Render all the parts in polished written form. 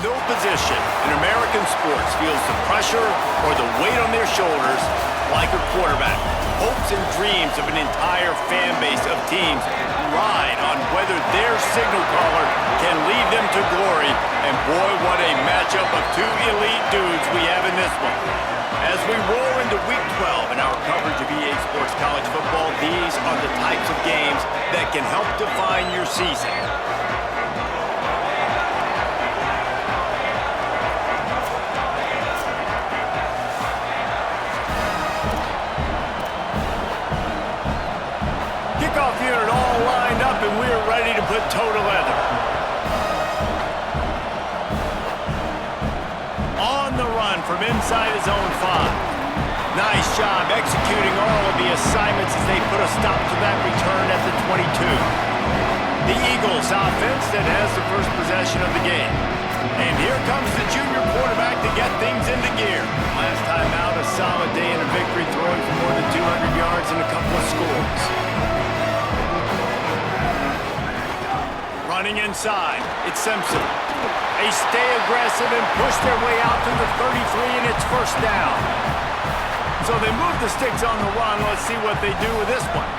No position in American sports feels the pressure or the weight on their shoulders like a quarterback. Hopes and dreams of an entire fan base of teams ride on whether their signal caller can lead them to glory. And boy, what a matchup of two elite dudes we have in this one. As we roll into Week 12 in our coverage of EA Sports College Football, these are the types of games that can help define your season. Kickoff unit all lined up, and we're ready to put toe to leather. On the run from inside his own 5. Nice job executing all of the assignments as they put a stop to that return at the 22. The Eagles offense that has the first possession of the game. And here comes the junior quarterback to get things into gear. Last time out, a solid day in a victory, throwing for more than 200 yards and a couple of scores. Running inside, it's Simpson. They stay aggressive and push their way out to the 33, and it's first down. So they move the sticks on the run. Let's see what they do with this one.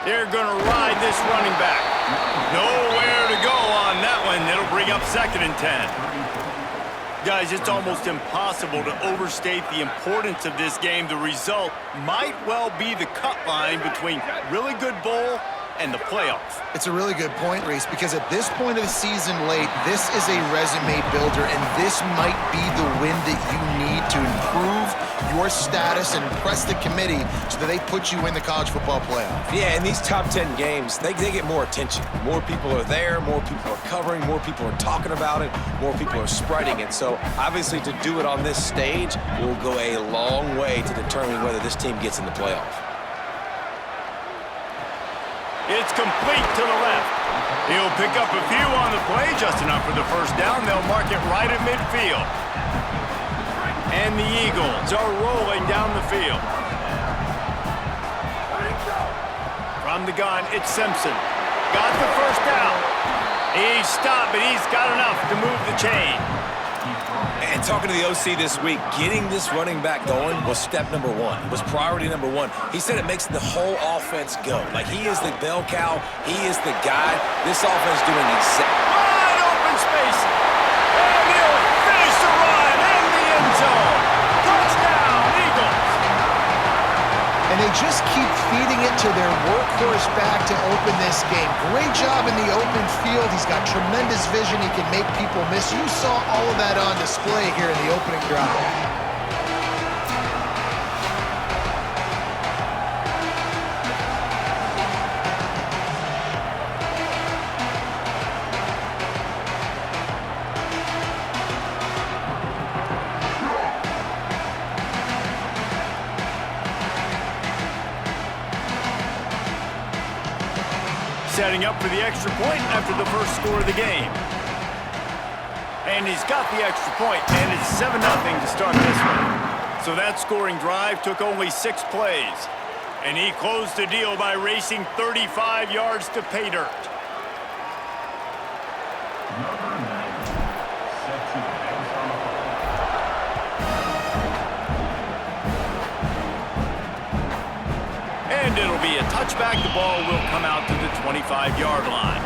They're going to ride this running back. Nowhere to go on that one. It'll bring up 2nd and 10. Guys, it's almost impossible to overstate the importance of this game. The result might well be the cut line between really good bowl and the playoff. It's a really good point, Reese, because at this point of the season late, this is a resume builder, and this might be the win that you need to improve your status and impress the committee so that they put you in the college football playoff. Yeah, in these top 10 games, they get more attention. More people are there, more people are covering, more people are talking about it, more people are spreading it. So obviously to do it on this stage will go a long way to determine whether this team gets in the playoff. It's complete to the left. He'll pick up a few on the play, just enough for the first down. They'll mark it right at midfield. And the Eagles are rolling down the field. From the gun, it's Simpson. Got the first down. He's stopped, but he's got enough to move the chain. And talking to the OC this week, getting this running back going was step number 1. It was priority number 1. He said it makes the whole offense go. Like, he is the bell cow. He is the guy. This offense doing exactly. Wide open space. And he'll finish the run in the end zone. Touchdown, Eagles. And they just keep feeding it to their workhorse back to open this game. Great job in the open field. He's got tremendous vision. He can make people miss. You saw all of that on display here in the opening drive. Setting up for the extra point after the first score of the game. And he's got the extra point, and it's 7-0 to start this one. So that scoring drive took only 6 plays. And he closed the deal by racing 35 yards to pay dirt. And it'll be a touchback. The ball will come out to the 25-yard line.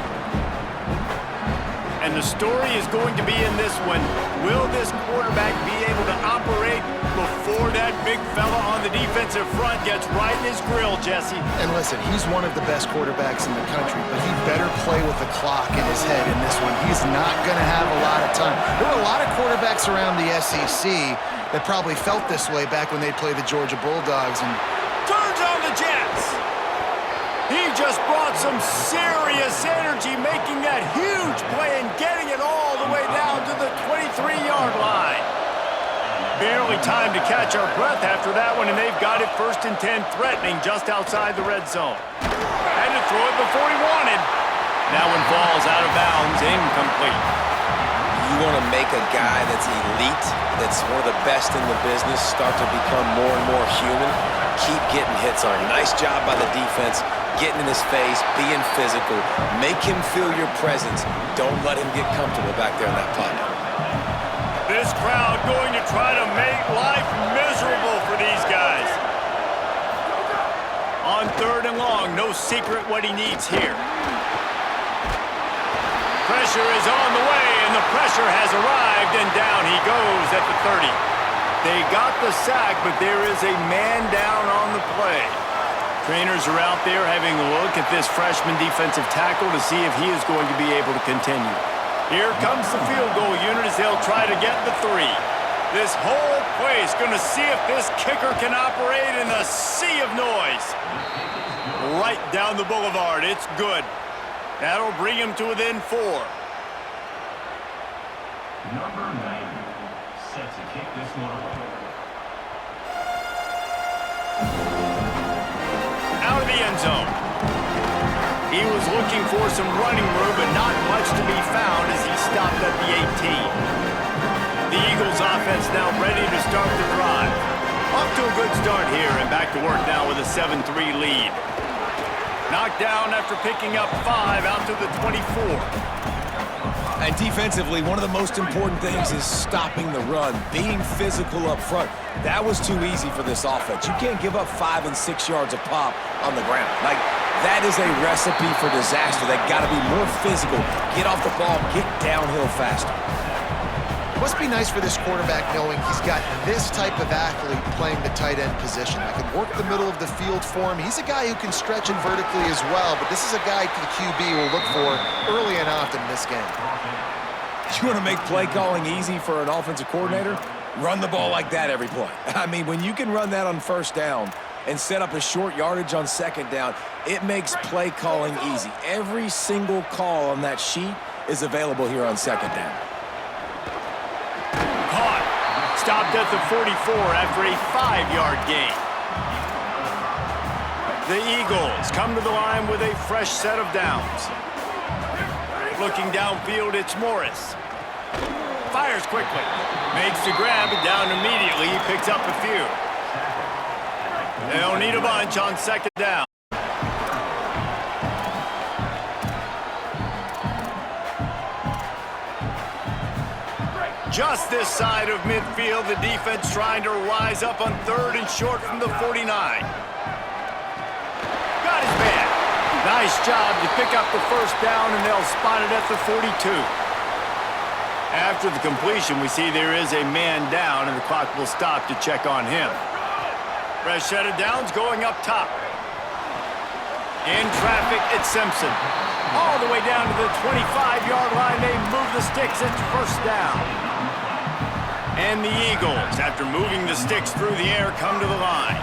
And the story is going to be in this one. Will this quarterback be able to operate before that big fella on the defensive front gets right in his grill, Jesse? And listen, he's one of the best quarterbacks in the country, but he better play with the clock in his head in this one. He's not going to have a lot of time. There were a lot of quarterbacks around the SEC that probably felt this way back when they played the Georgia Bulldogs. And turns on the Jets. He just brought some serious energy, making that huge play and getting it all the way down to the 23-yard line. Barely time to catch our breath after that one, and they've got it 1st and 10, threatening just outside the red zone. Had to throw it before he wanted. That one falls out of bounds, incomplete. You want to make a guy that's elite, that's one of the best in the business, start to become more and more human. Keep getting hits on. Nice job by the defense. getting in his face, being physical. Make him feel your presence. Don't let him get comfortable back there in that pocket. This crowd going to try to make life miserable for these guys. On 3rd and long, no secret what he needs here. Pressure is on the way, and the pressure has arrived, and down he goes at the 30. They got the sack, but there is a man down on the play. Trainers are out there having a look at this freshman defensive tackle to see if he is going to be able to continue. Here comes the field goal unit as they'll try to get the 3. This whole place going to see if this kicker can operate in the sea of noise. Right down the boulevard. It's good. That'll bring him to within 4. Number 9, set to kick this one away. Out of the end zone. He was looking for some running room, but not much to be found as he stopped at the 18. The Eagles offense now ready to start the drive. Off to a good start here and back to work now with a 7-3 lead. Knocked down after picking up 5 out to the 24. And defensively, one of the most important things is stopping the run, being physical up front. That was too easy for this offense. You can't give up 5 and 6 yards a pop on the ground. Like, that is a recipe for disaster. They got to be more physical, get off the ball, get downhill faster. Must be nice for this quarterback knowing he's got this type of athlete playing the tight end position. I can work the middle of the field for him. He's a guy who can stretch it vertically as well, but this is a guy the QB will look for early and often in this game. You want to make play calling easy for an offensive coordinator? Run the ball like that every play. I mean, when you can run that on 1st down and set up a short yardage on 2nd down, it makes play calling easy. Every single call on that sheet is available here on 2nd down. Caught. Stopped at the 44 after a 5-yard gain. The Eagles come to the line with a fresh set of downs. Looking downfield, it's Morris. Fires quickly. Makes the grab and down immediately. He picks up a few. They'll need a bunch on 2nd down. Just this side of midfield, the defense trying to rise up on 3rd and short from the 49. Got his man. Nice job to pick up the 1st down, and they'll spot it at the 42. After the completion, we see there is a man down, and the clock will stop to check on him. Fresh set of downs going up top. In traffic, it's Simpson. All the way down to the 25-yard line. They move the sticks. It's 1st down. And the Eagles, after moving the sticks through the air, come to the line.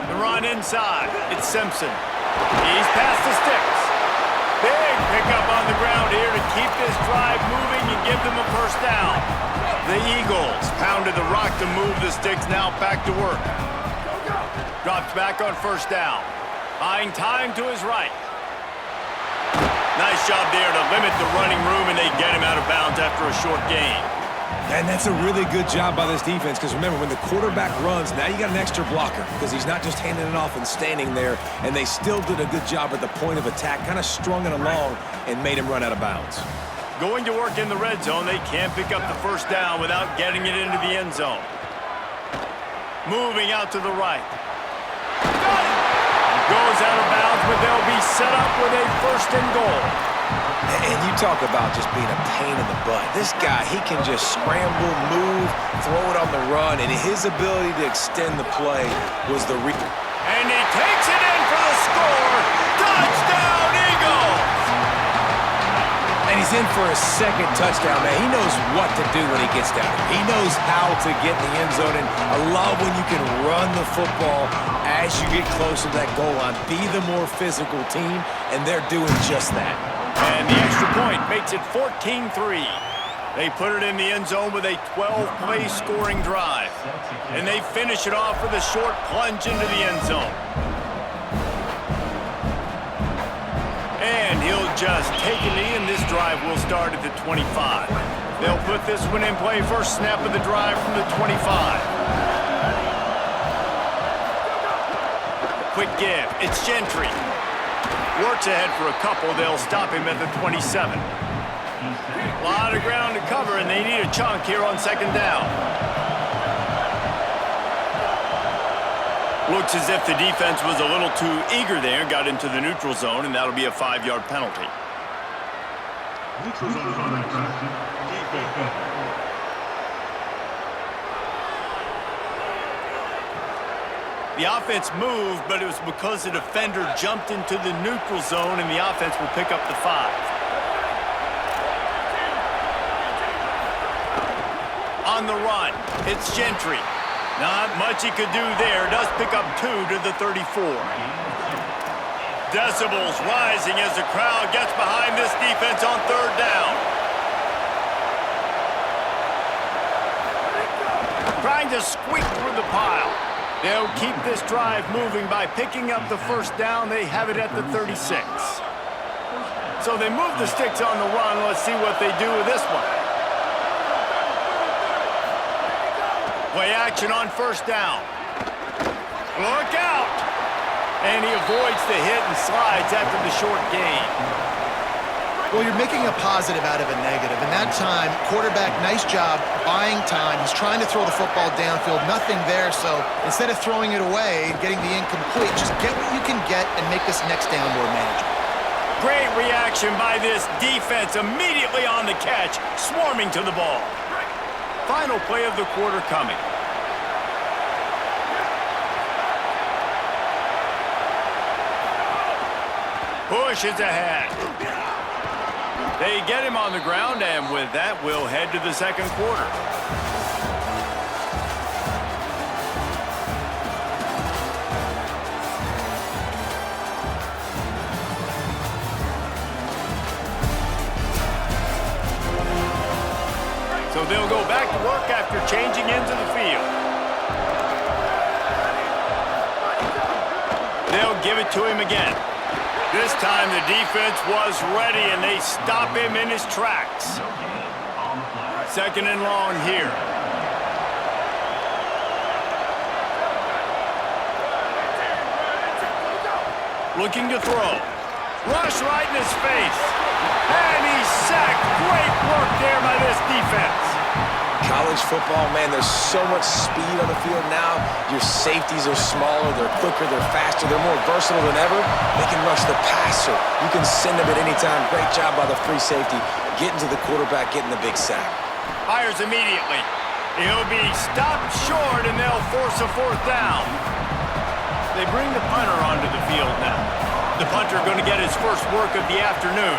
The run inside. It's Simpson. He's past the sticks. Big pickup on the ground here to keep this drive moving and give them a 1st down. The Eagles pounded the rock to move the sticks. Now back to work. Drops back on 1st down. Buying time to his right. Nice job there to limit the running room, and they get him out of bounds after a short gain. And that's a really good job by this defense, because remember, when the quarterback runs, now you got an extra blocker, because he's not just handing it off and standing there, and they still did a good job at the point of attack, kind of strung it along and made him run out of bounds. Going to work in the red zone, they can't pick up the 1st down without getting it into the end zone. Moving out to the right. Got it! Goes out of bounds, but they'll be set up with a 1st and goal. And you talk about just being a pain in the butt. This guy, he can just scramble, move, throw it on the run, and his ability to extend the play was the reason. And he takes it in for the score. Touchdown, Eagles! And he's in for a 2nd touchdown, man. He knows what to do when he gets down there. He knows how to get in the end zone, and I love when you can run the football as you get closer to that goal line. Be the more physical team, and they're doing just that. And the extra point makes it 14-3. They put it in the end zone with a 12-play scoring drive. And they finish it off with a short plunge into the end zone. And he'll just take a knee, and this drive will start at the 25. They'll put this one in play. 1st snap of the drive from the 25. quick give. It's Gentry. Works ahead for a couple. They'll stop him at the 27. A lot of ground to cover, and they need a chunk here on second down. Looks as if the defense was a little too eager there, got into the neutral zone, and that'll be a 5-yard penalty. Neutral zone on that time. Defense. The offense moved, but it was because the defender jumped into the neutral zone, and the offense will pick up the 5. On the run, it's Gentry. Not much he could do there. Does pick up 2 to the 34. Decibels rising as the crowd gets behind this defense on third down. Trying to squeak through the pile. They'll keep this drive moving by picking up the first down. They have it at the 36. So they move the sticks on the run. Let's see what they do with this one. Play action on first down. Look out! And he avoids the hit and slides after the short gain. Well, you're making a positive out of a negative. And that time, quarterback, nice job, buying time. He's trying to throw the football downfield. Nothing there, so instead of throwing it away and getting the incomplete, just get what you can get and make this next down more manageable. Great reaction by this defense. Immediately on the catch, swarming to the ball. Final play of the quarter coming. Push is ahead. They get him on the ground, and with that, we'll head to the second quarter. So they'll go back to work after changing into the field. They'll give it to him again. This time the defense was ready, and they stop him in his tracks. Second and long here. Looking to throw. Rush right in his face. And he's sacked. Great work there by this defense. College football, man, there's so much speed on the field now. Your safeties are smaller, they're quicker, they're faster, they're more versatile than ever. They can rush the passer. You can send them at any time. Great job by the free safety, getting to the quarterback, getting the big sack. Fires immediately. He'll be stopped short, and they'll force a fourth down. They bring the punter onto the field now. The punter going to get his first work of the afternoon.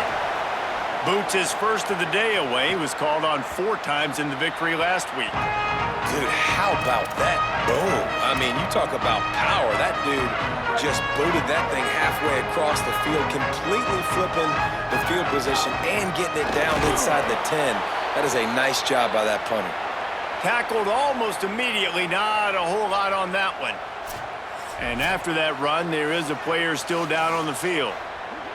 Boots his first of the day away. He was called on 4 times in the victory last week. Dude, how about that boom? I mean, you talk about power. That dude just booted that thing halfway across the field, completely flipping the field position and getting it down inside the 10. That is a nice job by that punter. Tackled almost immediately. Not a whole lot on that one. And after that run, there is a player still down on the field.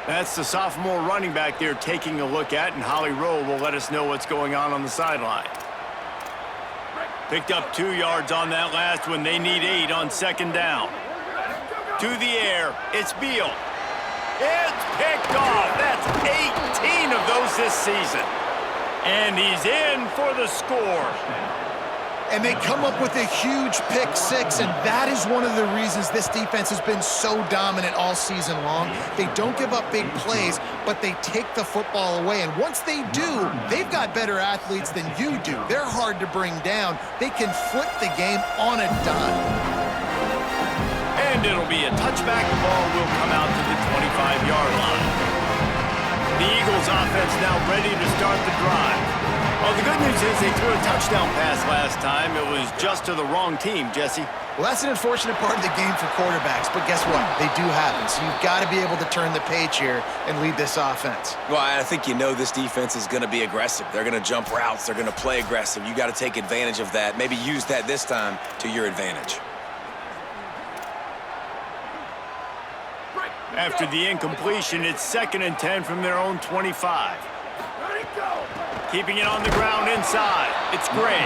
That's the sophomore running back there taking a look at, and Holly Rowe will let us know what's going on the sideline. Picked up 2 yards on that last one. They need 8 on second down. To the air, it's Beal. It's picked off. That's 18 of those this season. And he's in for the score. And they come up with a huge pick 6, and that is one of the reasons this defense has been so dominant all season long. They don't give up big plays, but they take the football away. And once they do, they've got better athletes than you do. They're hard to bring down. They can flip the game on a dime. And it'll be a touchback. The ball will come out to the 25-yard line. The Eagles offense now ready to start the drive. Well, the good news is they threw a touchdown pass last time. It was just to the wrong team, Jesse. Well, that's an unfortunate part of the game for quarterbacks, but guess what? They do happen, so you've got to be able to turn the page here and lead this offense. Well, I think you know this defense is going to be aggressive. They're going to jump routes. They're going to play aggressive. You got to take advantage of that. Maybe use that this time to your advantage. After the incompletion, it's 2nd and 10 from their own 25. Keeping it on the ground inside. It's Gray.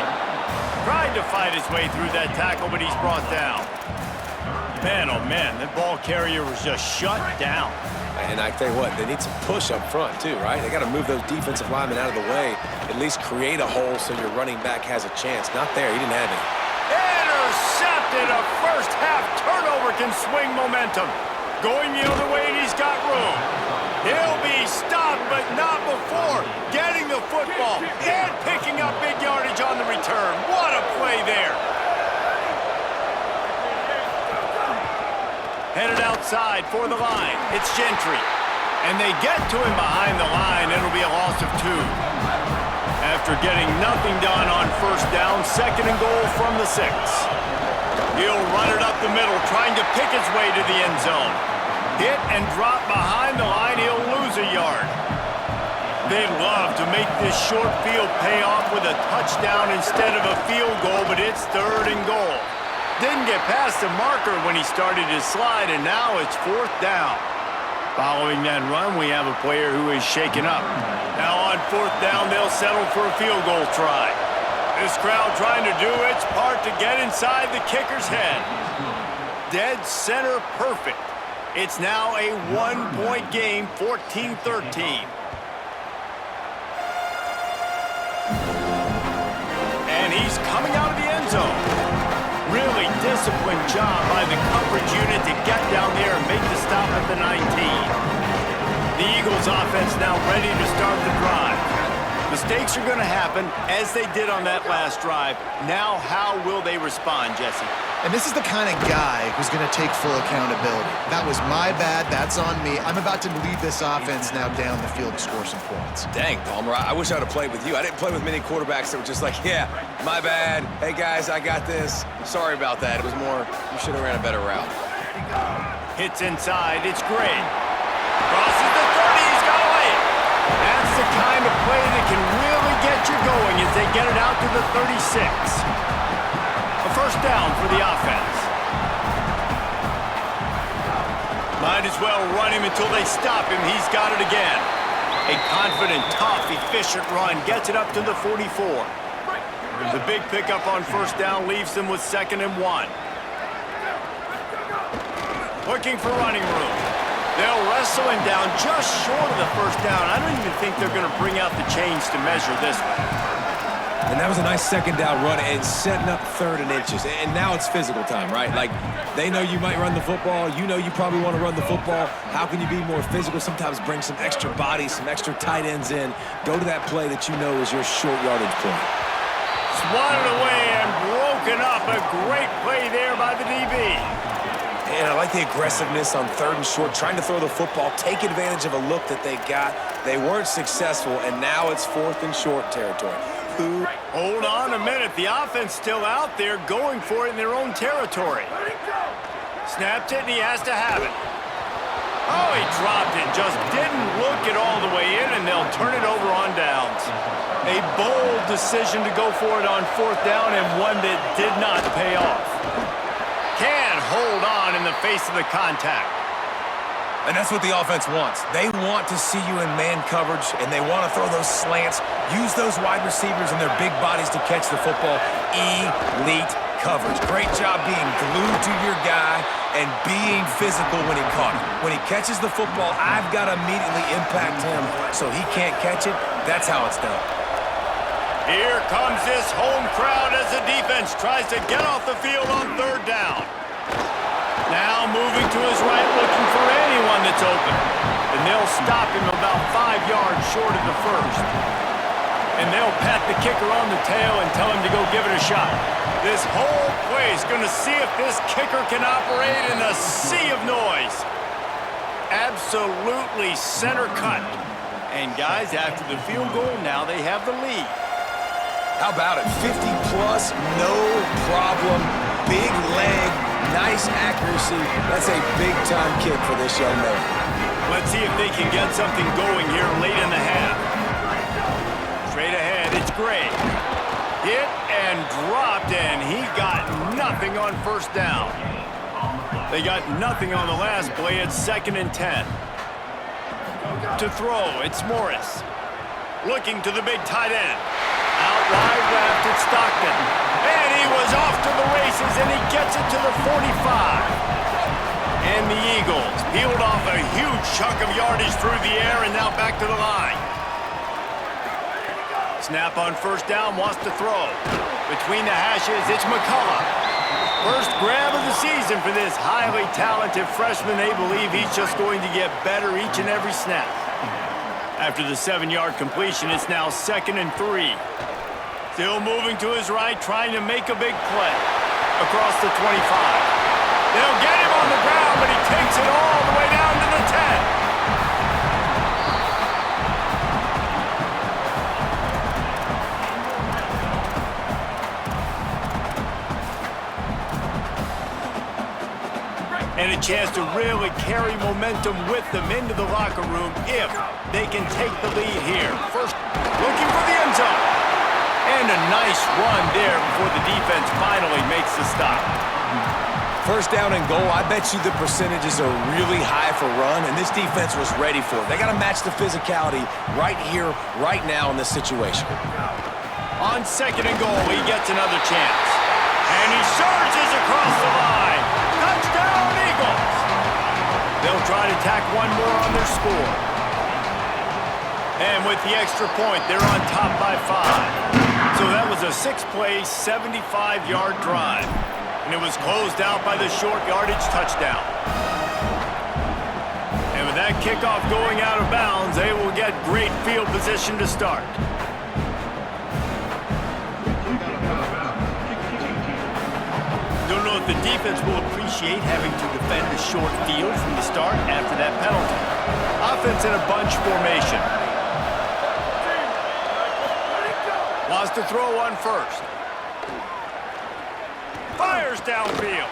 Tried to fight his way through that tackle, but he's brought down. Man, oh man, that ball carrier was just shut down. And I tell you what, they need some push up front too, right? They got to move those defensive linemen out of the way, at least create a hole so your running back has a chance. Not there, he didn't have any. Intercepted. A first half turnover can swing momentum. Going the other way, and he's got room. He'll be stopped, but not before getting the football and picking up big yardage on the return. What a play there. Headed outside for the line. It's Gentry. And they get to him behind the line. It'll be a loss of 2. After getting nothing done on first down, 2nd and goal from the 6. He'll run it up the middle, trying to pick his way to the end zone. Hit and drop behind the line. He'll lose a yard. They'd love to make this short field pay off with a touchdown instead of a field goal, but it's 3rd and goal. Didn't get past the marker when he started his slide, and now it's 4th down. Following that run, we have a player who is shaken up. Now on 4th down, they'll settle for a field goal try. This crowd trying to do its part to get inside the kicker's head. Dead center perfect. It's now a 1-point game, 14-13. And he's coming out of the end zone. Really disciplined job by the coverage unit to get down there and make the stop at the 19. The Eagles offense now ready to start the drive. Mistakes are going to happen, as they did on that last drive. Now, how will they respond, Jesse? And this is the kind of guy who's going to take full accountability. That was my bad. That's on me. I'm about to lead this offense now down the field to score some points. Dang, Palmer, I wish I would have played with you. I didn't play with many quarterbacks that were just like, yeah, my bad. Hey, guys, I got this. Sorry about that. It was more, you should have ran a better route. Hits inside. It's Gray. Crosses the 30. He's got away. That's the kind of play that can really get you going as they get it out to the 36. A first down for the offense. Might as well run him until they stop him. He's got it again. A confident, tough, efficient run gets it up to the 44. The big pickup on first down leaves them with 2nd and 1. Looking for running room. They'll wrestle him down just short of the first down. I don't even think they're going to bring out the chains to measure this one. And that was a nice 2nd down run and setting up 3rd and inches. And now it's physical time, right? Like, they know you might run the football. You know you probably want to run the football. How can you be more physical? Sometimes bring some extra bodies, some extra tight ends in. Go to that play that you know is your short yardage play. Swatted away and broken up. A great play there by the DB. And I like the aggressiveness on 3rd and short, trying to throw the football, take advantage of a look that they got. They weren't successful, and now it's 4th and short territory. Hold on a minute. The offense still out there going for it in their own territory. Snapped it, and he has to have it. Oh, he dropped it. Just didn't look it all the way in, and they'll turn it over on downs. A bold decision to go for it on 4th down, and one that did not pay off. Can't hold on in the face of the contact. And that's what the offense wants. They want to see you in man coverage, and they want to throw those slants, use those wide receivers and their big bodies to catch the football. Elite coverage. Great job being glued to your guy and being physical when he caught it. When he catches the football, I've got to immediately impact him so he can't catch it. That's how it's done. Here comes this home crowd as the defense tries to get off the field on 3rd down. Now moving to his right, looking for anyone that's open. And they'll stop him about 5 yards short of the first. And they'll pat the kicker on the tail and tell him to go give it a shot. This whole place going to see if this kicker can operate in a sea of noise. Absolutely center cut. And guys, after the field goal, now they have the lead. How about it? 50-plus, no problem. Big leg, nice accuracy. That's a big-time kick for this young man. Let's see if they can get something going here late in the half. Straight ahead, it's Gray. Hit and dropped, and he got nothing on first down. They got nothing on the last play. It's 2nd and 10. To throw, it's Morris. Looking to the big tight end. Out wide left, it's Stockton. And he was off to the races, and he gets it to the 45. And the Eagles peeled off a huge chunk of yardage through the air and now back to the line. Snap on first down, wants to throw. Between the hashes, it's McCullough. First grab of the season for this highly talented freshman. They believe he's just going to get better each and every snap. After the 7-yard completion, it's now 2nd and 3. Still moving to his right, trying to make a big play. Across the 25. They'll get him on the ground, but he takes it all the way down to the 10. And a chance to really carry momentum with them into the locker room if they can take the lead here. First, looking for the end zone. And a nice run there before the defense finally makes the stop. First down and goal, I bet you the percentages are really high for run, and this defense was ready for it. They got to match the physicality right here, right now in this situation. On 2nd and goal, he gets another chance. And he surges across the line. Touchdown, Eagles! They'll try to tack one more on their score. And with the extra point, they're on top by 5. So that was a 6-play, 75-yard drive. And it was closed out by the short yardage touchdown. And with that kickoff going out of bounds, they will get great field position to start. Don't know if the defense will appreciate having to defend a short field from the start after that penalty. Offense in a bunch formation. Wants to throw on first. Fires downfield.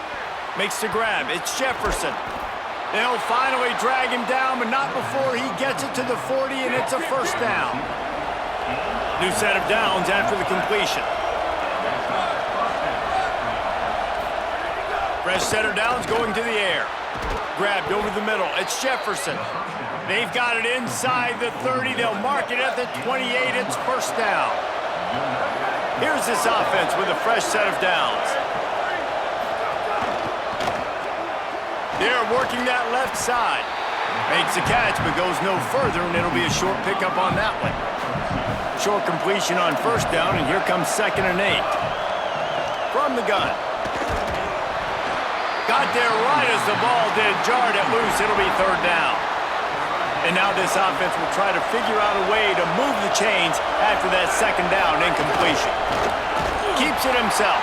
Makes the grab. It's Jefferson. They'll finally drag him down, but not before he gets it to the 40, and it's a first down. New set of downs after the completion. Fresh set of downs going to the air. Grabbed over the middle. It's Jefferson. They've got it inside the 30. They'll mark it at the 28. It's first down. Here's this offense with a fresh set of downs. They're working that left side. Makes the catch, but goes no further, and it'll be a short pickup on that one. Short completion on first down, and here comes 2nd and 8. From the gun. Got there right as the ball did. Jarred it loose. It'll be 3rd down. And now this offense will try to figure out a way to move the chains after that 2nd down incompletion. Keeps it himself.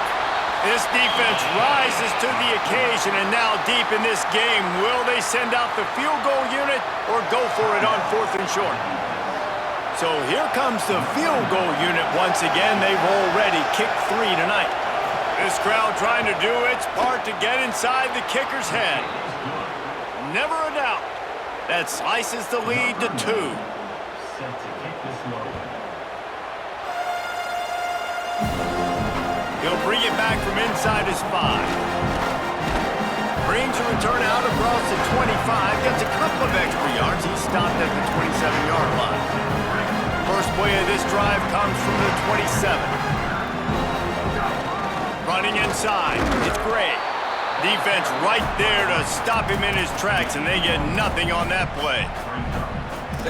This defense rises to the occasion, and now deep in this game, will they send out the field goal unit or go for it on 4th and short? So here comes the field goal unit once again. They've already kicked 3 tonight. This crowd trying to do its part to get inside the kicker's head. Never a doubt. That slices the lead to 2. Set to kick this one. He'll bring it back from inside his 5. Brings a return out across the 25. Gets a couple of extra yards. He's stopped at the 27-yard line. First play of this drive comes from the 27. Running inside. It's Gray. Defense right there to stop him in his tracks, and they get nothing on that play.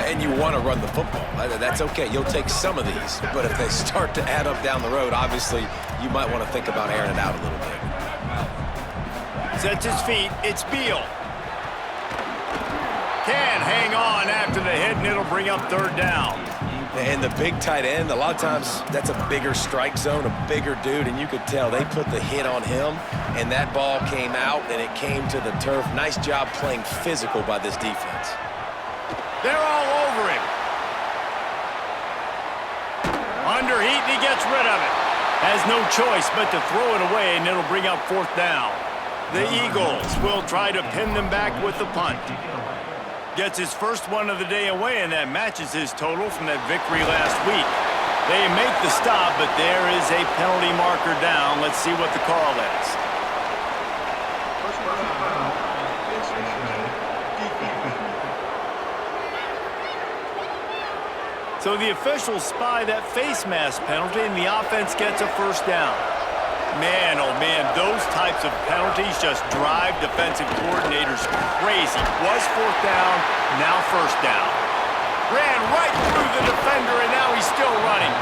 And you want to run the football. That's okay. You'll take some of these. But if they start to add up down the road, obviously, you might want to think about airing it out a little bit. Sets his feet. It's Beal. Can hang on after the hit, and it'll bring up 3rd down. And the big tight end, a lot of times that's a bigger strike zone, a bigger dude, and you could tell they put the hit on him, and that ball came out, and it came to the turf. Nice job playing physical by this defense. They're all over him. Under heat, and he gets rid of it. Has no choice but to throw it away, and it'll bring up 4th down. The Eagles will try to pin them back with the punt. Gets his first one of the day away, and that matches his total from that victory last week. They make the stop, but there is a penalty marker down. Let's see what the call is. So the officials spy that face mask penalty, and the offense gets a first down. Man, oh man, those types of penalties just drive defensive coordinators crazy. Was fourth down, now first down. Ran right through the defender, and now he's still running.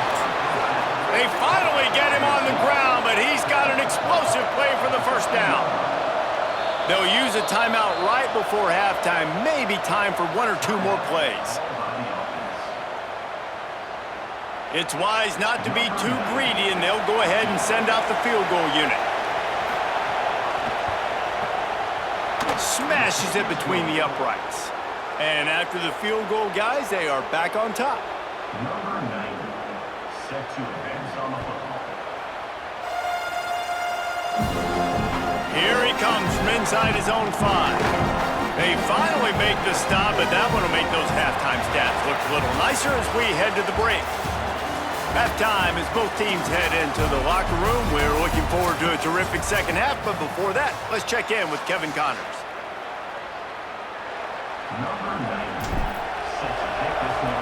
They finally get him on the ground, but he's got an explosive play for the first down. They'll use a timeout right before halftime. Maybe time for one or two more plays. It's wise not to be too greedy, and they'll go ahead and send out the field goal unit. Smashes it between the uprights. And after the field goal, guys, they are back on top. Number 90, set to advance on the football. Here he comes from inside his own 5. They finally make the stop, but that one will make those halftime stats look a little nicer as we head to the break. Halftime as both teams head into the locker room. We're looking forward to a terrific second half, but before that, let's check in with Kevin Connors. Number 90, set to take this one.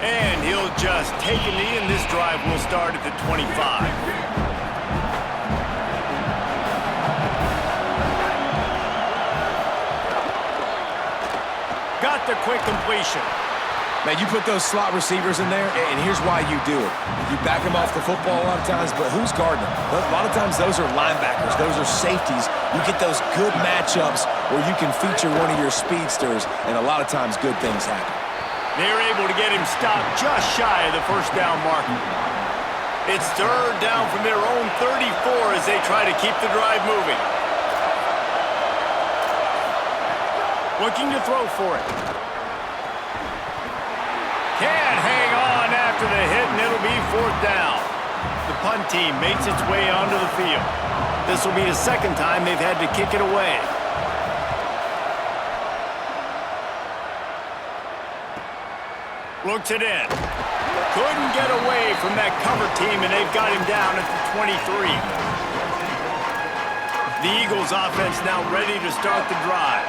And he'll just take a knee, and this drive will start at the 25. Got the quick completion. Man, you put those slot receivers in there, and here's why you do it. You back them off the football a lot of times, but who's guarding them? A lot of times those are linebackers. Those are safeties. You get those good matchups where you can feature one of your speedsters, and a lot of times good things happen. They're able to get him stopped just shy of the first down marker. It's third down from their own 34 as they try to keep the drive moving. Looking to throw for it. Can't hang on after the hit, and it'll be fourth down. The punt team makes its way onto the field. This will be the second time they've had to kick it away. Looks it in. Couldn't get away from that cover team, and they've got him down at the 23. The Eagles offense now ready to start the drive.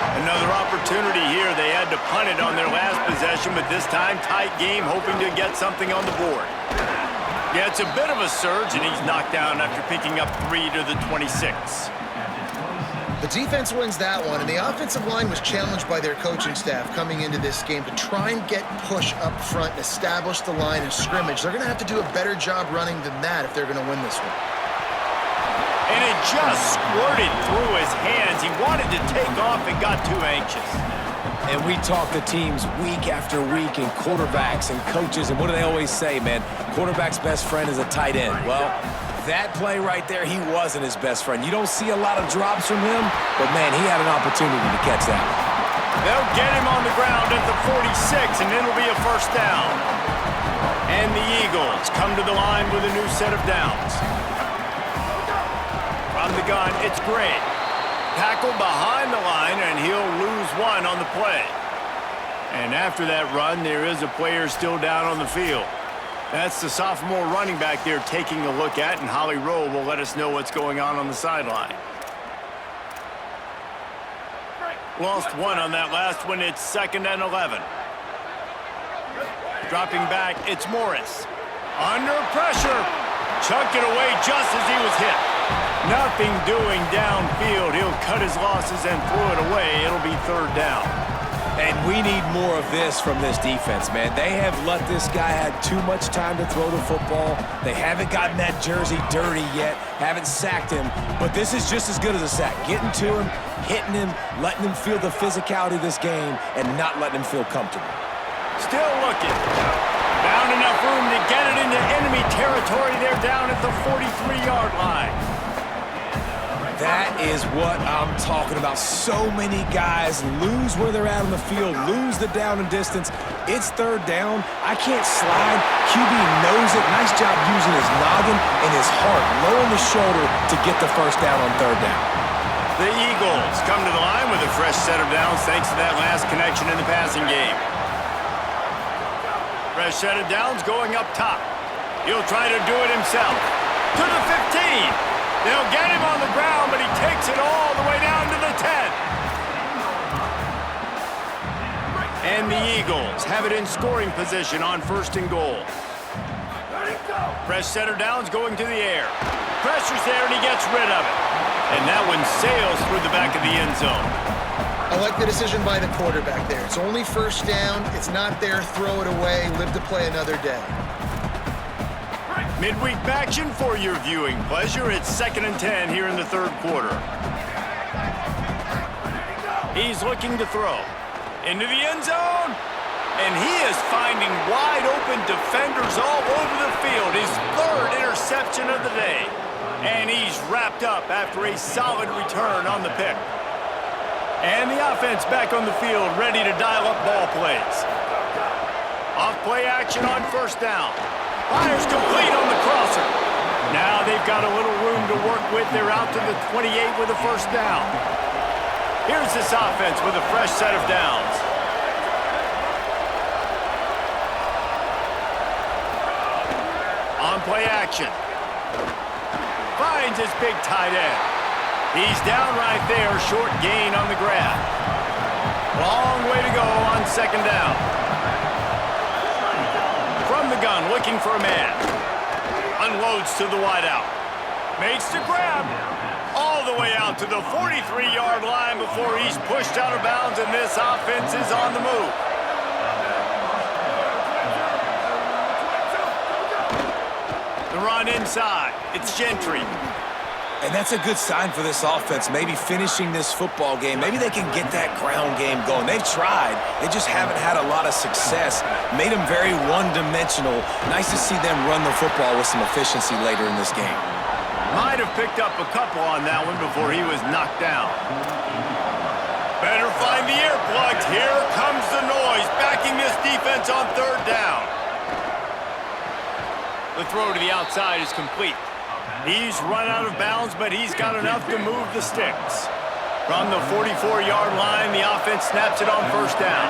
Another opportunity here. They had to punt it on their last possession, but this time tight game, hoping to get something on the board. Yeah, it's a bit of a surge, and he's knocked down after picking up 3 to the 26. The defense wins that one, and the offensive line was challenged by their coaching staff coming into this game to try and get push up front and establish the line of scrimmage. They're going to have to do a better job running than that if they're going to win this one. And it just squirted through his hands. He wanted to take off and got too anxious. And we talk to teams week after week and quarterbacks and coaches, and what do they always say, man? Quarterback's best friend is a tight end. Well, that play right there, he wasn't his best friend. You don't see a lot of drops from him, but, man, he had an opportunity to catch that. They'll get him on the ground at the 46, and it'll be a first down. And the Eagles come to the line with a new set of downs. From the gun, it's Gray. Tackled behind the line, and he'll lose one on the play. And after that run, there is a player still down on the field. That's the sophomore running back they're taking a look at, and Holly Rowe will let us know what's going on the sideline. Lost one on that last one. It's 2nd and 11. Dropping back, it's Morris. Under pressure. Chucked it away just as he was hit. Nothing doing downfield. He'll cut his losses and throw it away. It'll be third down. And we need more of this from this defense, man. They have let this guy have too much time to throw the football. They haven't gotten that jersey dirty yet, haven't sacked him, but this is just as good as a sack. Getting to him, hitting him, letting him feel the physicality of this game, and not letting him feel comfortable. Still looking. Found enough room to get it into enemy territory. They're down at the 43-yard line. That is what I'm talking about. So many guys lose where they're at on the field, lose the down and distance. It's third down. I can't slide. QB knows it. Nice job using his noggin and his heart, lowering the shoulder to get the first down on third down. The Eagles come to the line with a fresh set of downs thanks to that last connection in the passing game. Fresh set of downs going up top. He'll try to do it himself. To the 15. They'll get him on the ground, but he takes it all the way down to the 10. And the Eagles have it in scoring position on 1st and goal. Fresh setter downs going to the air. Pressure's there, and he gets rid of it. And that one sails through the back of the end zone. I like the decision by the quarterback there. It's only 1st down. It's not there. Throw it away. Live to play another day. Midweek action for your viewing pleasure. It's 2nd and 10 here in the 3rd quarter. He's looking to throw. Into the end zone. And he is finding wide open defenders all over the field. His 3rd interception of the day. And he's wrapped up after a solid return on the pick. And the offense back on the field, ready to dial up ball plays. Off play action on 1st down. Fires complete on the crosser. Now they've got a little room to work with. They're out to the 28 with a 1st down. Here's this offense with a fresh set of downs. On play action. Finds his big tight end. He's down right there, short gain on the grab. Long way to go on 2nd down. From the gun, looking for a man. Unloads to the wideout. Makes the grab. All the way out to the 43-yard line before he's pushed out of bounds, and this offense is on the move. The run inside. It's Gentry. And that's a good sign for this offense, maybe finishing this football game. Maybe they can get that ground game going. They've tried. They just haven't had a lot of success. Made them very one-dimensional. Nice to see them run the football with some efficiency later in this game. Might have picked up a couple on that one before he was knocked down. Better find the earplugs. Here comes the noise, backing this defense on 3rd down. The throw to the outside is complete. He's run out of bounds, but he's got enough to move the sticks. From the 44-yard line, the offense snaps it on 1st down.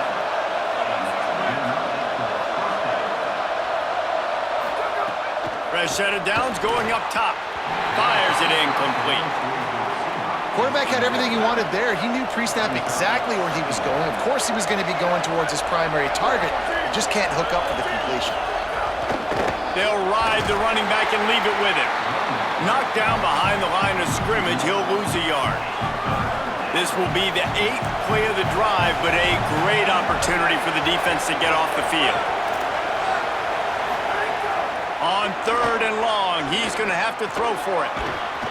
Fresh set of downs going up top. Fires it incomplete. Quarterback had everything he wanted there. He knew pre-snap exactly where he was going. Of course he was going to be going towards his primary target. Just can't hook up for the completion. They'll ride the running back and leave it with him. Knocked down behind the line of scrimmage, he'll lose a yard. This will be the 8th play of the drive, but a great opportunity for the defense to get off the field. On 3rd and long, he's going to have to throw for it.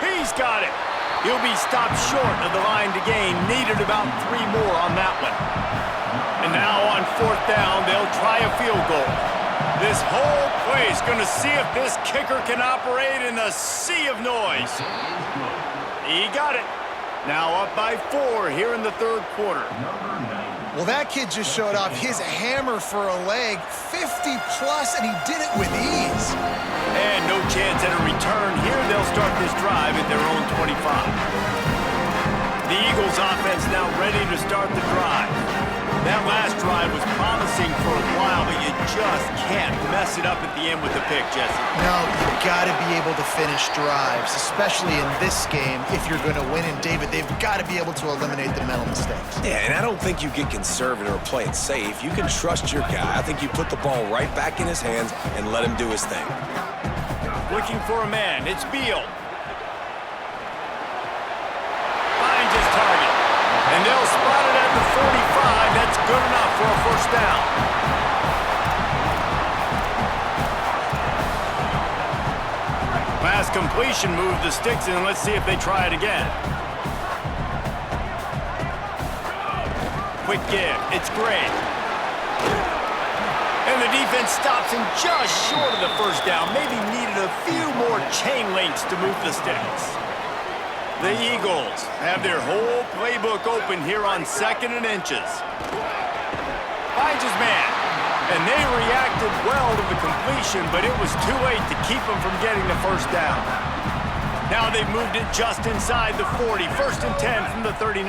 He's got it. He'll be stopped short of the line to gain. Needed about 3 more on that one. And now on 4th down, they'll try a field goal. This whole place going to see if this kicker can operate in the sea of noise. He got it. Now up by 4 here in the 3rd quarter. Well, that kid just showed off his hammer for a leg, 50-plus, and he did it with ease. And no chance at a return here. They'll start this drive at their own 25. The Eagles offense now ready to start the drive. That last drive was promising for a while, but you just can't mess it up at the end with the pick, Jesse. No, you've got to be able to finish drives, especially in this game if you're going to win. And, David, they've got to be able to eliminate the mental mistakes. Yeah, and I don't think you get conservative or play it safe. You can trust your guy. I think you put the ball right back in his hands and let him do his thing. Looking for a man. It's Beal. Finds his target. And they'll spot it at the 45. That's good enough for a 1st down. Pass completion moved the sticks in. Let's see if they try it again. Quick give. It's great. And the defense stops him just short of the 1st down. Maybe needed a few more chain links to move the sticks. The Eagles have their whole playbook open here on 2nd and inches. Finds his man. And they reacted well to the completion, but it was too late to keep them from getting the 1st down. Now they've moved it just inside the 40. 1st and 10 from the 39.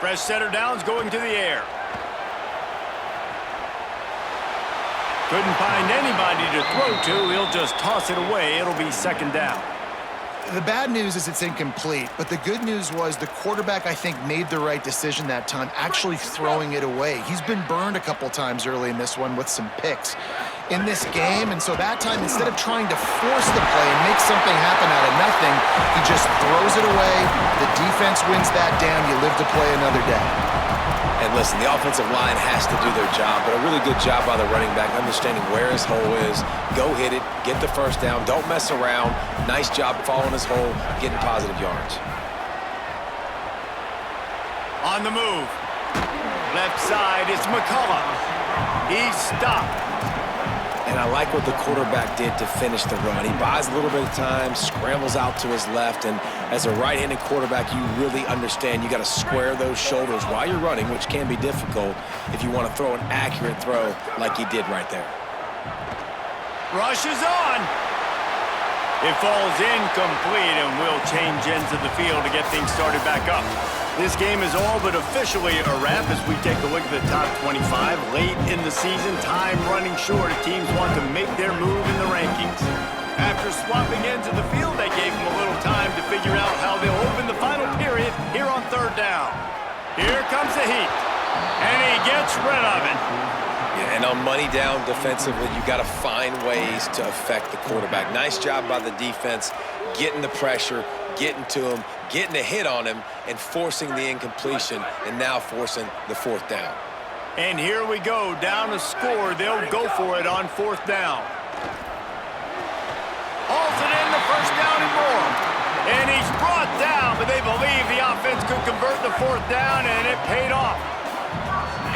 Fresh setter downs going to the air. Couldn't find anybody to throw to. He'll just toss it away. It'll be 2nd down. The bad news is it's incomplete, but the good news was the quarterback, I think, made the right decision that time, actually throwing it away. He's been burned a couple times early in this one with some picks in this game, and so that time, instead of trying to force the play and make something happen out of nothing, he just throws it away. The defense wins that down. You live to play another day. And listen, the offensive line has to do their job, but a really good job by the running back, understanding where his hole is. Go hit it, get the first down, don't mess around. Nice job following his hole, getting positive yards. On the move. Left side, it's McCullough. He's stopped. And I like what the quarterback did to finish the run. He buys a little bit of time, scrambles out to his left, and as a right-handed quarterback, you really understand you got to square those shoulders while you're running, which can be difficult if you want to throw an accurate throw like he did right there. Rush is on. It falls incomplete, and we'll change ends of the field to get things started back up. This game is all but officially a wrap as we take a look at the top 25. Late in the season, time running short as teams want to make their move in the rankings. After swapping ends of the field, they gave them a little time to figure out how they'll open the final period here on third down. Here comes the heat, and he gets rid of it. Yeah, and on money down defensively, you got to find ways to affect the quarterback. Nice job by the defense, getting the pressure, getting to him, getting a hit on him, and forcing the incompletion, and now forcing the fourth down. And here we go, down a score. They'll go for it on fourth down. Hauls it in, the first down and more. And he's brought down, but they believe the offense could convert the fourth down, and it paid off.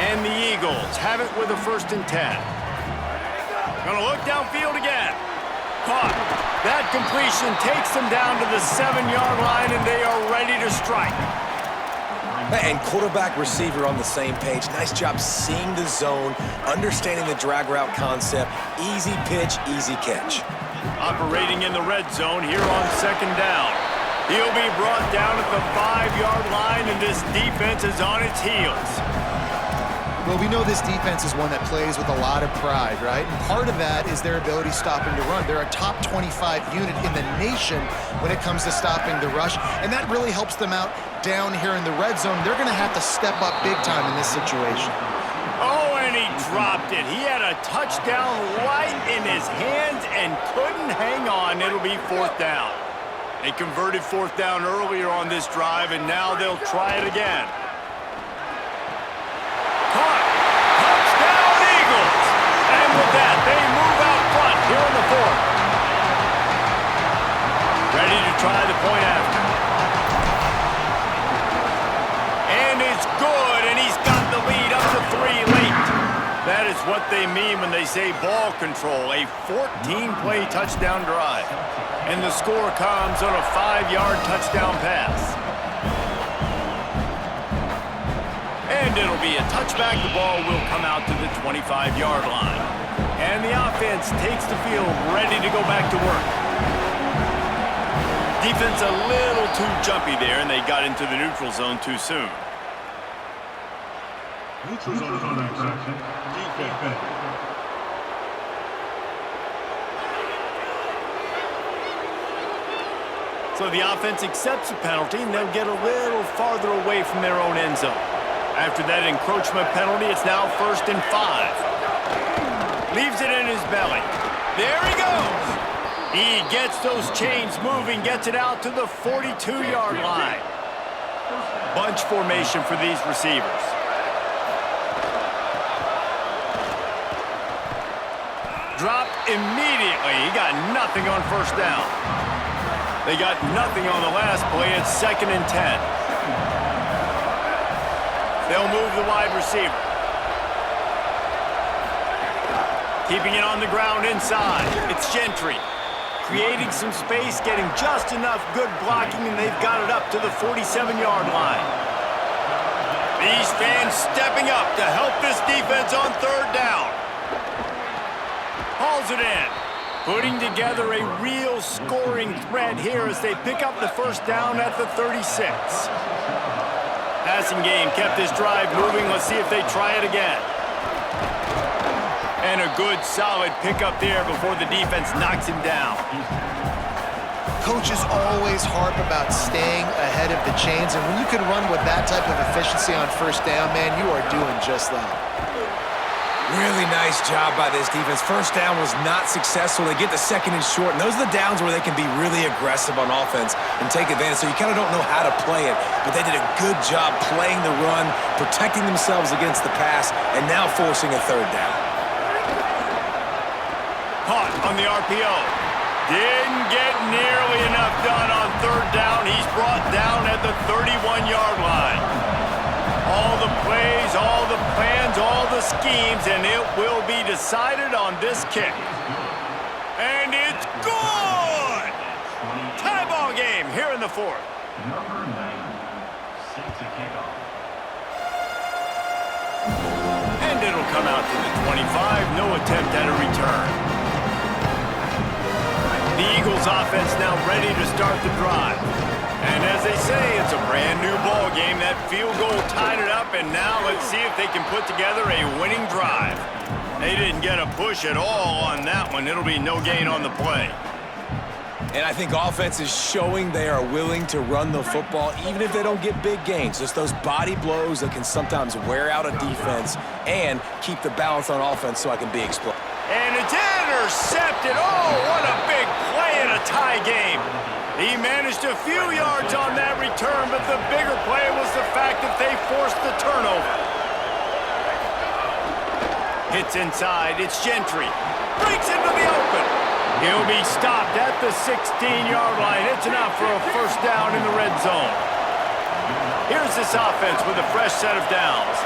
And the Eagles have it with a 1st and 10. Gonna look downfield again. Caught. That completion takes them down to the 7-yard line, and they are ready to strike. And quarterback receiver on the same page. Nice job seeing the zone, understanding the drag route concept. Easy pitch, easy catch. Operating in the red zone here on 2nd down. He'll be brought down at the 5-yard line, and this defense is on its heels. Well, we know this defense is one that plays with a lot of pride, right? And part of that is their ability stopping to run. They're a top 25 unit in the nation when it comes to stopping the rush, and that really helps them out down here in the red zone. They're going to have to step up big time in this situation. Oh, and he dropped it. He had a touchdown right in his hands and couldn't hang on. It'll be 4th down. They converted 4th down earlier on this drive, and now they'll try it again. Caught. Touchdown, Eagles. And with that, they move out front here in the 4th. Ready to try the point after. And it's good, and he's got the lead up to 3 late. That is what they mean when they say ball control, a 14-play touchdown drive. And the score comes on a 5-yard touchdown pass. And it'll be a touchback. The ball will come out to the 25-yard line. And the offense takes the field ready to go back to work. Defense a little too jumpy there, and they got into the neutral zone too soon. Neutral zone infraction. Defense. So the offense accepts the penalty, and they'll get a little farther away from their own end zone. After that encroachment penalty, it's now 1st and 5. Leaves it in his belly. There he goes. He gets those chains moving, gets it out to the 42-yard line. Bunch formation for these receivers. Dropped immediately. He got nothing on 1st down. They got nothing on the last play. It's 2nd and 10. They'll move the wide receiver. Keeping it on the ground inside. It's Gentry. Creating some space, getting just enough good blocking, and they've got it up to the 47-yard line. These fans stepping up to help this defense on 3rd down. Hauls it in. Putting together a real scoring threat here as they pick up the 1st down at the 36. Passing game kept this drive moving. Let's see if they try it again. And a good, solid pickup there before the defense knocks him down. Coaches always harp about staying ahead of the chains, and when you can run with that type of efficiency on first down, man, you are doing just that. Really nice job by this defense. First down was not successful. They get the second and short, and those are the downs where they can be really aggressive on offense and take advantage. So you kind of don't know how to play it, but they did a good job playing the run, protecting themselves against the pass, and now forcing a third down. Caught on the RPO. Didn't get nearly enough done on third down. He's brought down at the 31-yard line. All the plays, all the plans, all the schemes, and it will be decided on this kick. And it's good! Tie ball game here in the fourth. Number 90, set to kick off. And it'll come out to the 25. No attempt at a return. The Eagles offense now ready to start the drive. And as they say, it's a brand new ball game. That field goal tied it up, and now let's see if they can put together a winning drive. They didn't get a push at all on that one. It'll be no gain on the play. And I think offense is showing they are willing to run the football, even if they don't get big gains. Just those body blows that can sometimes wear out a defense and keep the balance on offense so I can be explosive. And it's intercepted. Oh, what a big play in a tie game. He managed a few yards on that return, but the bigger play was the fact that they forced the turnover. Hits inside. It's Gentry. Breaks into the open. He'll be stopped at the 16-yard line. It's enough for a first down in the red zone. Here's this offense with a fresh set of downs.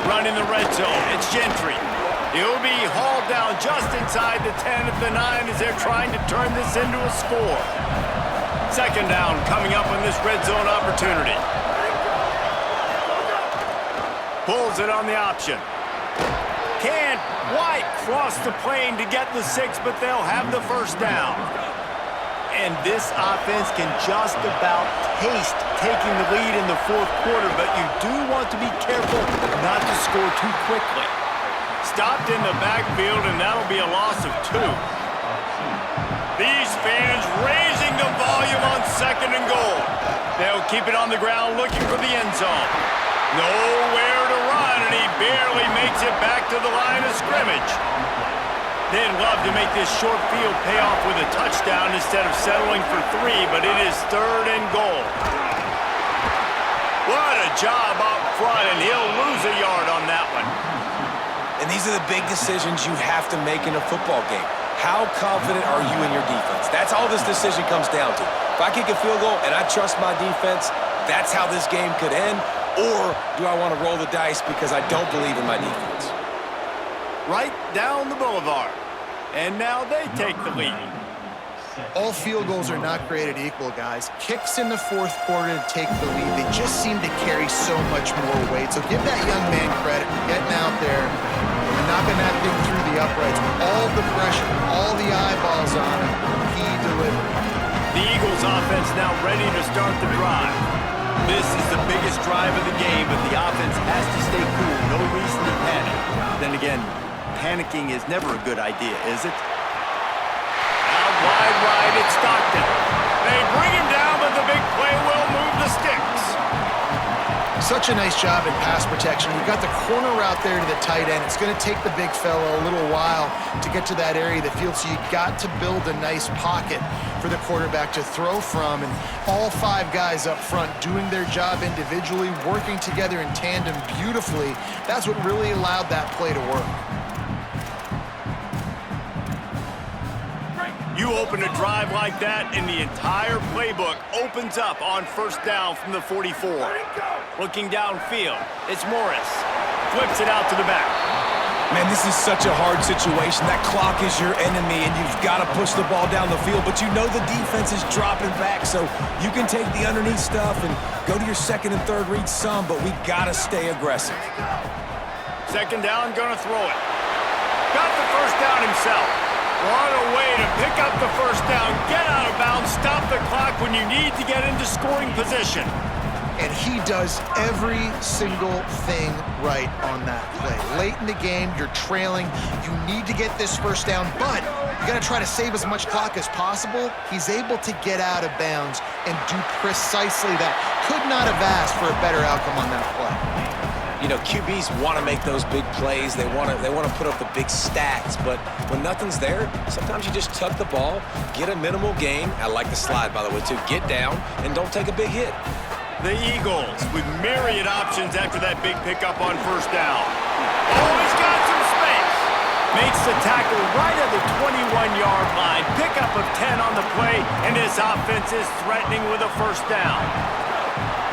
Run in the red zone. It's Gentry. He'll be hauled down just inside the 10 at the 9 as they're trying to turn this into a score. Second down coming up on this red zone opportunity. Pulls it on the option. Can't quite cross the plane to get the 6, but they'll have the first down. And this offense can just about taste taking the lead in the fourth quarter, but you do want to be careful not to score too quickly. Stopped in the backfield, and that'll be a loss of 2. These fans raising the volume on second and goal. They'll keep it on the ground looking for the end zone. Nowhere to run, and he barely makes it back to the line of scrimmage. They'd love to make this short field pay off with a touchdown instead of settling for 3, but it is third and goal. What a job up front, and he'll lose a yard on that one. And these are the big decisions you have to make in a football game. How confident are you in your defense? That's all this decision comes down to. If I kick a field goal and I trust my defense, that's how this game could end. Or do I want to roll the dice because I don't believe in my defense? Right down the boulevard. And now they take the lead. All field goals are not created equal, guys. Kicks in the fourth quarter to take the lead. They just seem to carry so much more weight. So give that young man credit for getting out there and knocking that thing through the uprights with all the pressure, all the eyeballs on him. He delivered. The Eagles offense now ready to start the drive. This is the biggest drive of the game, but the offense has to stay cool. No reason to panic. Then again, panicking is never a good idea, is it? Out wide right, it's Stockton. They bring him down, but the big play will move the sticks. Such a nice job in pass protection. You've got the corner route there to the tight end. It's going to take the big fella a little while to get to that area of the field, so you got to build a nice pocket for the quarterback to throw from. And all 5 guys up front doing their job individually, working together in tandem beautifully. That's what really allowed that play to work. You open a drive like that, and the entire playbook opens up on first down from the 44. Looking downfield, it's Morris. Flips it out to the back. Man, this is such a hard situation. That clock is your enemy, and you've got to push the ball down the field, but you know the defense is dropping back, so you can take the underneath stuff and go to your second and third read some, but we got to stay aggressive. Second down, gonna throw it. Got the first down himself. On a way to pick up the first down, get out of bounds, stop the clock when you need to get into scoring position. and he does every single thing right on that play. Late in the game, you're trailing. You need to get this first down, but you got to try to save as much clock as possible. He's able to get out of bounds and do precisely that. Could not have asked for a better outcome on that play. You know, QBs want to make those big plays. They want to put up the big stats, but when nothing's there, sometimes you just tuck the ball, get a minimal gain. I like the slide, by the way, too. Get down and don't take a big hit. The Eagles with myriad options after that big pickup on first down. Oh, he's got some space. Makes the tackle right at the 21-yard line. Pickup of 10 on the play, and this offense is threatening with a first down.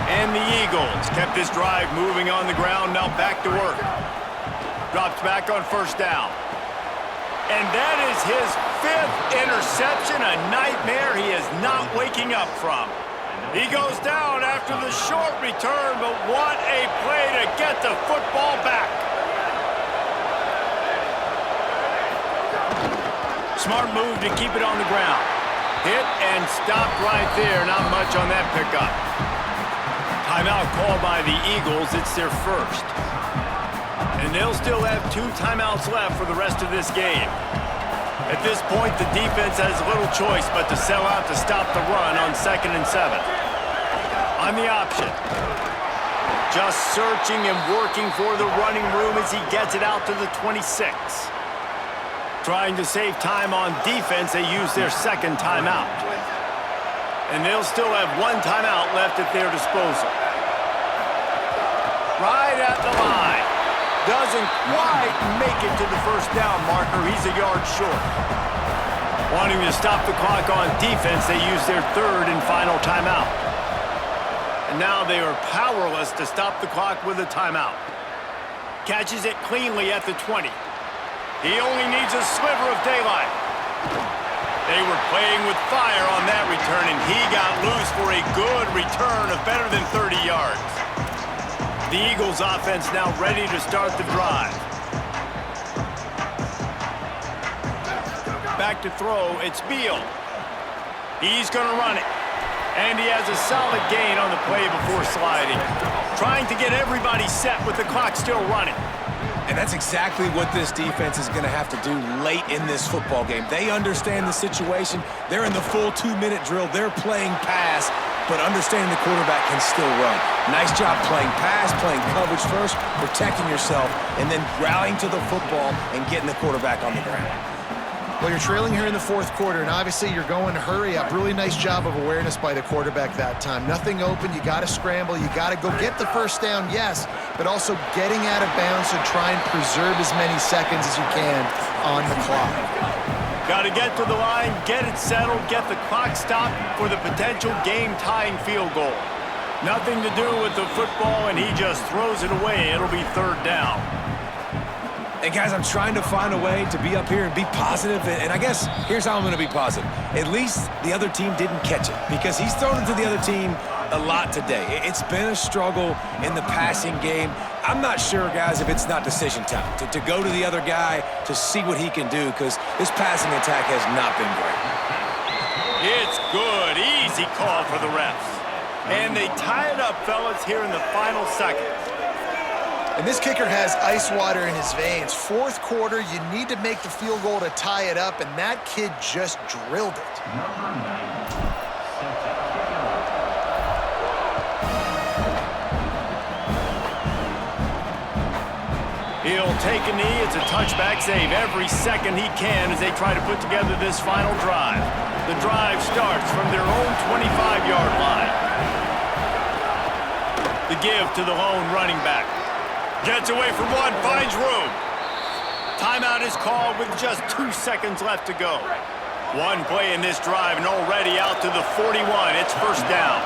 And the Eagles kept this drive moving on the ground, now back to work. Drops back on first down. And that is his 5th interception, a nightmare he is not waking up from. He goes down after the short return, but what a play to get the football back. Smart move to keep it on the ground. Hit and stopped right there, not much on that pickup. Timeout called by the Eagles. It's their first. And they'll still have 2 timeouts left for the rest of this game. At this point, the defense has little choice but to sell out to stop the run on 2nd and 7. On the option. Just searching and working for the running room as he gets it out to the 26. Trying to save time on defense, they use their 2nd timeout. And they'll still have 1 timeout left at their disposal. Right at the line. Doesn't quite make it to the first down marker. He's a yard short. Wanting to stop the clock on defense, they use their 3rd and final timeout. And now they are powerless to stop the clock with a timeout. Catches it cleanly at the 20. He only needs a sliver of daylight. They were playing with fire on that return, and he got loose for a good return of better than 30 yards. The Eagles offense now ready to start the drive. Back to throw, it's Beal. He's going to run it. And he has a solid gain on the play before sliding. Trying to get everybody set with the clock still running. And that's exactly what this defense is going to have to do late in this football game. They understand the situation. They're in the full 2-minute drill. They're playing pass, but understanding the quarterback can still run. Nice job playing pass, playing coverage first, protecting yourself, and then rallying to the football and getting the quarterback on the ground. Well, you're trailing here in the 4th quarter, and obviously you're going to hurry up. Really nice job of awareness by the quarterback that time. Nothing open. You got to scramble. You got to go get the first down, yes, but also getting out of bounds to try and preserve as many seconds as you can on the clock. Got to get to the line, get it settled, get the clock stopped for the potential game-tying field goal. Nothing to do with the football, and he just throws it away. It'll be 3rd down. And guys, I'm trying to find a way to be up here and be positive, and I guess here's how I'm going to be positive. At least the other team didn't catch it, because he's thrown it to the other team a lot today. It's been a struggle in the passing game. I'm not sure, guys, if it's not decision time to go to the other guy to see what he can do, because this passing attack has not been great. It's good. Easy call for the refs. And they tie it up, fellas, here in the final seconds. And this kicker has ice water in his veins. 4th quarter, you need to make the field goal to tie it up, and that kid just drilled it. He'll take a knee. It's a touchback save every second he can as they try to put together this final drive. The drive starts from their own 25-yard line. The give to the lone running back. Gets away from one, finds room. Timeout is called with just 2 seconds left to go. One play in this drive and already out to the 41. It's first down.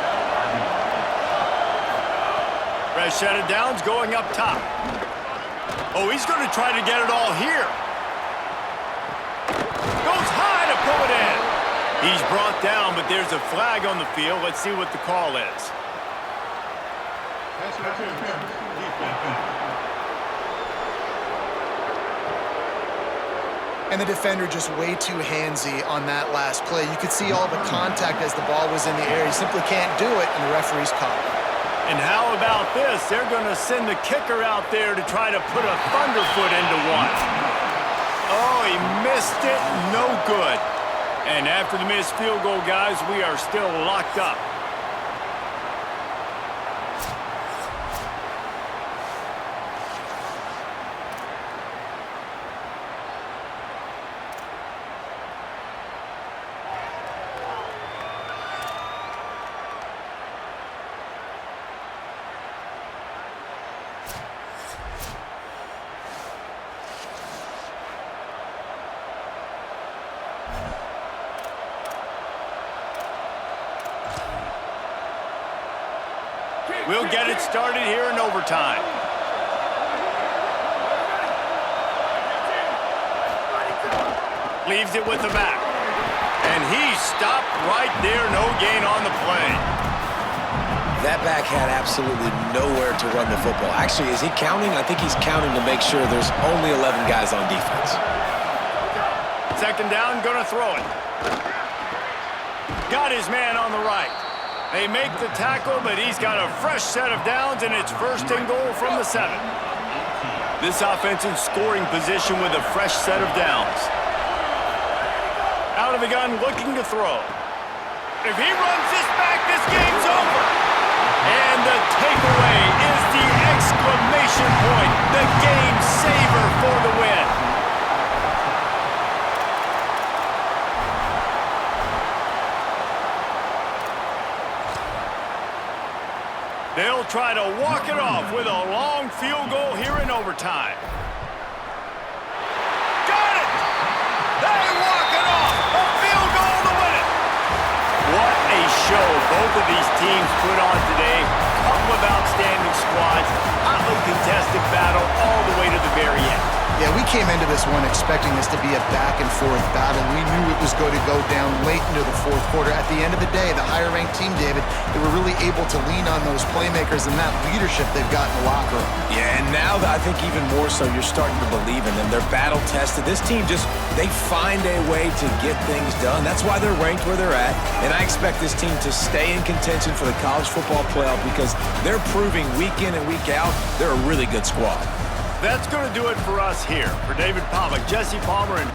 Rashad Downs going up top. Oh, he's going to try to get it all here. Goes high to pull it in. He's brought down, but there's a flag on the field. Let's see what the call is. And the defender just way too handsy on that last play. You could see all the contact as the ball was in the air. He simply can't do it, and the referee's caught it. And how about this? They're going to send the kicker out there to try to put a thunderfoot into one. Oh, he missed it. No good. And after the missed field goal, guys, we are still locked up. We'll get it started here in overtime. Leaves it with the back. And he stopped right there. No gain on the play. That back had absolutely nowhere to run the football. Actually, is he counting? I think he's counting to make sure there's only 11 guys on defense. Second down, gonna throw it. Got his man on the right. They make the tackle, but he's got a fresh set of downs, and it's first and goal from the 7. This offense in scoring position with a fresh set of downs. Out of the gun, looking to throw. If he runs this back, this game's over. And the takeaway is the exclamation point, the game saver for the win. They'll try to walk it off with a long field goal here in overtime. Got it! They walk it off! A field goal to win it! What a show both of these teams put on today. Couple of outstanding squads. Hotly contested battle all the way to the very end. Yeah, we came into this one expecting this to be a back-and-forth battle. We knew it was going to go down late into the fourth quarter. At the end of the day, the higher-ranked team, David, they were really able to lean on those playmakers and that leadership they've got in the locker room. Yeah, and now I think even more so, you're starting to believe in them. They're battle-tested. This team they find a way to get things done. That's why they're ranked where they're at. And I expect this team to stay in contention for the college football playoff because they're proving week in and week out they're a really good squad. That's going to do it for us here. For David Pollack, Jesse Palmer, and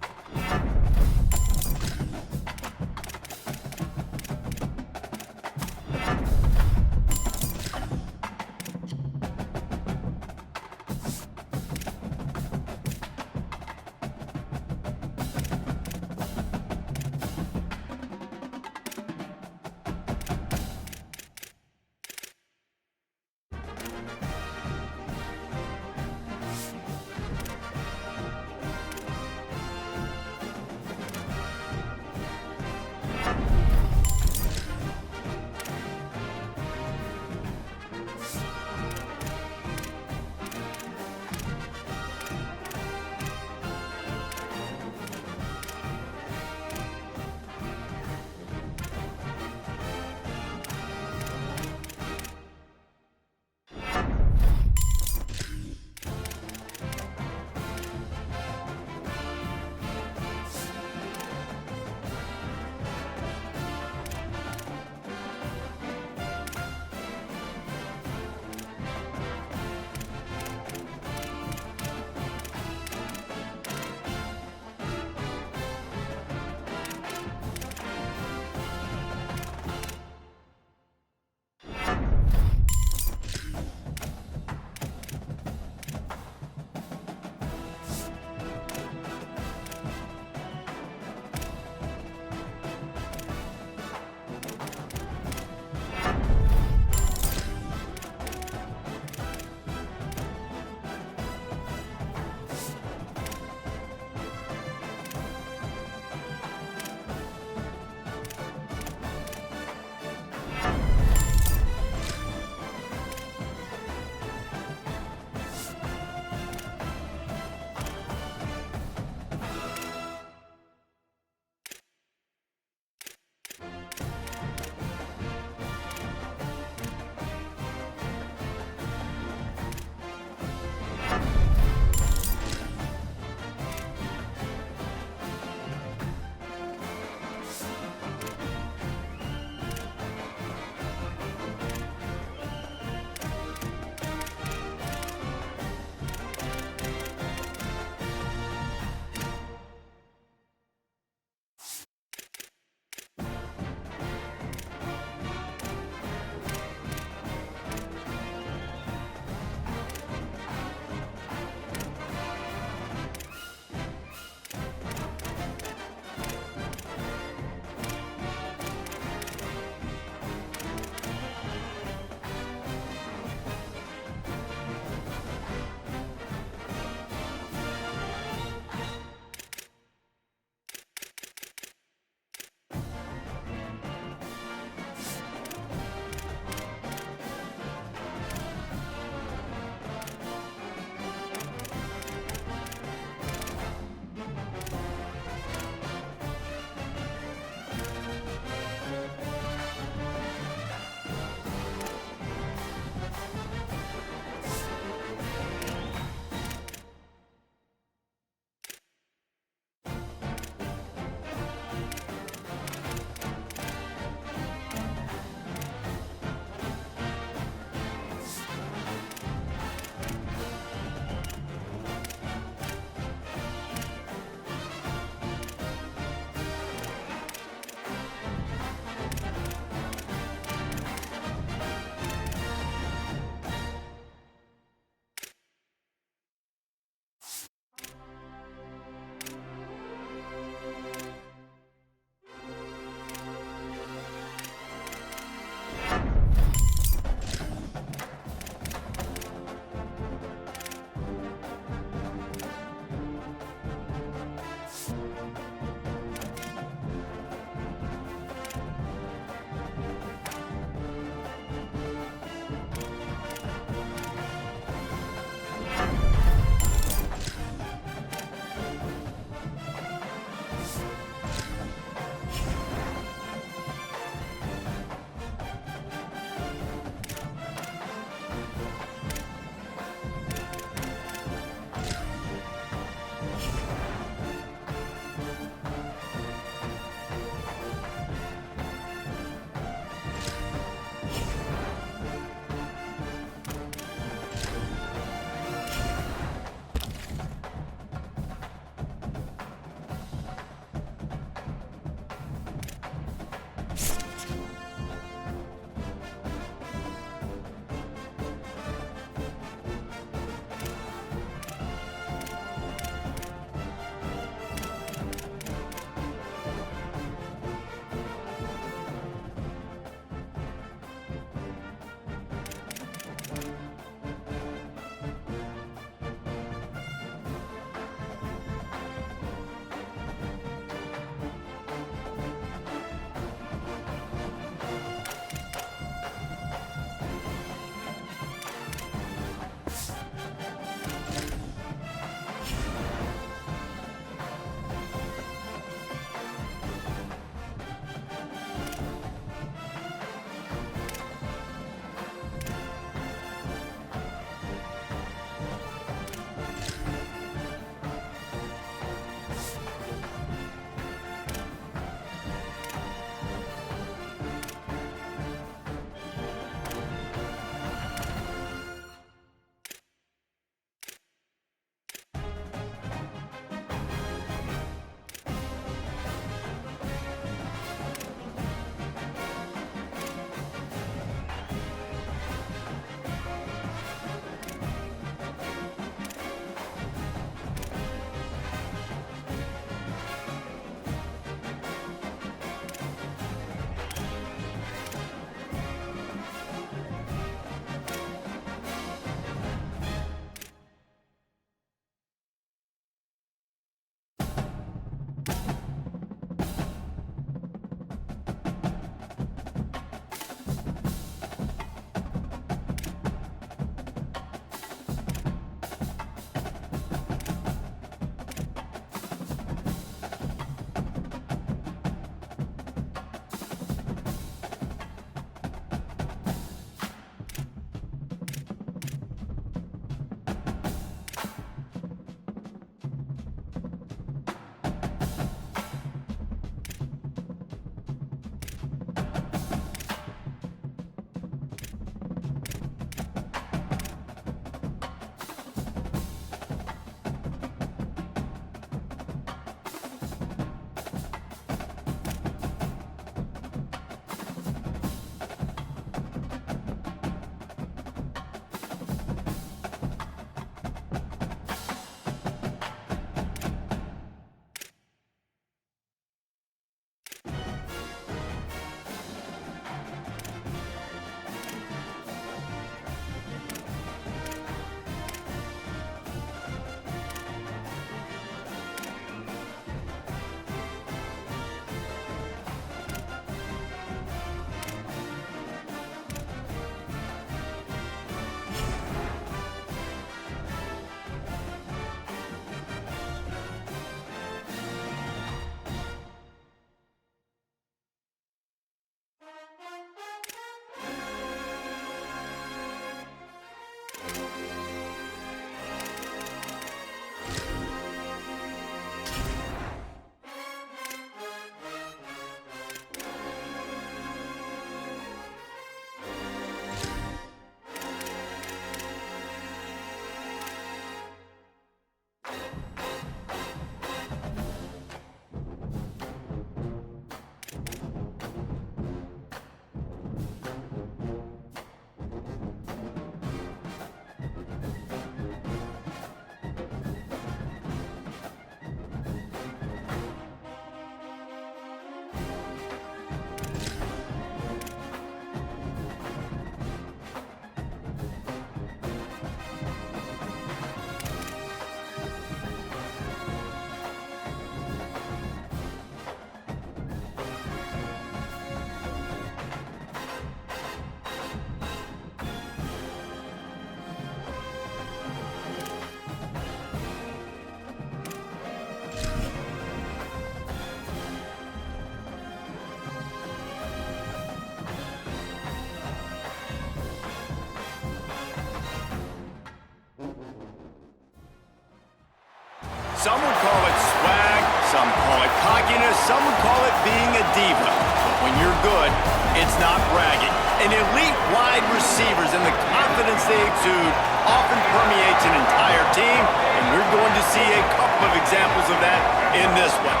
Some would call it swag, some call it cockiness, some would call it being a diva. But when you're good, it's not bragging. And elite wide receivers and the confidence they exude often permeates an entire team, and we're going to see a couple of examples of that in this one.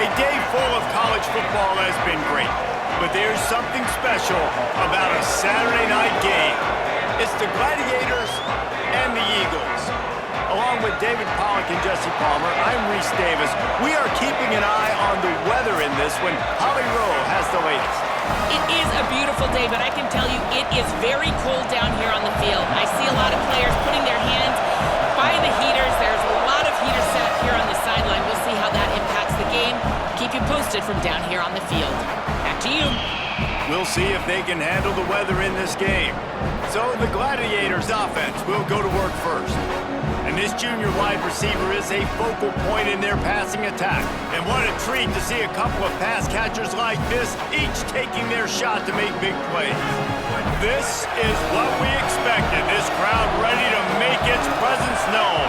A day full of college football has been great, but there's something special about a Saturday night game. It's the Gladiators and the Eagles. Along with David Pollack and Jesse Palmer, I'm Reese Davis. We are keeping an eye on the weather in this one. Holly Rowe has the latest. It is a beautiful day, but I can tell you it is very cold down here on the field. I see a lot of players putting their hands by the heaters. There's a lot of heaters set up here on the sideline. We'll see how that impacts the game. Keep you posted from down here on the field. Back to you. We'll see if they can handle the weather in this game. So the Gladiators offense will go to work first. And this junior wide receiver is a focal point in their passing attack. And what a treat to see a couple of pass catchers like this, each taking their shot to make big plays. This is what we expected. This crowd ready to make its presence known.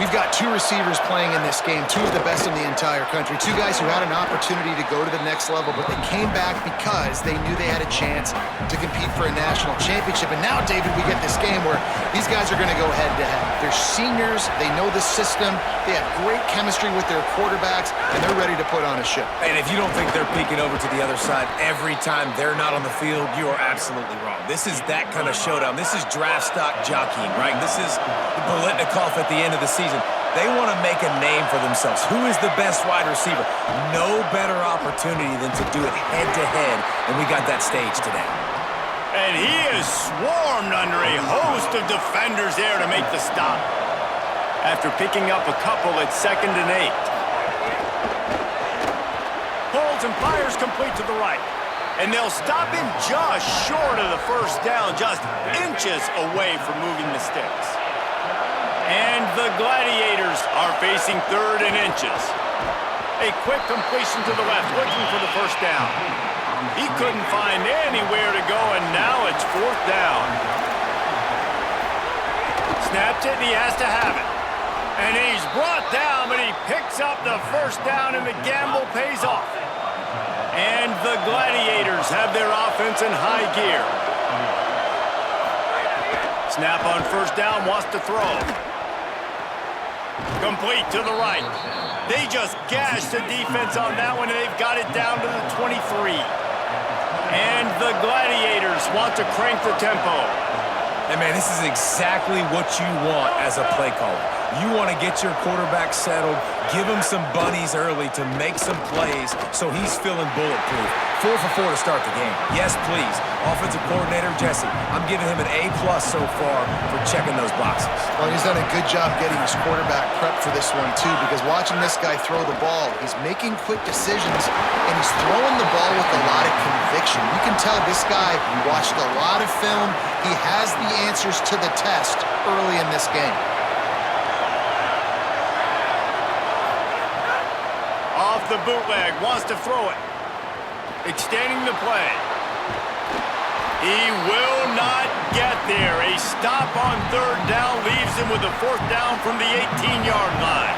We've got two receivers playing in this game, two of the best in the entire country, two guys who had an opportunity to go to the next level, but they came back because they knew they had a chance to compete for a national championship. And now, David, we get this game where these guys are going to go head-to-head. They're seniors, they know the system, they have great chemistry with their quarterbacks, and they're ready to put on a show. And if you don't think they're peeking over to the other side every time they're not on the field, you are absolutely wrong. This is that kind of showdown. This is draft stock jockeying, right? This is the Bolitnikoff at the end of the season. They want to make a name for themselves. Who is the best wide receiver? No better opportunity than to do it head-to-head, and we got that stage today. And he is swarmed under a host of defenders there to make the stop. After picking up a couple at 2nd and 8. Pulls and fires complete to the right. And they'll stop him just short of the first down, just inches away from moving the sticks. And the Gladiators are facing 3rd and inches. A quick completion to the left, looking for the first down. He couldn't find anywhere to go, and now it's 4th down. Snaps it, and he has to have it. And he's brought down, but he picks up the first down, and the gamble pays off. And the Gladiators have their offense in high gear. Snap on first down, wants to throw. Complete to the right. They just gashed the defense on that one, and they've got it down to the 23. And the Gladiators want to crank the tempo. And, man, this is exactly what you want as a play caller. You want to get your quarterback settled, give him some bunnies early to make some plays so he's feeling bulletproof. 4 for 4 to start the game. Yes, please. Offensive coordinator Jesse, I'm giving him an A+ so far for checking those boxes. Well, he's done a good job getting his quarterback prepped for this one, too, because watching this guy throw the ball, he's making quick decisions, and he's throwing the ball with a lot of conviction. You can tell this guy watched a lot of film. He has the answers to the test early in this game. Off the bootleg, wants to throw it. Extending the play. He will not get there. A stop on 3rd down leaves him with a 4th down from the 18-yard line.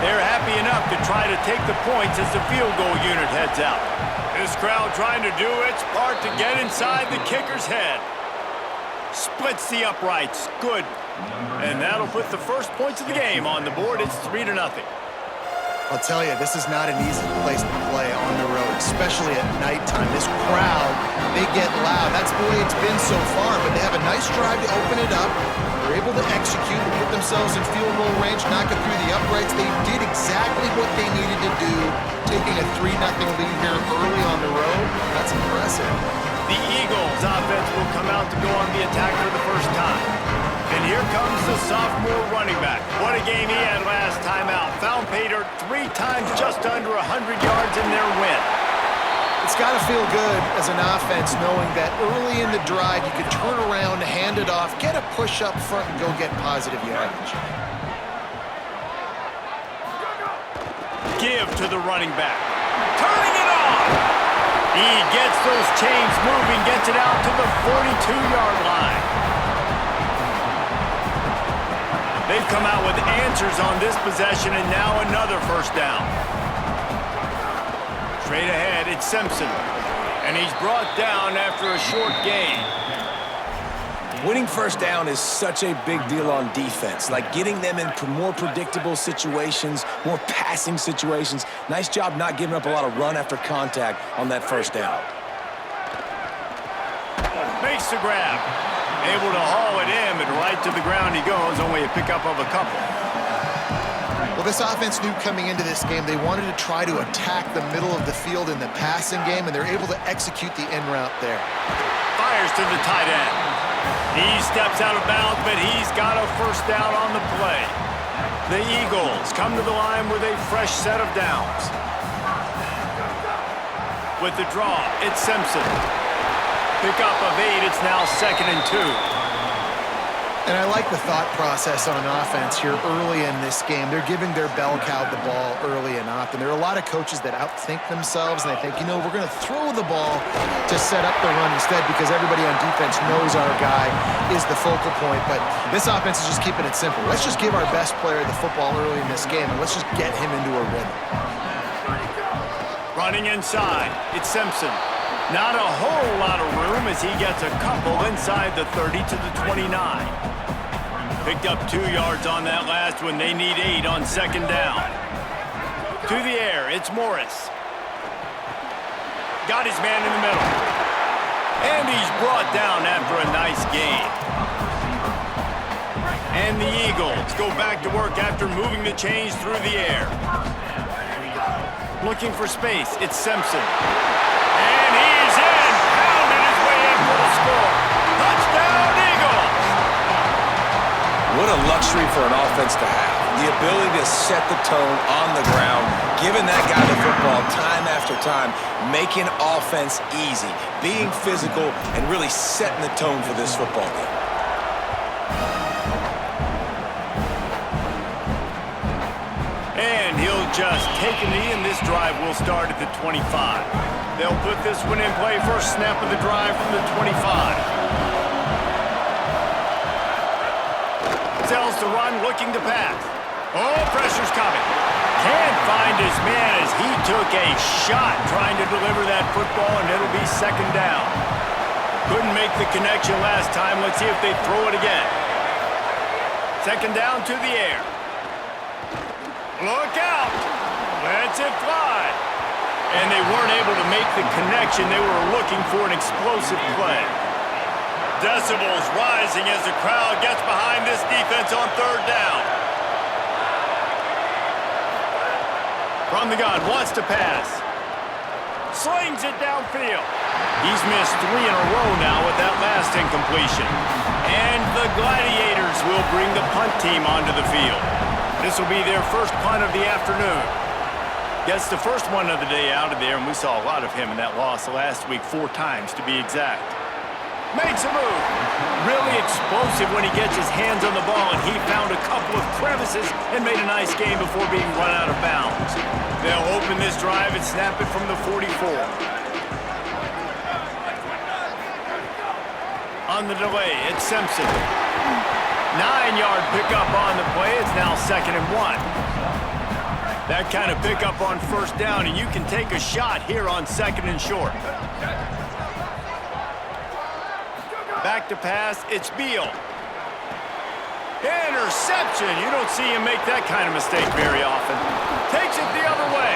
They're happy enough to try to take the points as the field goal unit heads out. This crowd trying to do its part to get inside the kicker's head. Splits the uprights. Good. And that'll put the first points of the game on the board. It's 3-0. I'll tell you, this is not an easy place to play on the road, especially at nighttime. This crowd, they get loud. That's the way it's been so far, but they have a nice drive to open it up. They're able to execute, put themselves in field goal range, knock it through the uprights. They did exactly what they needed to do, taking a 3-0 lead here early on the road. That's impressive. The Eagles offense will come out to go on the attack for the first time. And here comes the sophomore running back. What a game he had last time out. Found pay dirt 3 times, just under 100 yards in their win. It's got to feel good as an offense knowing that early in the drive you could turn around, hand it off, get a push up front, and go get positive yardage. Give to the running back. Turning it on! He gets those chains moving, gets it out to the 42-yard line. They've come out with answers on this possession, and now another first down. Straight ahead, it's Simpson. And he's brought down after a short gain. Winning first down is such a big deal on defense, like getting them into more predictable situations, more passing situations. Nice job not giving up a lot of run after contact on that first down. Makes the grab. Able to haul it in, but right to the ground he goes, only a pickup of a couple. Well, this offense knew coming into this game they wanted to try to attack the middle of the field in the passing game, and they're able to execute the in route there. Fires to the tight end. He steps out of bounds, but he's got a first down on the play. The Eagles come to the line with a fresh set of downs. With the draw, it's Simpson. Pickup of 8, it's now 2nd and 2. And I like the thought process on offense here early in this game. They're giving their bell cow the ball early and often. There are a lot of coaches that outthink themselves, and they think, you know, we're going to throw the ball to set up the run instead because everybody on defense knows our guy is the focal point. But this offense is just keeping it simple. Let's just give our best player the football early in this game, and let's just get him into a rhythm. Running inside, it's Simpson. Not a whole lot of room as he gets a couple inside the 30 to the 29. Picked up 2 yards on that last one. They need 8 on 2nd down. To the air, it's Morris. Got his man in the middle. And he's brought down after a nice gain. And the Eagles go back to work after moving the chains through the air. Looking for space, it's Simpson. And he's in, pounding his way in for the score. Touchdown, Eagles! What a luxury for an offense to have. The ability to set the tone on the ground, giving that guy the football time after time, making offense easy, being physical, and really setting the tone for this football game. And he'll just take a knee, and this drive will start at the 25. They'll put this one in play. First snap of the drive from the 25. Sells to run, looking to pass. Oh, pressure's coming. Can't find his man as he took a shot trying to deliver that football, and it'll be 2nd down. Couldn't make the connection last time. Let's see if they throw it again. 2nd down to the air. Look out! Lets it fly. And they weren't able to make the connection. They were looking for an explosive play. Decibels rising as the crowd gets behind this defense on 3rd down. From the gun, wants to pass. Slings it downfield. He's missed 3 in a row now with that last incompletion. And the Gladiators will bring the punt team onto the field. This will be their first punt of the afternoon. Gets the first one of the day out of there, and we saw a lot of him in that loss last week, 4 times to be exact. Makes a move. Really explosive when he gets his hands on the ball, and he found a couple of crevices and made a nice game before being run out of bounds. They'll open this drive and snap it from the 44. On the delay, it's Simpson. 9-yard pickup on the play. It's now 2nd and 1. That kind of pickup on first down, and you can take a shot here on 2nd and short. Back to pass, it's Beal. Interception! You don't see him make that kind of mistake very often. Takes it the other way.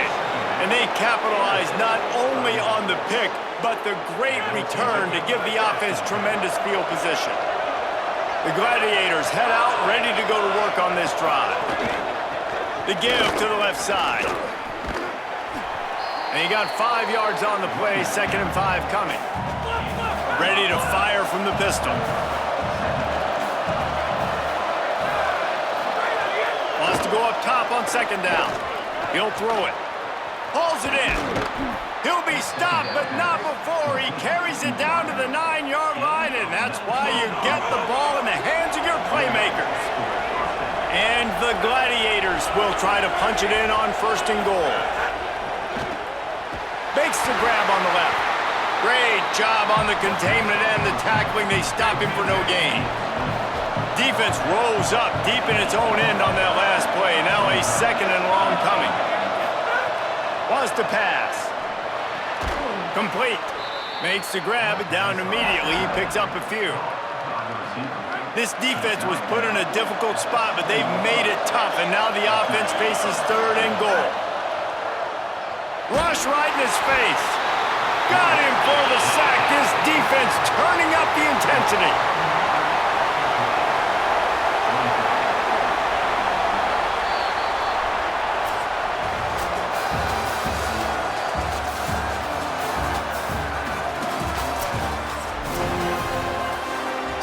And they capitalize not only on the pick, but the great return to give the offense tremendous field position. The Gladiators head out, ready to go to work on this drive. The give to the left side. And he got 5 yards on the play, 2nd and 5 coming. Ready to fire from the pistol. Wants to go up top on 2nd down. He'll throw it. Hauls it in. He'll be stopped, but not before. He carries it down to the 9-yard line, and that's why you get the ball in the hands of your playmakers. And the Gladiators will try to punch it in on 1st and goal. Makes the grab on the left. Great job on the containment and the tackling. They stop him for no gain. Defense rose up deep in its own end on that last play. Now a second and long coming. Wants to pass. Complete. Makes the grab, down immediately. He picks up a few. This defense was put in a difficult spot, but they've made it tough, and now the offense faces third and goal. Rush right in his face. Got him for the sack. This defense turning up the intensity.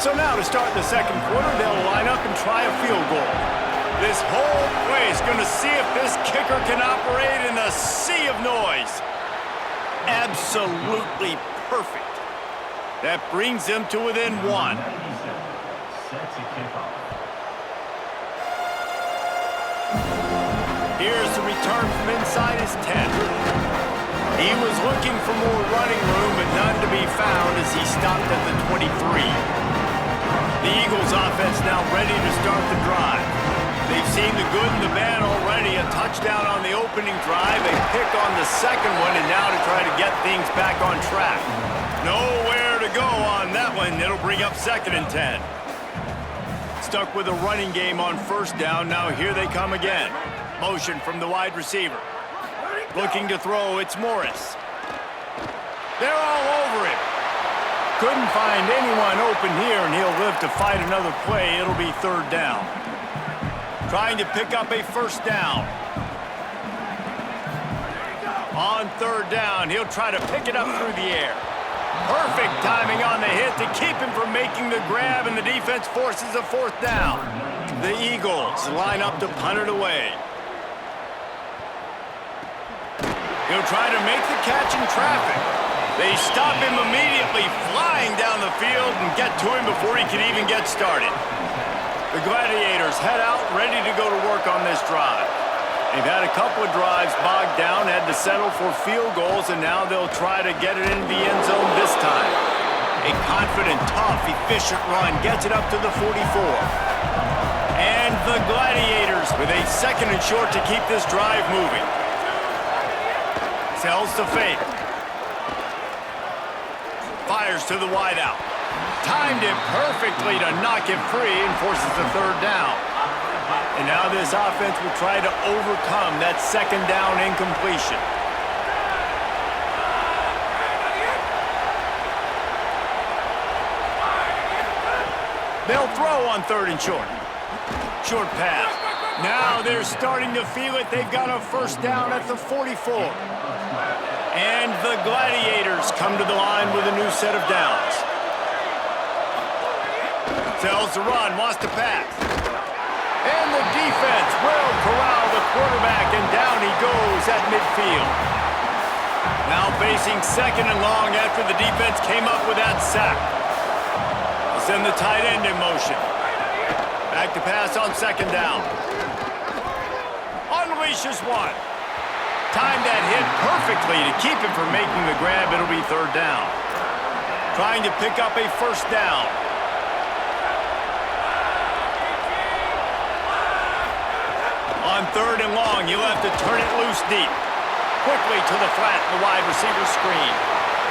So now to start the second quarter, they'll line up and try a field goal. This whole play is going to see if this kicker can operate in a sea of noise. Absolutely perfect. That brings them to within one. Set to kick off. Here's the return from inside his 10. He was looking for more running room, but none to be found as he stopped at the 23. The Eagles offense now ready to start the drive. They've seen the good and the bad already. A touchdown on the opening drive, a pick on the second one, and now to try to get things back on track. Nowhere to go on that one. It'll bring up 2nd and 10. Stuck with a running game on first down. Now here they come again. Motion from the wide receiver. Looking to throw, it's Morris. They're all over him. Couldn't find anyone open here, and he'll live to fight another play. It'll be 3rd down. Trying to pick up a first down. On 3rd down, he'll try to pick it up through the air. Perfect timing on the hit to keep him from making the grab, and the defense forces a 4th down. The Eagles line up to punt it away. He'll try to make the catch in traffic. They stop him immediately, flying down the field, and get to him before he can even get started. The Gladiators head out, ready to go to work on this drive. They've had a couple of drives bogged down, had to settle for field goals, and now they'll try to get it into the end zone this time. A confident, tough, efficient run gets it up to the 44. And the Gladiators with a 2nd and short to keep this drive moving. Sells to fake. Fires to the wideout. Timed it perfectly to knock it free and forces the 3rd down. And now this offense will try to overcome that 2nd down incompletion. They'll throw on 3rd and short. Short pass. Now they're starting to feel it. They've got a first down at the 44. And the Gladiators come to the line with a new set of downs. Tells the run, wants to pass. And the defense will corral the quarterback, and down he goes at midfield. Now facing 2nd and long after the defense came up with that sack. They'll send the tight end in motion. Back to pass on 2nd down. Unleashes one. Timed that hit perfectly to keep him from making the grab. It'll be 3rd down. Trying to pick up a first down. On 3rd and long, you'll have to turn it loose deep. Quickly to the flat, the wide receiver screen.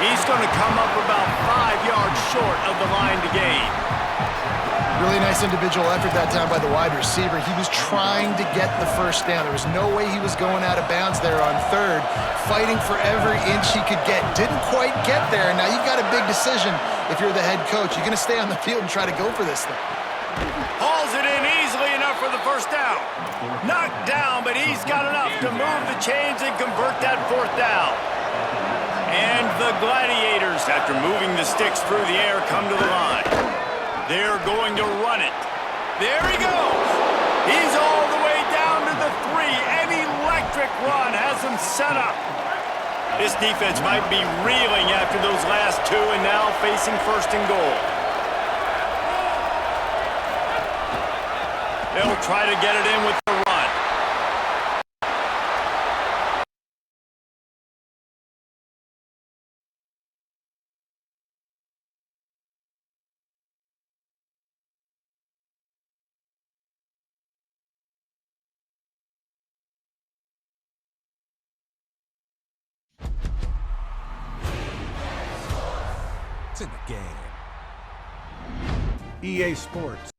He's going to come up about 5 yards short of the line to gain. Really nice individual effort that time by the wide receiver. He was trying to get the first down. There was no way he was going out of bounds there on 3rd. Fighting for every inch he could get. Didn't quite get there. Now you've got a big decision if you're the head coach. You're going to stay on the field and try to go for this thing. Hauls it in easily enough for the first down. Knocked down, but he's got enough to move the chains and convert that 4th down. And the Gladiators, after moving the sticks through the air, come to the line. They're going to run it. There he goes. He's all the way down to the 3. An electric run has him set up. This defense might be reeling after those last 2 and now facing 1st and goal. They'll try to get it in with the run. It's in the game. EA Sports.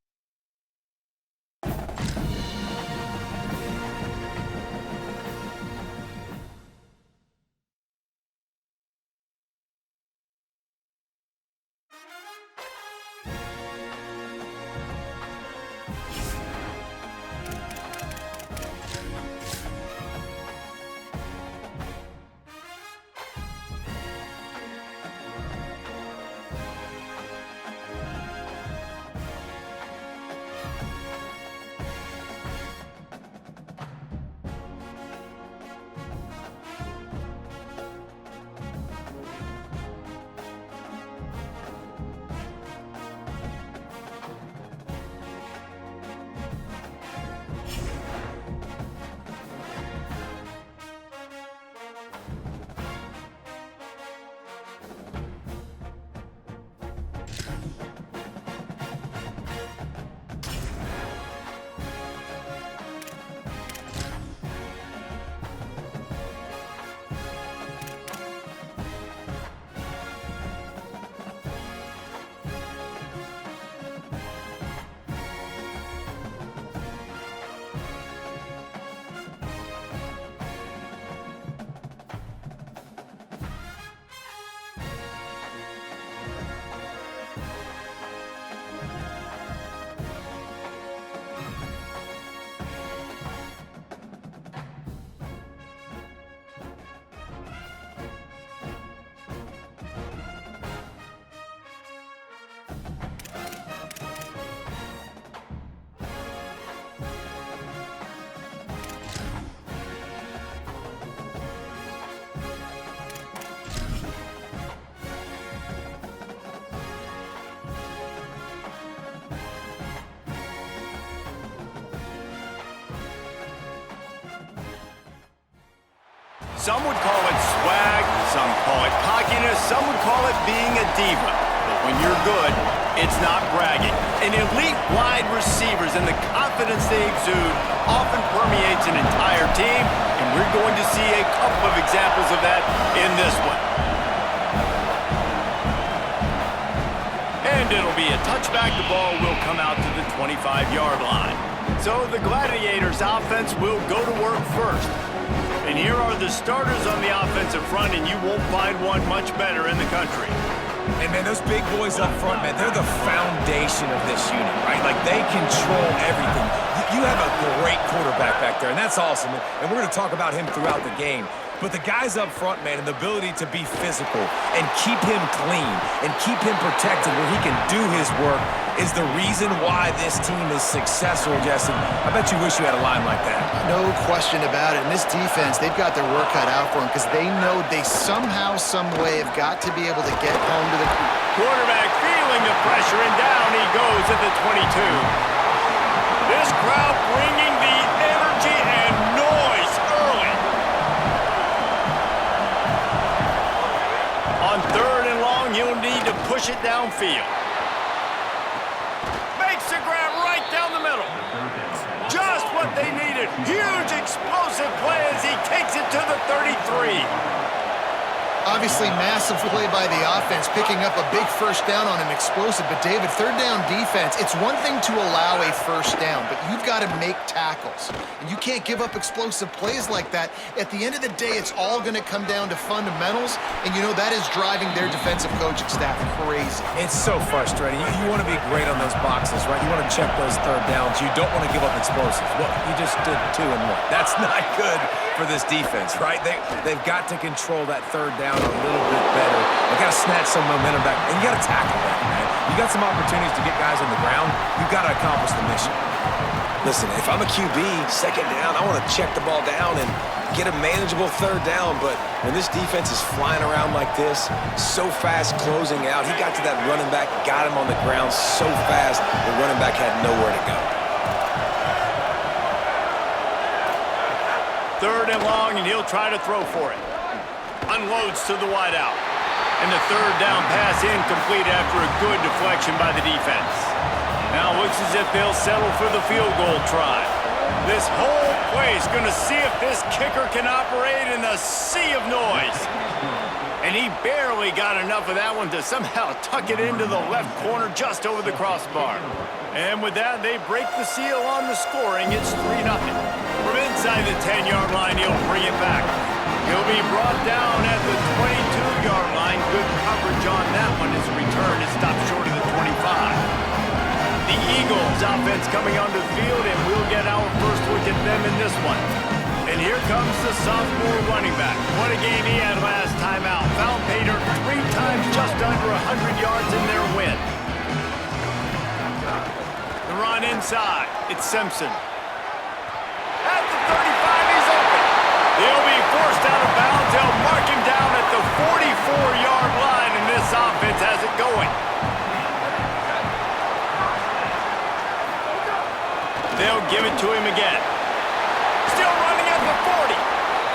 Some would call it swag, some call it cockiness, some would call it being a diva. But when you're good, it's not bragging. An elite wide receivers and the confidence they exude often permeates an entire team, and we're going to see a couple of examples of that in this one. And it'll be a touchback. The ball will come out to the 25-yard line. So the Gladiators' offense will go to work first. And here are the starters on the offensive front, and you won't find one much better in the country. And, man, those big boys up front, man, they're the foundation of this unit, right? Like, they control everything. You have a great quarterback back there, and that's awesome. And we're going to talk about him throughout the game. But the guys up front, man, and the ability to be physical and keep him clean and keep him protected where he can do his work is the reason why this team is successful, Jesse. I bet you wish you had a line like that. No question about it. And this defense, they've got their work cut out for them because they know they somehow, some way have got to be able to get home to the quarterback feeling the pressure, and down he goes at the 22. This crowd bringing the energy and noise early. On 3rd and long, he'll need to push it downfield. Makes the grab right down the middle. Just what they needed. Huge explosive play as he takes it to the 33. Obviously, massive play by the offense, picking up a big first down on an explosive. But, David, 3rd down defense, it's one thing to allow a first down, but you've got to make tackles. And you can't give up explosive plays like that. At the end of the day, it's all going to come down to fundamentals. And, you know, that is driving their defensive coaching staff crazy. It's so frustrating. You want to be great on those boxes, right? You want to check those 3rd downs. You don't want to give up explosives. Well, you just did 2 and 1. That's not good for this defense, right? They've got to control that 3rd down a little bit better. They got to snatch some momentum back, and you got to tackle that, man. You got some opportunities to get guys on the ground. You've got to accomplish the mission. Listen, if I'm a QB, 2nd down, I want to check the ball down and get a manageable 3rd down, but when this defense is flying around like this, so fast closing out, he got to that running back, got him on the ground so fast, the running back had nowhere to go. 3rd and long, and he'll try to throw for it. Unloads to the wideout. And the 3rd down pass incomplete after a good deflection by the defense. Now looks as if they'll settle for the field goal try. This whole play is going to see if this kicker can operate in the sea of noise. And he barely got enough of that one to somehow tuck it into the left corner just over the crossbar. And with that, they break the seal on the scoring. It's 3-0. From inside the 10-yard line, he'll bring it back. He'll be brought down at the 22-yard line. Good coverage on that one. His return is stopped short of the 25. The Eagles offense coming onto the field, and we'll get our first look at them in this one. And here comes the sophomore running back. What a game he had last time out. Found pay dirt 3 times, just under 100 yards in their win. The run inside. It's Simpson. At the 35, he's open. He'll be forced out of bounds. They'll mark him down at the 44-yard line, and this offense has it going. They'll give it to him again. Still running at the 40.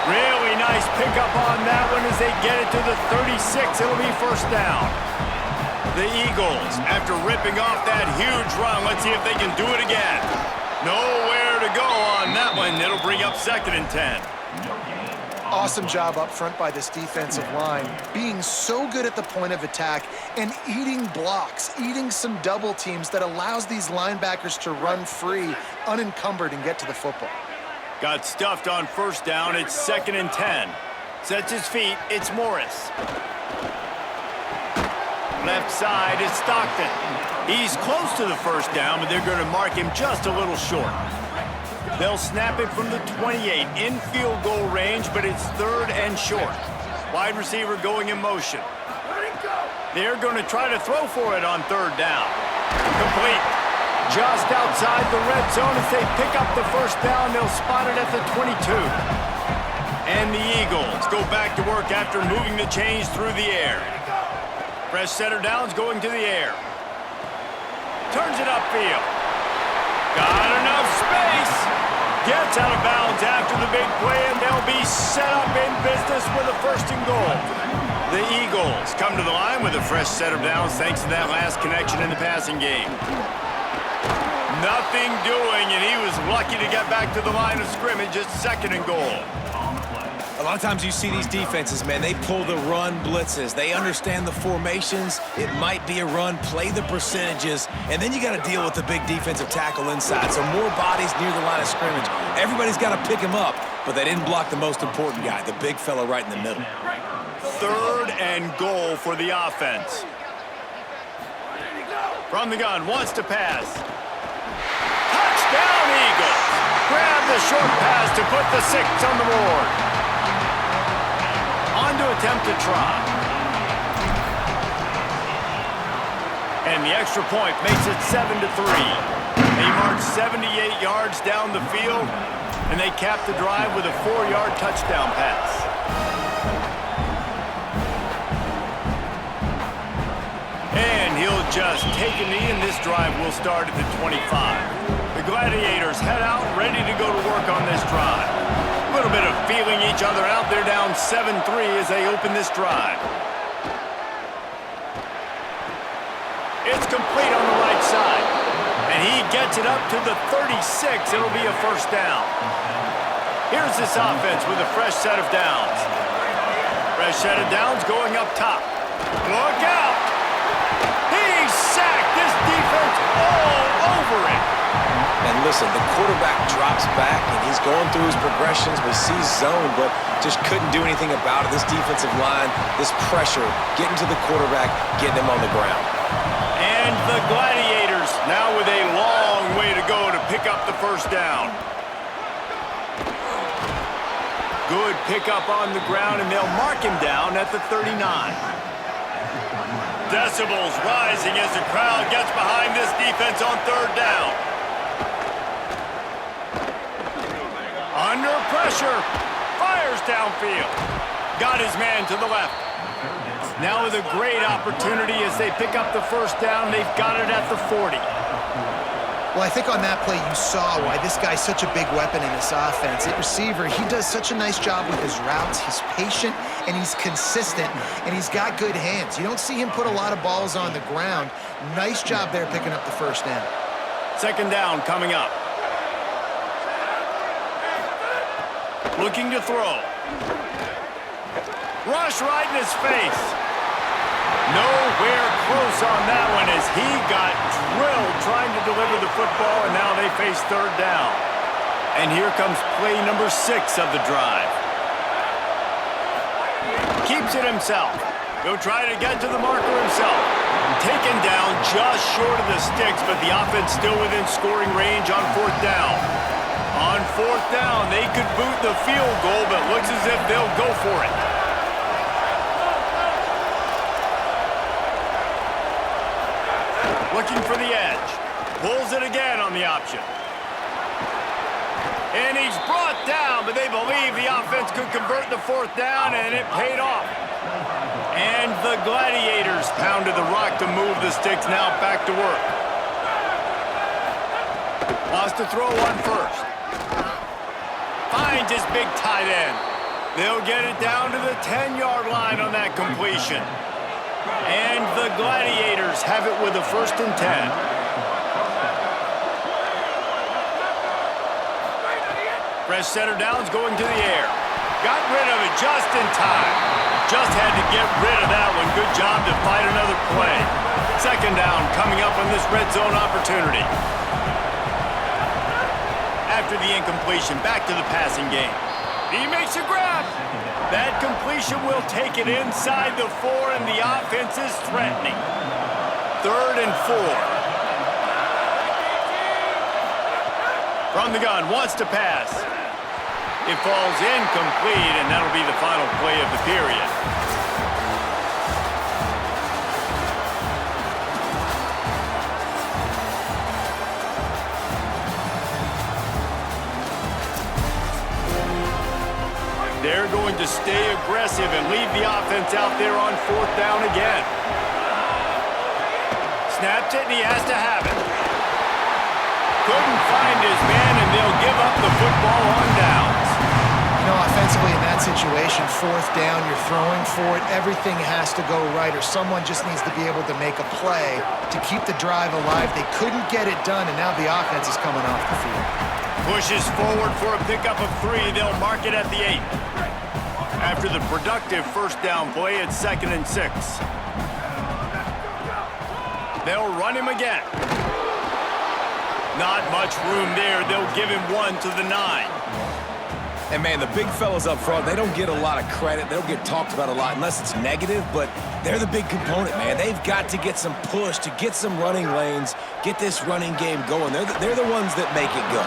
Really nice pickup on that one as they get it to the 36. It'll be first down. The Eagles, after ripping off that huge run, let's see if they can do it again. Nowhere to go on that one. It'll bring up 2nd and 10. Awesome job up front by this defensive line, being so good at the point of attack and eating blocks, eating some double teams that allows these linebackers to run free, unencumbered, and get to the football. Got stuffed on first down. It's 2nd and 10. Sets his feet. It's Morris. Left side is Stockton. He's close to the first down, but they're going to mark him just a little short. They'll snap it from the 28 in field goal range, but it's 3rd and short. Wide receiver going in motion. They're going to try to throw for it on 3rd down. Complete. Just outside the red zone as they pick up the first down. They'll spot it at the 22. And the Eagles go back to work after moving the chains through the air. Fresh setter downs going to the air. Turns it upfield. Got enough space. Gets out of bounds after the big play, and they'll be set up in business with a 1st and goal. The Eagles come to the line with a fresh set of downs thanks to that last connection in the passing game. Nothing doing, and he was lucky to get back to the line of scrimmage. It's 2nd and goal. A lot of times you see these defenses, man, they pull the run blitzes. They understand the formations. It might be a run, play the percentages, and then you got to deal with the big defensive tackle inside. So more bodies near the line of scrimmage. Everybody's got to pick him up, but they didn't block the most important guy, the big fella right in the middle. 3rd and goal for the offense. From the gun, wants to pass. Touchdown, Eagles! Grab the short pass to put the 6 on the board. On to attempt to try. And the extra point makes it 7-3. They march 78 yards down the field, and they cap the drive with a 4-yard touchdown pass. And he'll just take a knee, and this drive will start at the 25. The Gladiators head out, ready to go to work on this drive. A little bit of feeling each other out. They're down 7-3 as they open this drive. It's complete on the right side. And he gets it up to the 36. It'll be a first down. Here's this offense with a fresh set of downs. Fresh set of downs going up top. Look out! He's sacked. This defense all over it. And listen, the quarterback drops back, and he's going through his progressions. We see zone, but just couldn't do anything about it. This defensive line, this pressure, getting to the quarterback, getting him on the ground. And the Gladiators now with a long way to go to pick up the first down. Good pickup on the ground, and they'll mark him down at the 39. Decibels rising as the crowd gets behind this defense on 3rd down. Under pressure, fires downfield. Got his man to the left. Now with a great opportunity as they pick up the first down. They've got it at the 40. Well, I think on that play you saw why this guy's such a big weapon in this offense. At receiver, he does such a nice job with his routes. He's patient, and he's consistent, and he's got good hands. You don't see him put a lot of balls on the ground. Nice job there picking up the first down. 2nd down coming up. Looking to throw. Rush right in his face. Nowhere close on that one as he got drilled trying to deliver the football, and now they face third down. And here comes play number 6 of the drive. Keeps it himself. He'll try to get to the marker himself. Taken down just short of the sticks, but the offense still within scoring range on fourth down. On fourth down, they could boot the field goal, but looks as if they'll go for it. Looking for the edge. Pulls it again on the option. And he's brought down, but they believe the offense could convert the fourth down, and it paid off. And the Gladiators pounded the rock to move the sticks, now back to work. Lost to throw on first. Finds his big tight end. They'll get it down to the 10-yard line on that completion. And the Gladiators have it with a 1st and 10. Fresh center downs going to the air. Got rid of it just in time. Just had to get rid of that one. Good job to fight another play. 2nd down coming up on this red zone opportunity. After the incompletion, back to the passing game. He makes a grab. That completion will take it inside the 4, and the offense is threatening. 3rd and 4. From the gun, wants to pass. It falls incomplete, and that'll be the final play of the period. They're going to stay aggressive and leave the offense out there on 4th down again. Snaps it, and he has to have it. Couldn't find his man, and they'll give up the football on downs. You know, offensively in that situation, 4th down, you're throwing for it. Everything has to go right, or someone just needs to be able to make a play to keep the drive alive. They couldn't get it done, and now the offense is coming off the field. Pushes forward for a pickup of 3. They'll mark it at the 8. After the productive 1st down play, it's 2nd and 6. They'll run him again. Not much room there. They'll give him 1 to the 9. And, man, the big fellas up front, they don't get a lot of credit. They don't get talked about a lot unless it's negative, but they're the big component, man. They've got to get some push, to get some running lanes, get this running game going. They're the ones that make it go.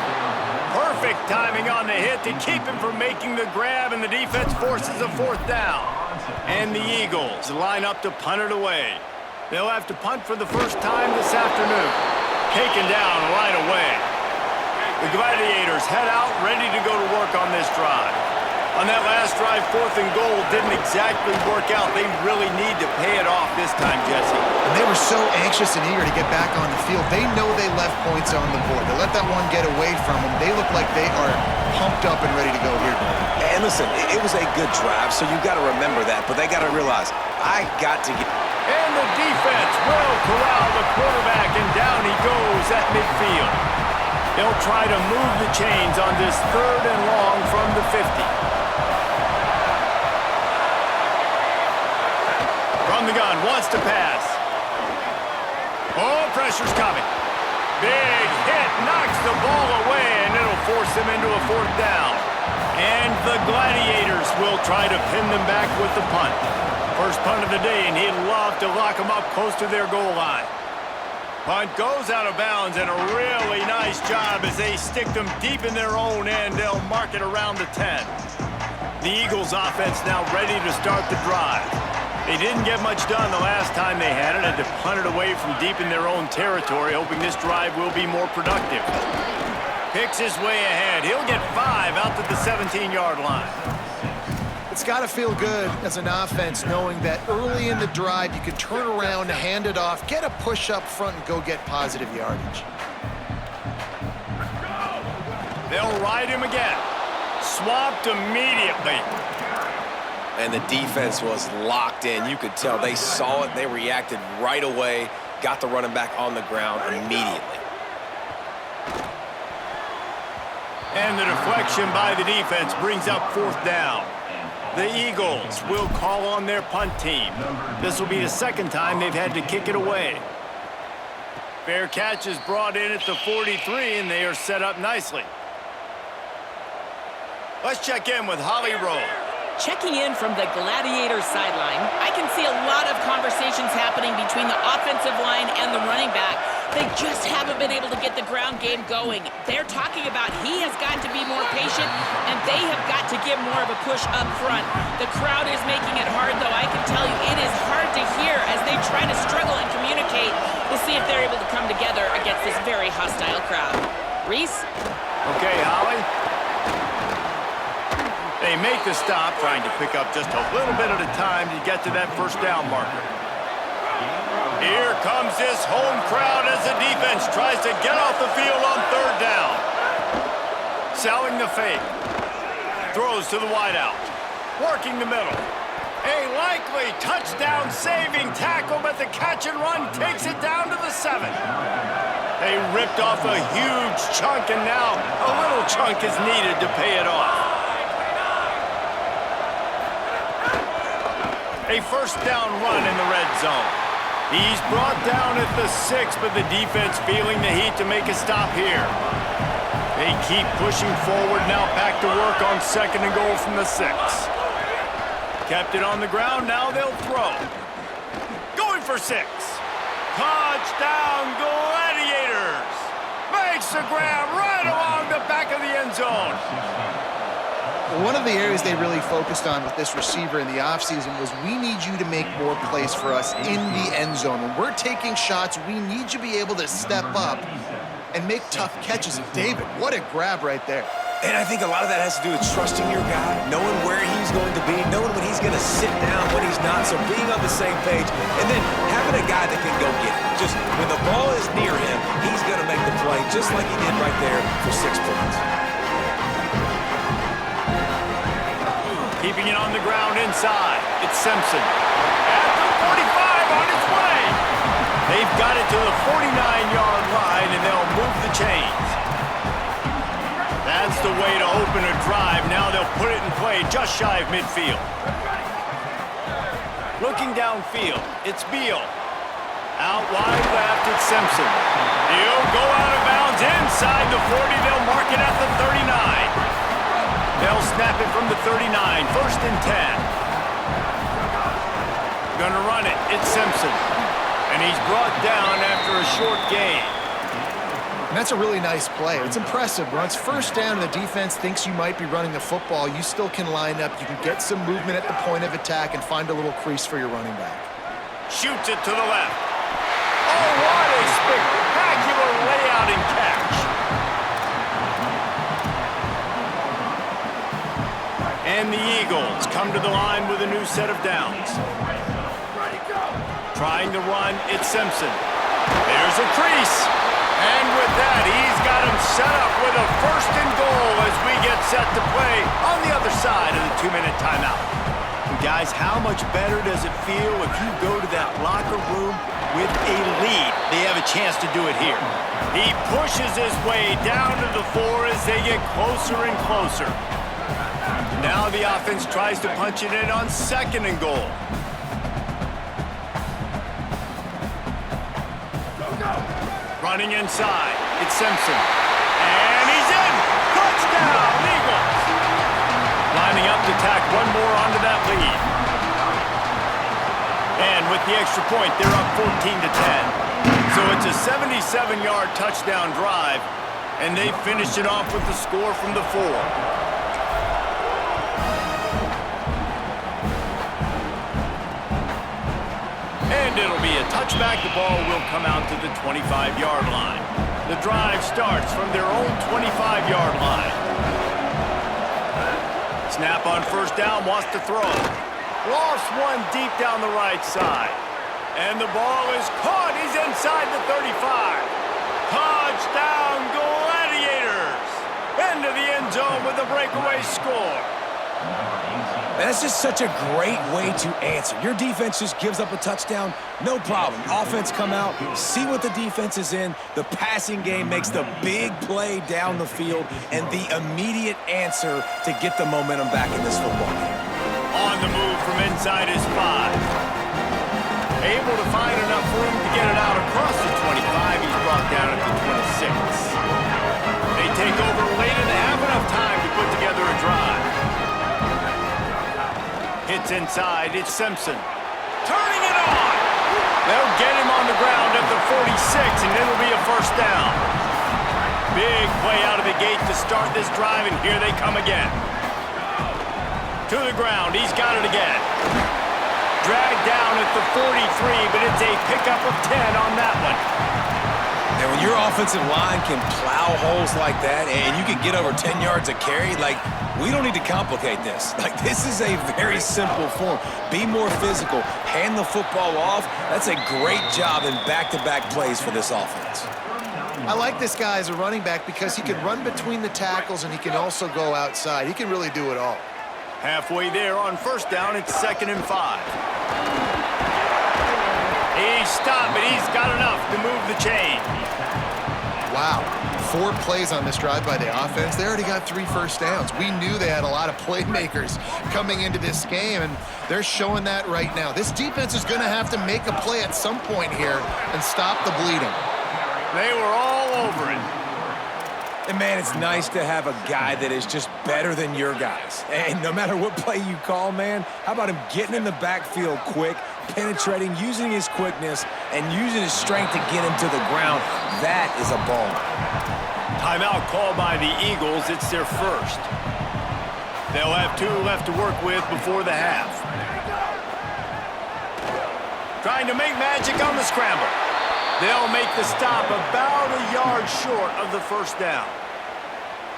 Perfect timing on the hit to keep him from making the grab, and the defense forces a 4th down. And the Eagles line up to punt it away. They'll have to punt for the first time this afternoon. Taken down right away. The Gladiators head out, ready to go to work on this drive. On that last drive, 4th and goal didn't exactly work out. They really need to pay it off this time, Jesse. And they were so anxious and eager to get back on the field. They know they left points on the board. They let that one get away from them. They look like they are pumped up and ready to go here. And listen, it was a good drive, so you got to remember that. But they got to realize, I got to get... And the defense will corral the quarterback, and down he goes at midfield. They'll try to move the chains on this 3rd and long from the 50. From the gun, wants to pass. Oh, pressure's coming. Big hit, knocks the ball away, and it'll force them into a 4th down. And the Gladiators will try to pin them back with the punt. First punt of the day, and he'd love to lock them up close to their goal line. Punt goes out of bounds, and a really nice job as they stick them deep in their own end. They'll mark it around the 10. The Eagles offense now ready to start the drive. They didn't get much done the last time they had it, and to punt it away from deep in their own territory, hoping this drive will be more productive. Picks his way ahead. He'll get 5 out to the 17-yard line. It's got to feel good as an offense knowing that early in the drive you can turn around, hand it off, get a push up front, and go get positive yardage. They'll ride him again. Swamped immediately. And the defense was locked in. You could tell they saw it. They reacted right away. Got the running back on the ground immediately. And the deflection by the defense brings up 4th down. The Eagles will call on their punt team. This will be the second time they've had to kick it away. Fair catch is brought in at the 43, and they are set up nicely. Let's check in with Holly Rowe. Checking in from the Gladiator sideline, I can see a lot of conversations happening between the offensive line and the running back. They just haven't been able to get the ground game going. They're talking about he has got to be more patient, and they have got to give more of a push up front. The crowd is making it hard, though. I can tell you it is hard to hear as they try to struggle and communicate. We'll see if they're able to come together against this very hostile crowd. Reese? Okay, Holly. They make the stop, trying to pick up just a little bit at a time to get to that first down marker. Here comes this home crowd as the defense tries to get off the field on third down. Selling the fake. Throws to the wideout. Working the middle. A likely touchdown-saving tackle, but the catch and run takes it down to the 7. They ripped off a huge chunk, and now a little chunk is needed to pay it off. A first down run in the red zone. He's brought down at the 6, but the defense feeling the heat to make a stop here. They keep pushing forward, now back to work on second and goal from the 6. Kept it on the ground, now they'll throw. Going for 6. Touchdown, Gladiators! Makes the grab right along the back of the end zone. One of the areas they really focused on with this receiver in the offseason was we need you to make more plays for us in the end zone. When we're taking shots, we need you to be able to step up and make tough catches. And David, what a grab right there. And I think a lot of that has to do with trusting your guy, knowing where he's going to be, knowing when he's going to sit down, when he's not, so being on the same page, and then having a guy that can go get it. Just when the ball is near him, he's going to make the play, just like he did right there for 6 points. Keeping it on the ground inside. It's Simpson. At the 45 on its way. They've got it to the 49-yard line, and they'll move the chains. That's the way to open a drive. Now they'll put it in play just shy of midfield. Looking downfield, it's Beal. Out wide left, it's Simpson. He'll go out of bounds inside the 40. They'll mark it at the 39. They'll snap it from the 39, first and 10. Gonna run it, it's Simpson. And he's brought down after a short gain. And that's a really nice play. It's impressive. When it's first down and the defense thinks you might be running the football, you still can line up. You can get some movement at the point of attack and find a little crease for your running back. Shoots it to the left. Oh, what a spectacular layout and catch. And the Eagles come to the line with a new set of downs. Trying to run, it's Simpson. There's a crease. And with that, he's got him set up with a first and goal as we get set to play on the other side of the 2-minute timeout. And guys, how much better does it feel if you go to that locker room with a lead? They have a chance to do it here. He pushes his way down to the 4 as they get closer and closer. Now the offense tries to punch it in on second and goal. Running inside, it's Simpson. And he's in! Touchdown, Eagles! Lining up to tack one more onto that lead. And with the extra point, they're up 14-10. So it's a 77-yard touchdown drive, and they finish it off with the score from the 4. And it'll be a touchback. The ball will come out to the 25-yard line. The drive starts from their own 25-yard line. Snap on first down, wants to throw. Lost one deep down the right side. And the ball is caught. He's inside the 35. Touchdown, Gladiators! Into the end zone with a breakaway score. That's just such a great way to answer. Your defense just gives up a touchdown, no problem. Offense come out, see what the defense is in. The passing game makes the big play down the field and the immediate answer to get the momentum back in this football game. On the move from inside his 5. Able to find enough room to get it out across the 25. He's brought down at the 26. They take over late in the half, enough time to put together a drive. Hits inside, it's Simpson. Turning it on! They'll get him on the ground at the 46, and it'll be a first down. Big play out of the gate to start this drive, and here they come again. To the ground, he's got it again. Dragged down at the 43, but it's a pickup of 10 on that one. And when your offensive line can plow holes like that and you can get over 10 yards a carry, like, we don't need to complicate this. Like, this is a very simple form. Be more physical. Hand the football off. That's a great job in back-to-back plays for this offense. I like this guy as a running back because he can run between the tackles and he can also go outside. He can really do it all. Halfway there on first down, it's 2nd and 5. He's stopped, but he's got enough to move the chain. Wow. 4 plays on this drive by the offense. They already got 3 first downs. We knew they had a lot of playmakers coming into this game, and they're showing that right now. This defense is going to have to make a play at some point here and stop the bleeding. They were all over it. And, man, it's nice to have a guy that is just better than your guys. And no matter what play you call, man, how about him getting in the backfield quick, penetrating, using his quickness, and using his strength to get him to the ground? That is a ball. Timeout called by the Eagles. It's their first. They'll have 2 left to work with before the half. Trying to make magic on the scramble. They'll make the stop about a yard short of the first down.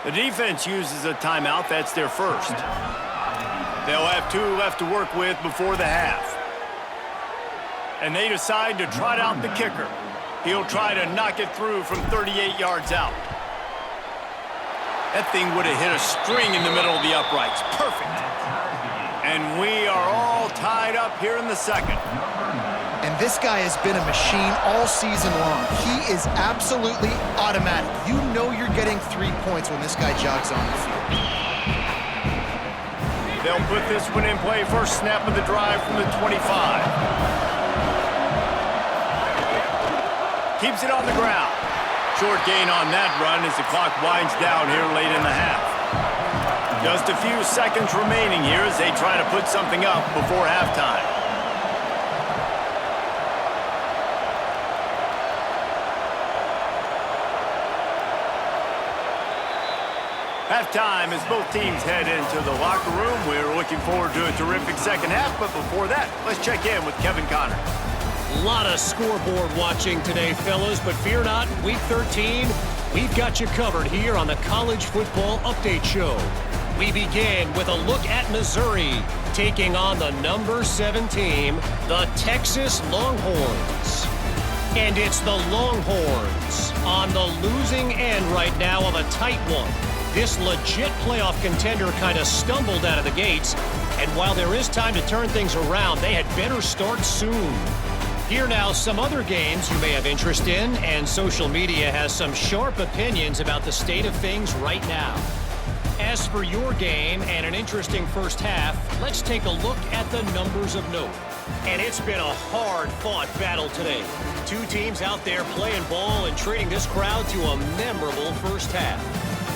The defense uses a timeout. That's their first. They'll have 2 left to work with before the half. And they decide to trot out the kicker. He'll try to knock it through from 38 yards out. That thing would have hit a string in the middle of the uprights. Perfect. And we are all tied up here in the second. And this guy has been a machine all season long. He is absolutely automatic. You know you're getting 3 points when this guy jogs on the field. They'll put this one in play. First snap of the drive from the 25. Keeps it on the ground. Short gain on that run as the clock winds down here late in the half. Just a few seconds remaining here as they try to put something up before halftime. Halftime as both teams head into the locker room. We're looking forward to a terrific second half, but before that, let's check in with Kevin Connor. A lot of scoreboard watching today, fellas, but fear not, Week 13, we've got you covered here on the College Football Update Show. We begin with a look at Missouri, taking on the number 7 team, the Texas Longhorns. And it's the Longhorns on the losing end right now of a tight one. This legit playoff contender kind of stumbled out of the gates, and while there is time to turn things around, they had better start soon. Here now, some other games you may have interest in, and social media has some sharp opinions about the state of things right now. As for your game and an interesting first half, let's take a look at the numbers of note. And it's been a hard-fought battle today. 2 teams out there playing ball and treating this crowd to a memorable first half.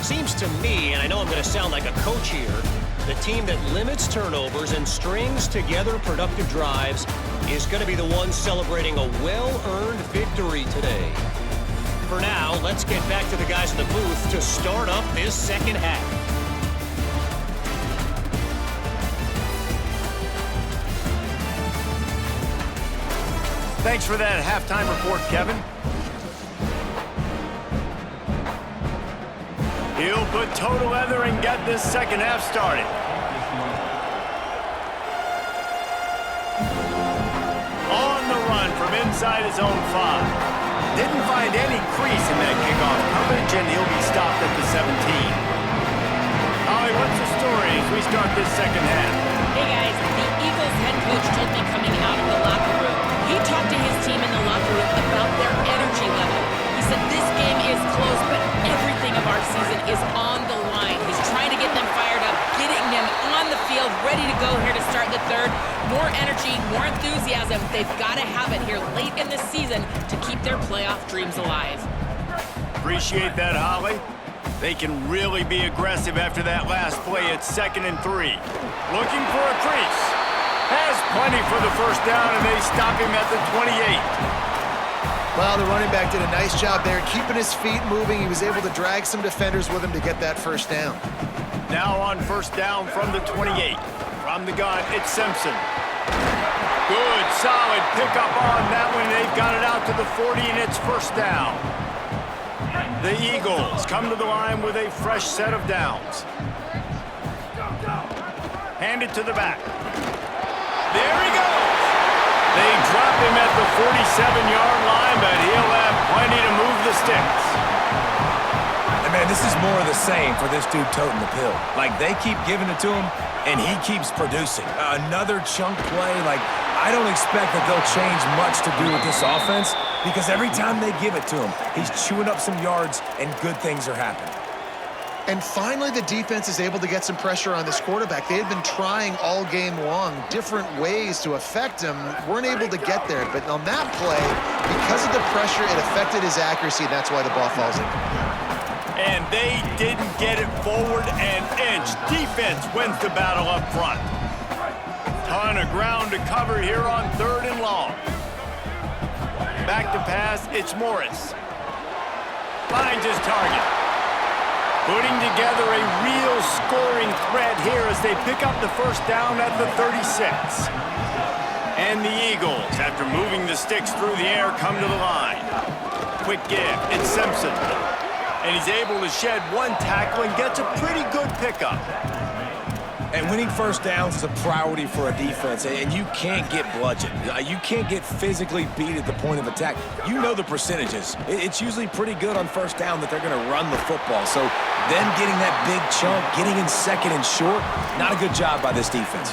Seems to me, and I know I'm going to sound like a coach here, the team that limits turnovers and strings together productive drives is going to be the one celebrating a well-earned victory today. For now, let's get back to the guys in the booth to start up this second half. Thanks for that halftime report, Kevin. He'll put toe to leather and get this second half started. On the run from inside his own 5. Didn't find any crease in that kickoff coverage, and he'll be stopped at the 17. Holly, what's the story as we start this second half? Hey guys, the Eagles head coach told me coming out of the locker room. He talked to his team in the locker room about their energy level. He said this game is close, but everything of our season is on the line. He's trying to get them fired up, getting them on the field, ready to go here to start the this season to keep their playoff dreams alive. Appreciate that, Holly. They can really be aggressive after that last play at 2nd and 3. Looking for a crease. Has plenty for the first down, and they stop him at the 28. Well, the running back did a nice job there, keeping his feet moving. He was able to drag some defenders with him to get that first down. Now on first down from the 28. From the gun, it's Simpson. Good, solid pickup on that one. They've got it out to the 40, and it's first down. The Eagles come to the line with a fresh set of downs. Hand it to the back. There he goes. They drop him at the 47-yard line, but he'll have plenty to move the sticks. And man, this is more of the same for this dude toting the pill. Like, they keep giving it to him, and he keeps producing. Another chunk play. Like, I don't expect that they'll change much to do with this offense, because every time they give it to him, he's chewing up some yards, and good things are happening. And finally, the defense is able to get some pressure on this quarterback. They had been trying all game long different ways to affect him, weren't able to get there. But on that play, because of the pressure, it affected his accuracy, and that's why the ball falls in. And they didn't get it forward an inch. Defense wins the battle up front. Ton of ground to cover here on 3rd and long. Back to pass, it's Morris. Finds his target. Putting together a real scoring threat here as they pick up the first down at the 36. And the Eagles, after moving the sticks through the air, come to the line. Quick give, it's Simpson. And he's able to shed one tackle and gets a pretty good pickup. And winning first downs is a priority for a defense, and you can't get bludgeoned. You can't get physically beat at the point of attack. You know the percentages. It's usually pretty good on first down that they're going to run the football. So them getting that big chunk, getting in 2nd and short, not a good job by this defense.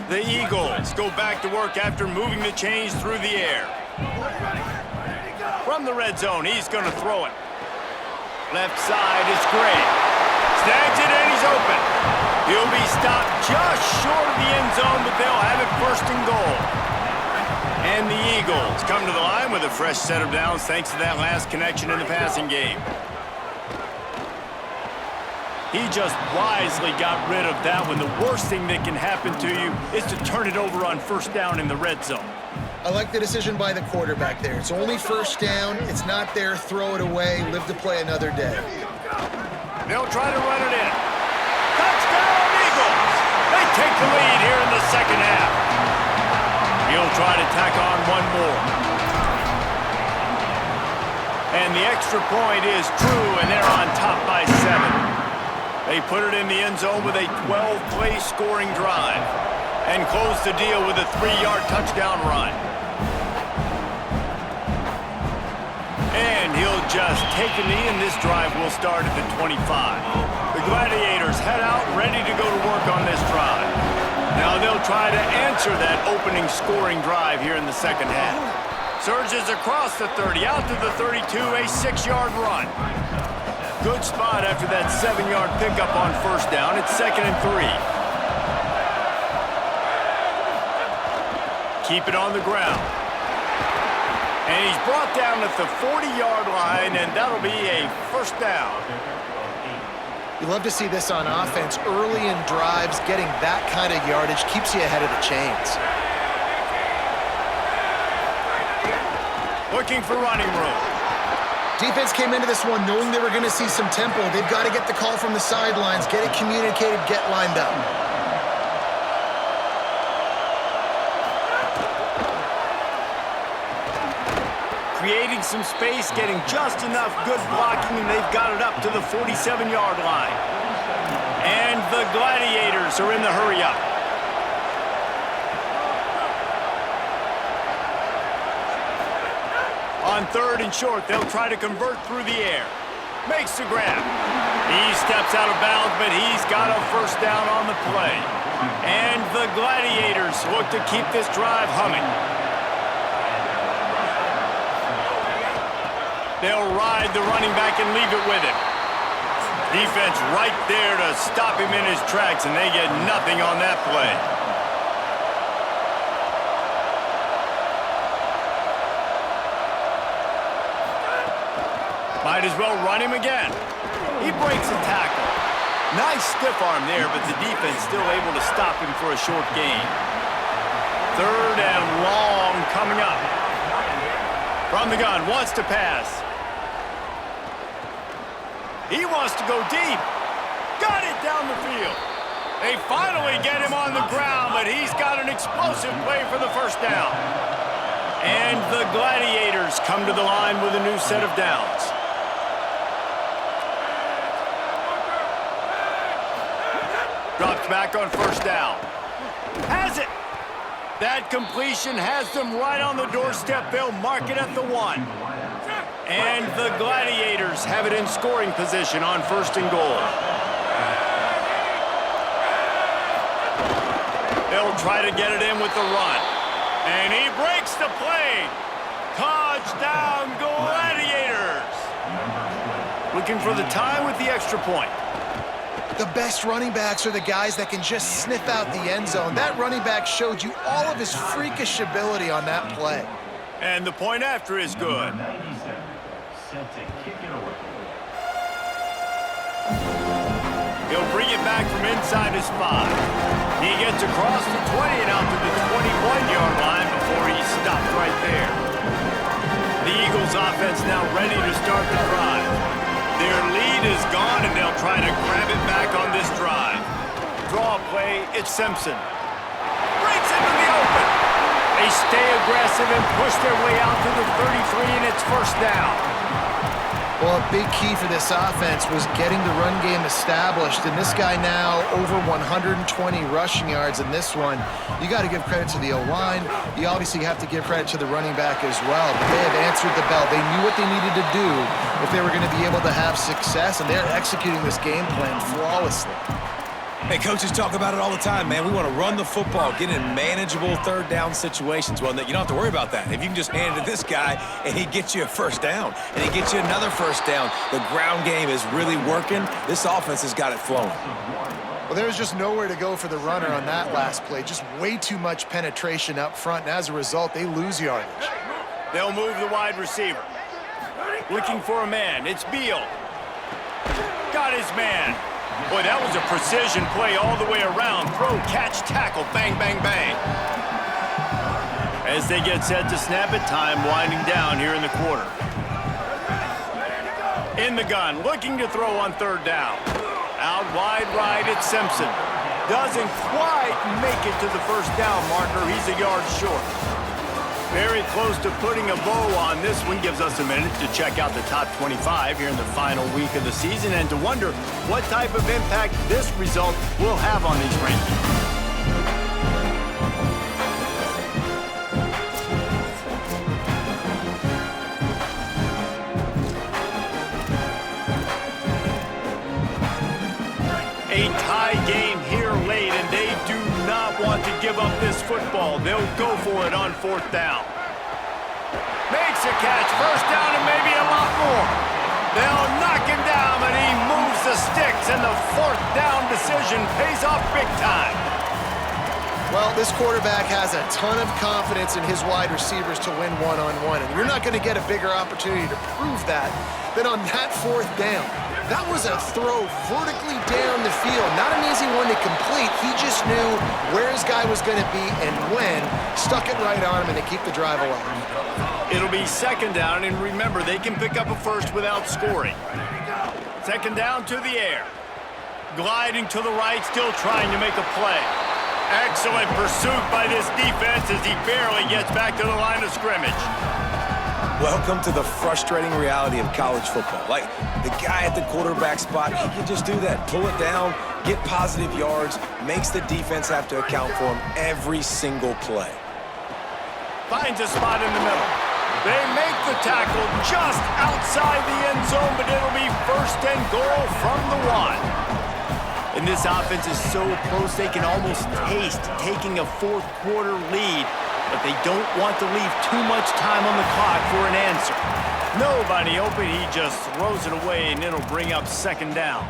The Eagles go back to work after moving the chains through the air. From the red zone, he's going to throw it. Left side is Gray. Snags it and he's open. He'll be stopped just short of the end zone, but they'll have it 1st and goal. And the Eagles come to the line with a fresh set of downs thanks to that last connection in the passing game. He just wisely got rid of that one. The worst thing that can happen to you is to turn it over on first down in the red zone. I like the decision by the quarterback there. It's only first down. It's not there. Throw it away. Live to play another day. They'll try to run it in. Touchdown, Eagles! They take the lead here in the second half. He'll try to tack on one more. And the extra point is true, and they're on top by 7. They put it in the end zone with a 12-play scoring drive and close the deal with a 3-yard touchdown run. And he'll just take a knee, and this drive will start at the 25. The Gladiators head out ready to go to work on this drive. Now they'll try to answer that opening scoring drive here in the second half. Surges across the 30, out to the 32, a 6-yard run. Good spot after that 7-yard pickup on first down. It's 2nd and 3. Keep it on the ground. And he's brought down at the 40-yard line, and that'll be a first down. You love to see this on offense. Early in drives, getting that kind of yardage keeps you ahead of the chains. Looking for running room. Defense came into this one knowing they were going to see some tempo. They've got to get the call from the sidelines, get it communicated, get lined up. Creating some space, getting just enough good blocking, and they've got it up to the 47-yard line. And the Gladiators are in the hurry-up. On 3rd and short, they'll try to convert through the air. Makes the grab. He steps out of bounds, but he's got a first down on the play. And the Gladiators look to keep this drive humming. They'll ride the running back and leave it with him. Defense right there to stop him in his tracks, and they get nothing on that play. Might as well run him again. He breaks a tackle. Nice stiff arm there, but the defense still able to stop him for a short gain. 3rd and long coming up. From the gun, wants to pass. He wants to go deep. Got it down the field. They finally get him on the ground, but he's got an explosive play for the first down. And the Gladiators come to the line with a new set of downs. Drops back on first down. Has it. That completion has them right on the doorstep. They'll mark it at the 1. And the Gladiators have it in scoring position on 1st and goal. They'll try to get it in with the run. And he breaks the play. Touchdown, Gladiators. Looking for the tie with the extra point. The best running backs are the guys that can just sniff out the end zone. That running back showed you all of his freakish ability on that play. And the point after is good. Set to kick it away. He'll bring it back from inside his 5. He gets across the 20 and out to the 21-yard line before he's stopped right there. The Eagles offense now ready to start the drive. Their lead is gone, and they'll try to grab it back on this drive. Draw play, it's Simpson. Breaks into the open. They stay aggressive and push their way out to the 33, and it's first down. Well, a big key for this offense was getting the run game established, and this guy now over 120 rushing yards in this one. You got to give credit to the O-line. You obviously have to give credit to the running back as well. But they have answered the bell. They knew what they needed to do if they were going to be able to have success, and they're executing this game plan flawlessly. Hey, coaches talk about it all the time, man. We want to run the football, get in manageable 3rd down situations. Well, you don't have to worry about that. If you can just hand it to this guy and he gets you a first down and he gets you another first down, the ground game is really working. This offense has got it flowing. Well, there was just nowhere to go for the runner on that last play. Just way too much penetration up front, and as a result, they lose yardage. They'll move the wide receiver. Looking for a man. It's Beal. Got his man. Boy, that was a precision play all the way around. Throw, catch, tackle, bang, bang, bang. As they get set to snap it, time winding down here in the quarter. In the gun, looking to throw on 3rd down. Out wide right, it's Simpson. Doesn't quite make it to the first down marker. He's a yard short. Very close to putting a bow on this one. Gives us a minute to check out the top 25 here in the final week of the season and to wonder what type of impact this result will have on these rankings. A tie game here late, and they do not want to give up this football. They'll go for it on 4th down. Makes a catch, first down, and maybe a lot more. They'll knock him down, and he moves the sticks, and the 4th down decision pays off big time. Well, this quarterback has a ton of confidence in his wide receivers to win one-on-one, and you're not going to get a bigger opportunity to prove that than on that 4th down. That was a throw vertically down the field. Not an easy one to complete. He just knew where his guy was going to be and when. Stuck it right on him, and they keep the drive alive. It'll be 2nd down, and remember, they can pick up a first without scoring. 2nd down to the air. Gliding to the right, still trying to make a play. Excellent pursuit by this defense as he barely gets back to the line of scrimmage. Welcome to the frustrating reality of college football. Like, the guy at the quarterback spot, he can just do that. Pull it down, get positive yards, makes the defense have to account for him every single play. Finds a spot in the middle. They make the tackle just outside the end zone, but it'll be 1st and goal from the 1. And this offense is so close they can almost taste taking a 4th quarter lead, but they don't want to leave too much time on the clock for an answer. nobody open, he just throws it away, and it'll bring up second down.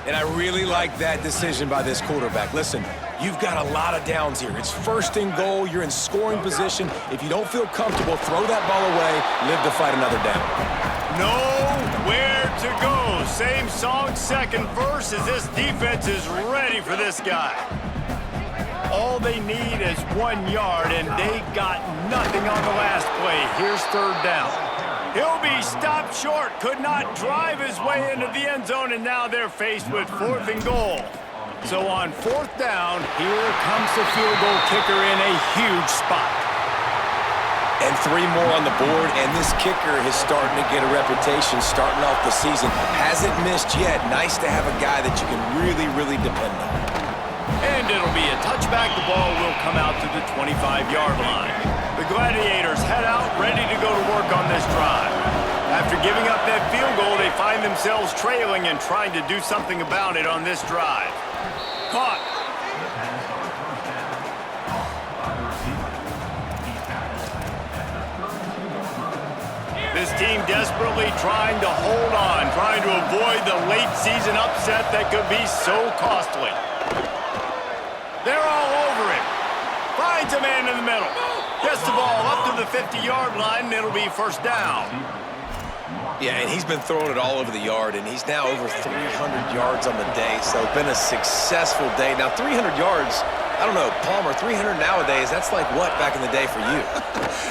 And I really like that decision by this quarterback. Listen, you've got a lot of downs here. It's first and goal. You're in scoring position. If you don't feel comfortable, throw that ball away. Live to fight another down. Nowhere to go. Same song, second verse, as this defense is ready for this guy. All they need is 1 yard, and they got nothing on the last play. Here's third down. He'll be stopped short. Could not drive his way into the end zone, and now they're faced with fourth and goal. So on fourth down, here comes the field goal kicker in a huge spot. And 3 more on the board, and this kicker is starting to get a reputation starting off the season. Hasn't missed yet. Nice to have a guy that you can really, really depend on. And it'll be a touchback. The ball will come out to the 25-yard line. The Gladiators head out, ready to go to work on this drive. After giving up that field goal, they find themselves trailing and trying to do something about it on this drive. Caught. This team desperately trying to hold on, trying to avoid the late season upset that could be so costly. They're all over him. Finds a man in the middle. Gets the ball up to the 50-yard line, and it'll be first down. Yeah, and he's been throwing it all over the yard, and he's now over 300 yards on the day, so it's been a successful day. Now, 300 yards, I don't know, Palmer, 300 nowadays, that's like what back in the day for you?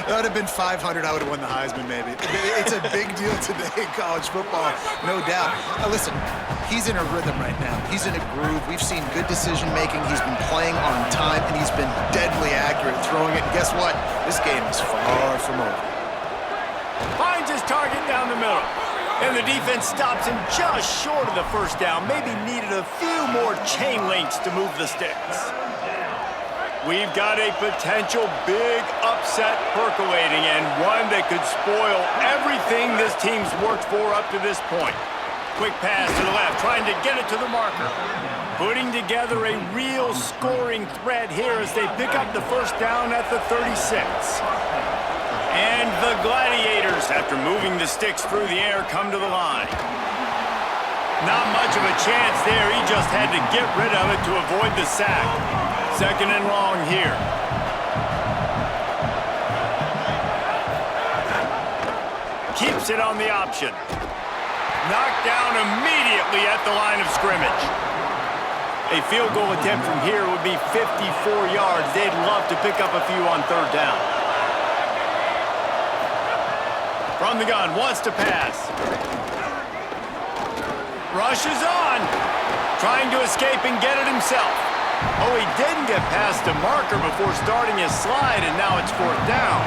That would have been 500. I would have won the Heisman, maybe. It's a big deal today in college football, no doubt. Listen, he's in a rhythm right now. He's in a groove. We've seen good decision-making. He's been playing on time, and he's been deadly accurate throwing it. And guess what? This game is far from over. Finds his target down the middle. And the defense stops him just short of the first down. Maybe needed a few more chain links to move the sticks. We've got a potential big upset percolating, and one that could spoil everything this team's worked for up to this point. Quick pass to the left, trying to get it to the marker. Putting together a real scoring threat here as they pick up the first down at the 36. And the Gladiators, after moving the sticks through the air, come to the line. Not much of a chance there. He just had to get rid of it to avoid the sack. Second and long here. Keeps it on the option. Knocked down immediately at the line of scrimmage. A field goal attempt from here would be 54 yards. They'd love to pick up a few on third down. From the gun, wants to pass. Rushes on. Trying to escape and get it himself. Oh, he didn't get past the marker before starting his slide, and now it's fourth down.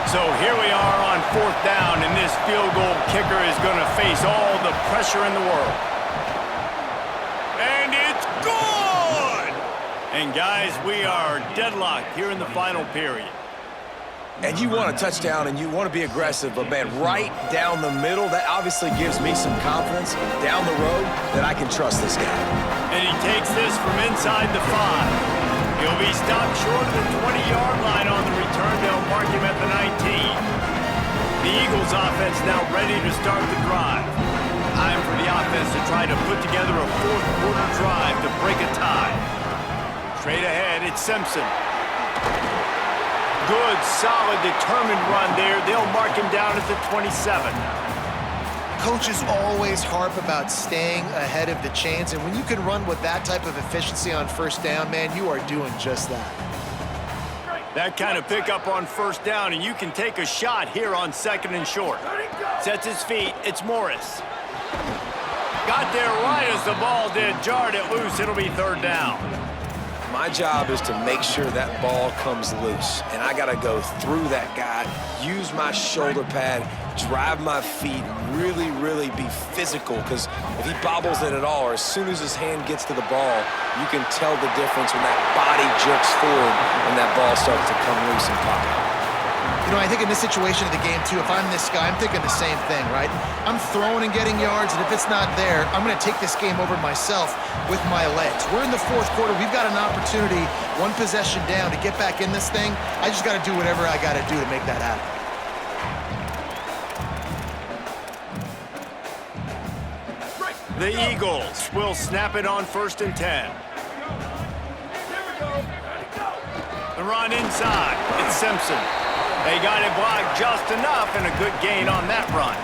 So here we are on fourth down, and this field goal kicker is going to face all the pressure in the world. And it's good! And guys, we are deadlocked here in the final period. And you want a touchdown, and you want to be aggressive, but, man, right down the middle, that obviously gives me some confidence down the road that I can trust this guy. And he takes this from inside the 5. He'll be stopped short of the 20-yard line on the return. They'll mark him at the 19. The Eagles offense now ready to start the drive. Time for the offense to try to put together a fourth-quarter drive to break a tie. Straight ahead, it's Simpson. Good, solid, determined run there. They'll mark him down at the 27. Coaches always harp about staying ahead of the chains, and when you can run with that type of efficiency on first down, man, you are doing just that. That kind of pickup on first down, and you can take a shot here on second and short. Sets his feet. It's Morris. Got there right as the ball did. Jarred it loose. It'll be third down. My job is to make sure that ball comes loose, and I got to go through that guy, use my shoulder pad, drive my feet, really, really be physical, because if he bobbles it at all, or as soon as his hand gets to the ball, you can tell the difference when that body jerks forward and that ball starts to come loose and pop out. You know, I think in this situation of the game, too, if I'm this guy, I'm thinking the same thing, right? I'm throwing and getting yards, and if it's not there, I'm going to take this game over myself with my legs. We're in the fourth quarter. We've got an opportunity, one possession down, to get back in this thing. I just got to do whatever I got to do to make that happen. The Eagles will snap it on 1st and 10. The run inside. It's Simpson. They got it blocked just enough and a good gain on that run.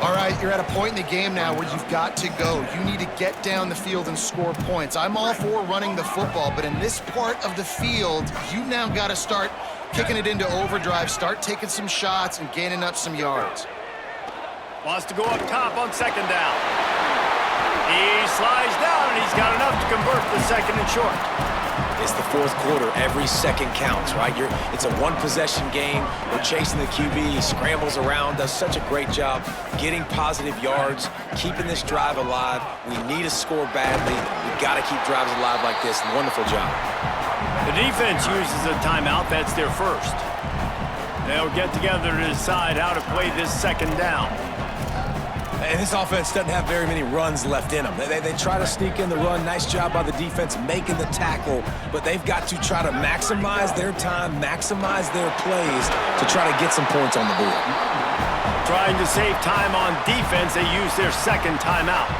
All right, you're at a point in the game now where you've got to go. You need to get down the field and score points. I'm all for running the football, but in this part of the field, you now got to start kicking it into overdrive, start taking some shots and gaining up some yards. Wants to go up top on 2nd down. He slides down, and he's got enough to convert the 2nd and short. It's the 4th quarter. Every second counts, right? It's a one-possession game. We're chasing the QB. He scrambles around, does such a great job getting positive yards, keeping this drive alive. We need to score badly. We've got to keep drives alive like this. Wonderful job. The defense uses a timeout. That's their first. They'll get together to decide how to play this 2nd down. And this offense doesn't have very many runs left in them. They try to sneak in the run. Nice job by the defense making the tackle, but they've got to try to maximize their time, maximize their plays to try to get some points on the board. Trying to save time on defense, they use their 2nd timeout.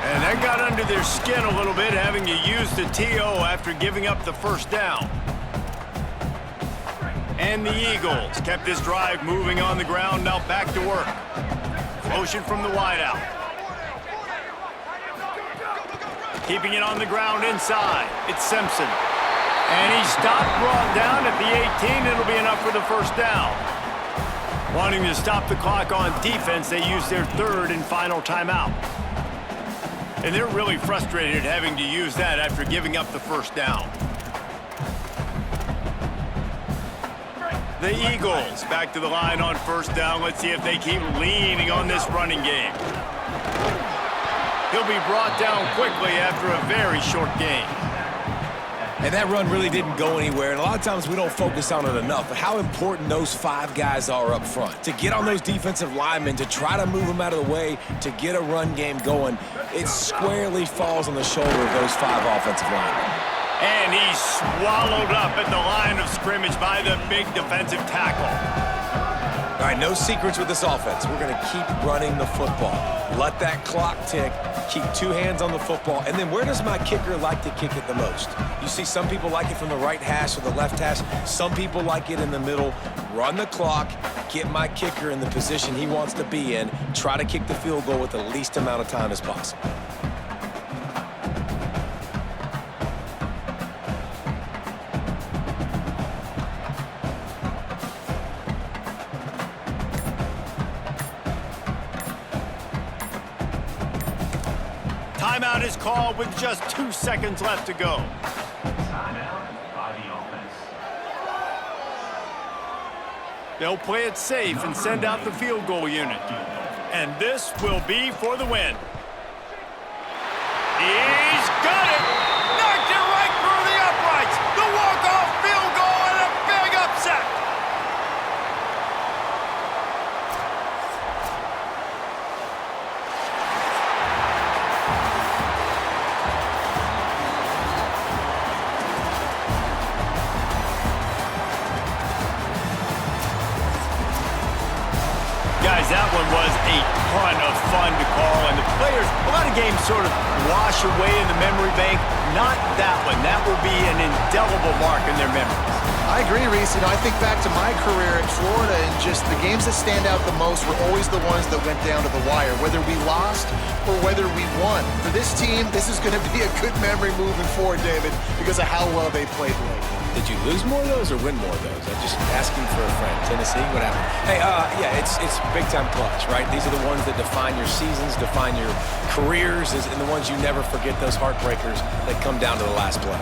And that got under their skin a little bit, having to use the TO after giving up the 1st down. And the Eagles kept this drive moving on the ground, now back to work. Motion from the wideout. Keeping it on the ground inside. It's Simpson. And he stopped, brought down at the 18. It'll be enough for the 1st down. Wanting to stop the clock on defense, they use their 3rd and final timeout. And they're really frustrated having to use that after giving up the 1st down. The Eagles back to the line on 1st down. Let's see if they keep leaning on this running game. He'll be brought down quickly after a very short game. And that run really didn't go anywhere, and a lot of times we don't focus on it enough, but how important those 5 guys are up front. To get on those defensive linemen, to try to move them out of the way, to get a run game going, it squarely falls on the shoulder of those 5 offensive linemen. And he's swallowed up at the line of scrimmage by the big defensive tackle. All right, no secrets with this offense. We're going to keep running the football. Let that clock tick. Keep 2 hands on the football. And then where does my kicker like to kick it the most? You see some people like it from the right hash or the left hash. Some people like it in the middle. Run the clock. Get my kicker in the position he wants to be in. Try to kick the field goal with the least amount of time as possible. Timeout is called with just 2 seconds left to go. Timeout by the offense. They'll play it safe and send out the field goal unit. And this will be for the win. He's got it! Knocked it right through the uprights! The walk-off field goal and a big upset! Guys, that one was a ton of fun to call, and the players, a lot of games sort of wash away in the memory bank. Not that one. That will be an indelible mark in their memories. I agree, Reese. I think back to my career in Florida, and just the games that stand out the most were always the ones that went down to the wire, whether we lost or whether we won. For this team, this is going to be a good memory moving forward, David, because of how well they played late. Did you lose more of those or win more of those? I'm just asking for a friend. Tennessee, what happened? Hey, yeah, it's big-time clutch, right? These are the ones that define your seasons, define your careers, and the ones you never forget, those heartbreakers that come down to the last play.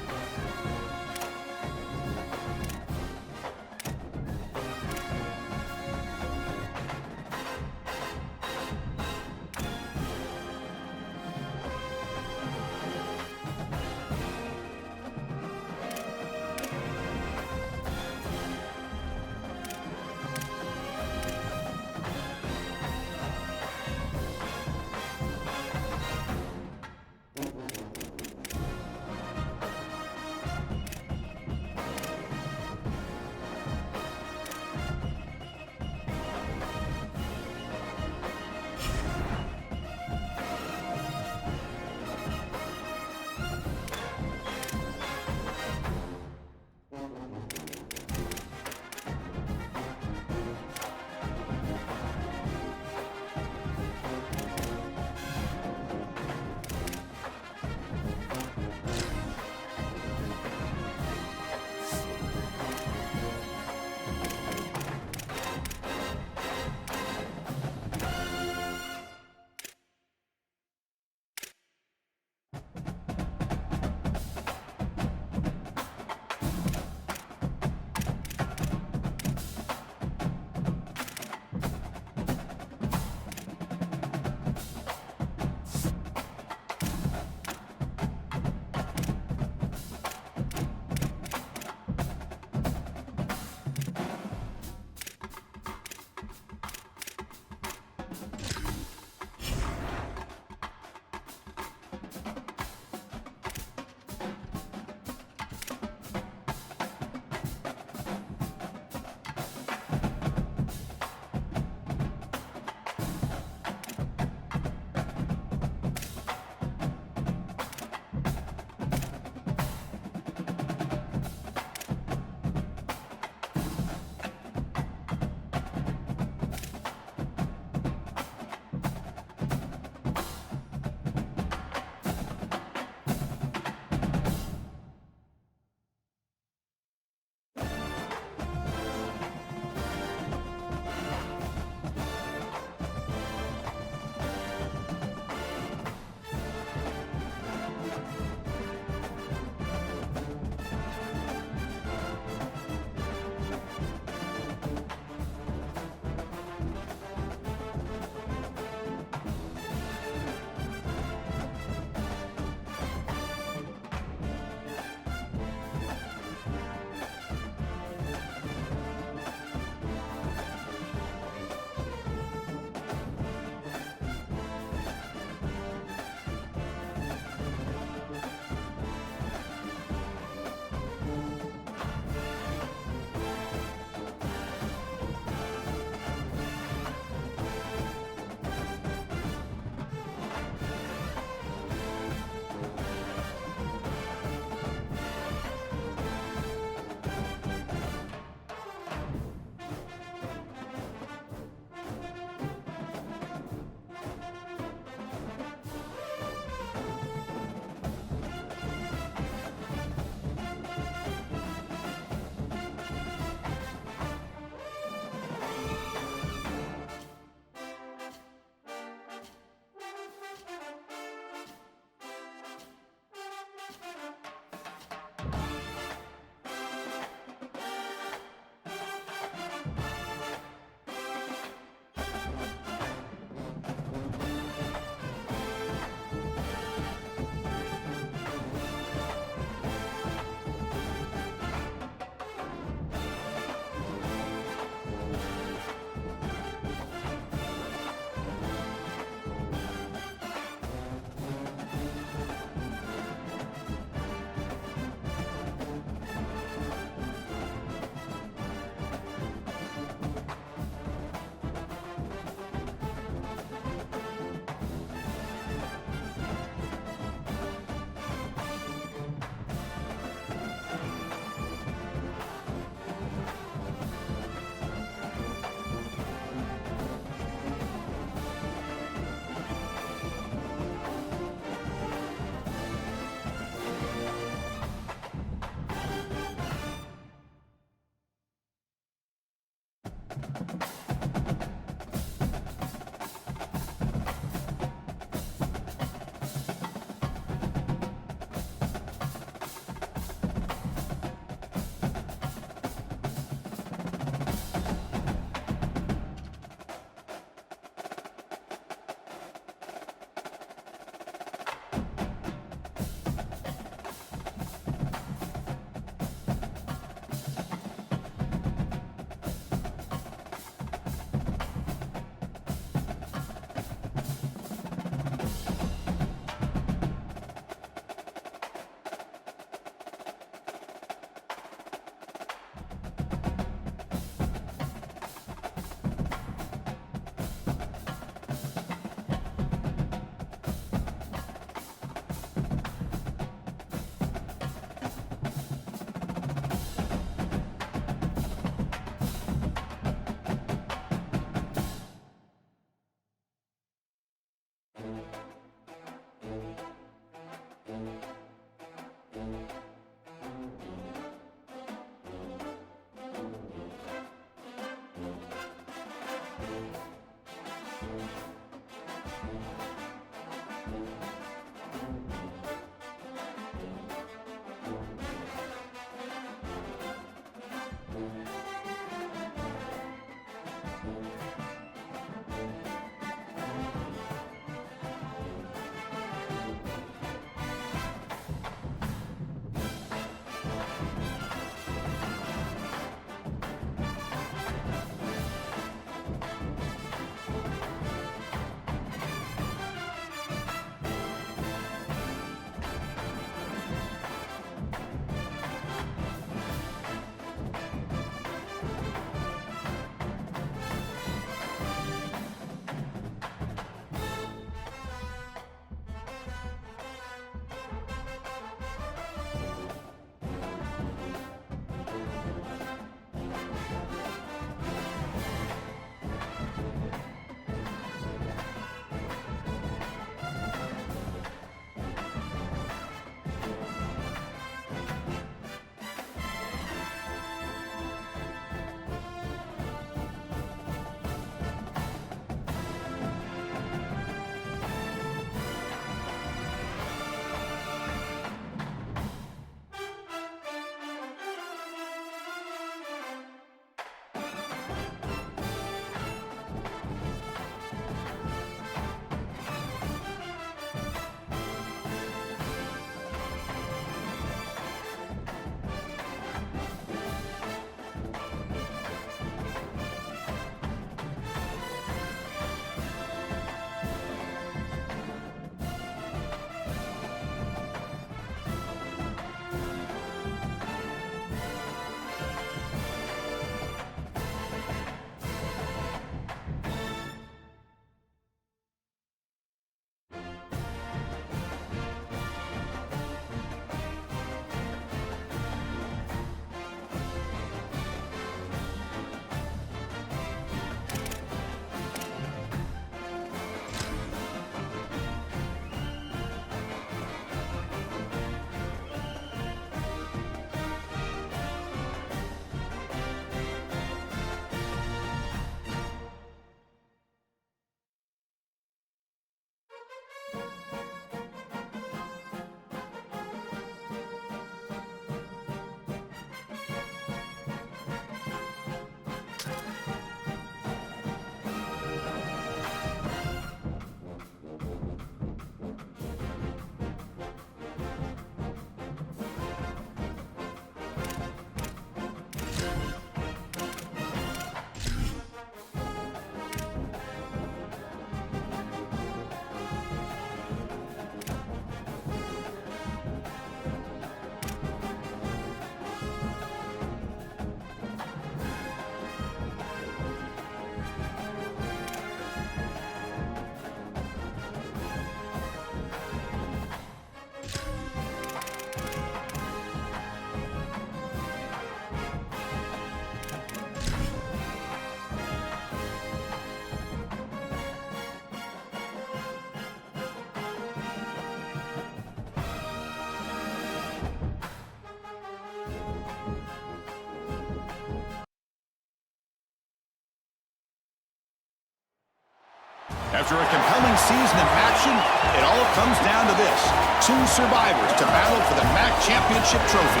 After a compelling season of action, it all comes down to this. 2 survivors to battle for the MAC championship trophy.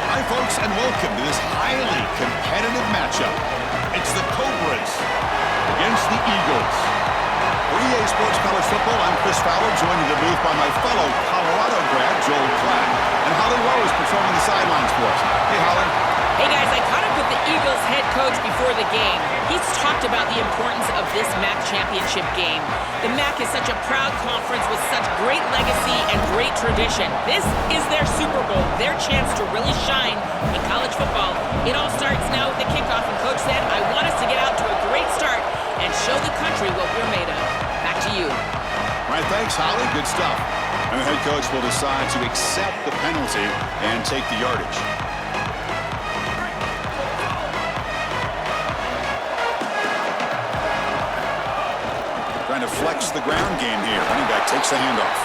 Hi, folks, and welcome to this highly competitive matchup. It's the Cobras against the Eagles. For EA Sports College Football, I'm Chris Fowler, joined in the booth by my fellow Colorado grad, Joel Klatt, and Holly Rose patrolling the sidelines for us. Hey, Holly. Hey guys, I caught up with the Eagles head coach before the game. He's talked about the importance of this MAC championship game. The MAC is such a proud conference with such great legacy and great tradition. This is their Super Bowl, their chance to really shine in college football. It all starts now with the kickoff, and Coach said, I want us to get out to a great start and show the country what we're made of. Back to you. All right, thanks, Holly. Good stuff. And the head coach will decide to accept the penalty and take the yardage. Trying to flex the ground game here. Running back takes the handoff.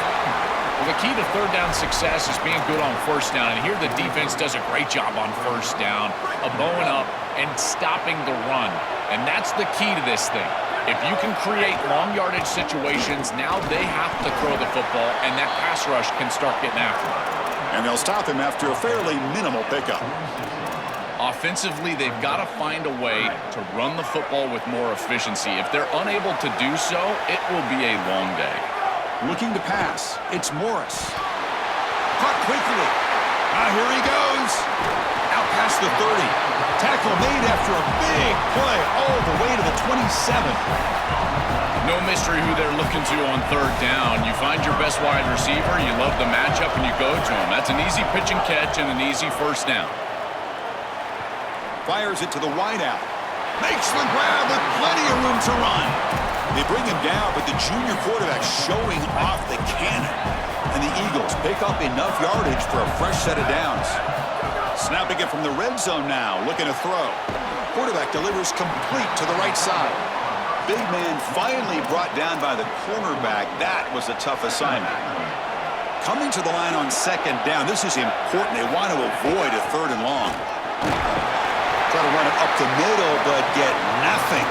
Well, the key to third down success is being good on first down. And here the defense does a great job on first down of bowing up and stopping the run. And that's the key to this thing. If you can create long yardage situations, now they have to throw the football, and that pass rush can start getting after them. And they'll stop him after a fairly minimal pickup. Offensively, they've got to find a way to run the football with more efficiency. If they're unable to do so, it will be a long day. Looking to pass. It's Morris. Caught quickly. Here he goes. Out past the 30. Tackle made after a big play all the way to the 27. No mystery who they're looking to on third down. You find your best wide receiver, you love the matchup, and you go to him. That's an easy pitch and catch and an easy first down. Fires it to the wideout. Makes the grab with plenty of room to run. They bring him down, but the junior quarterback showing off the cannon. And the Eagles pick up enough yardage for a fresh set of downs. Snapping it from the red zone now, looking to throw. Quarterback delivers complete to the right side. Big man finally brought down by the cornerback. That was a tough assignment. Coming to the line on second down. This is important. They want to avoid a third and long. Try to run it up the middle, but get nothing.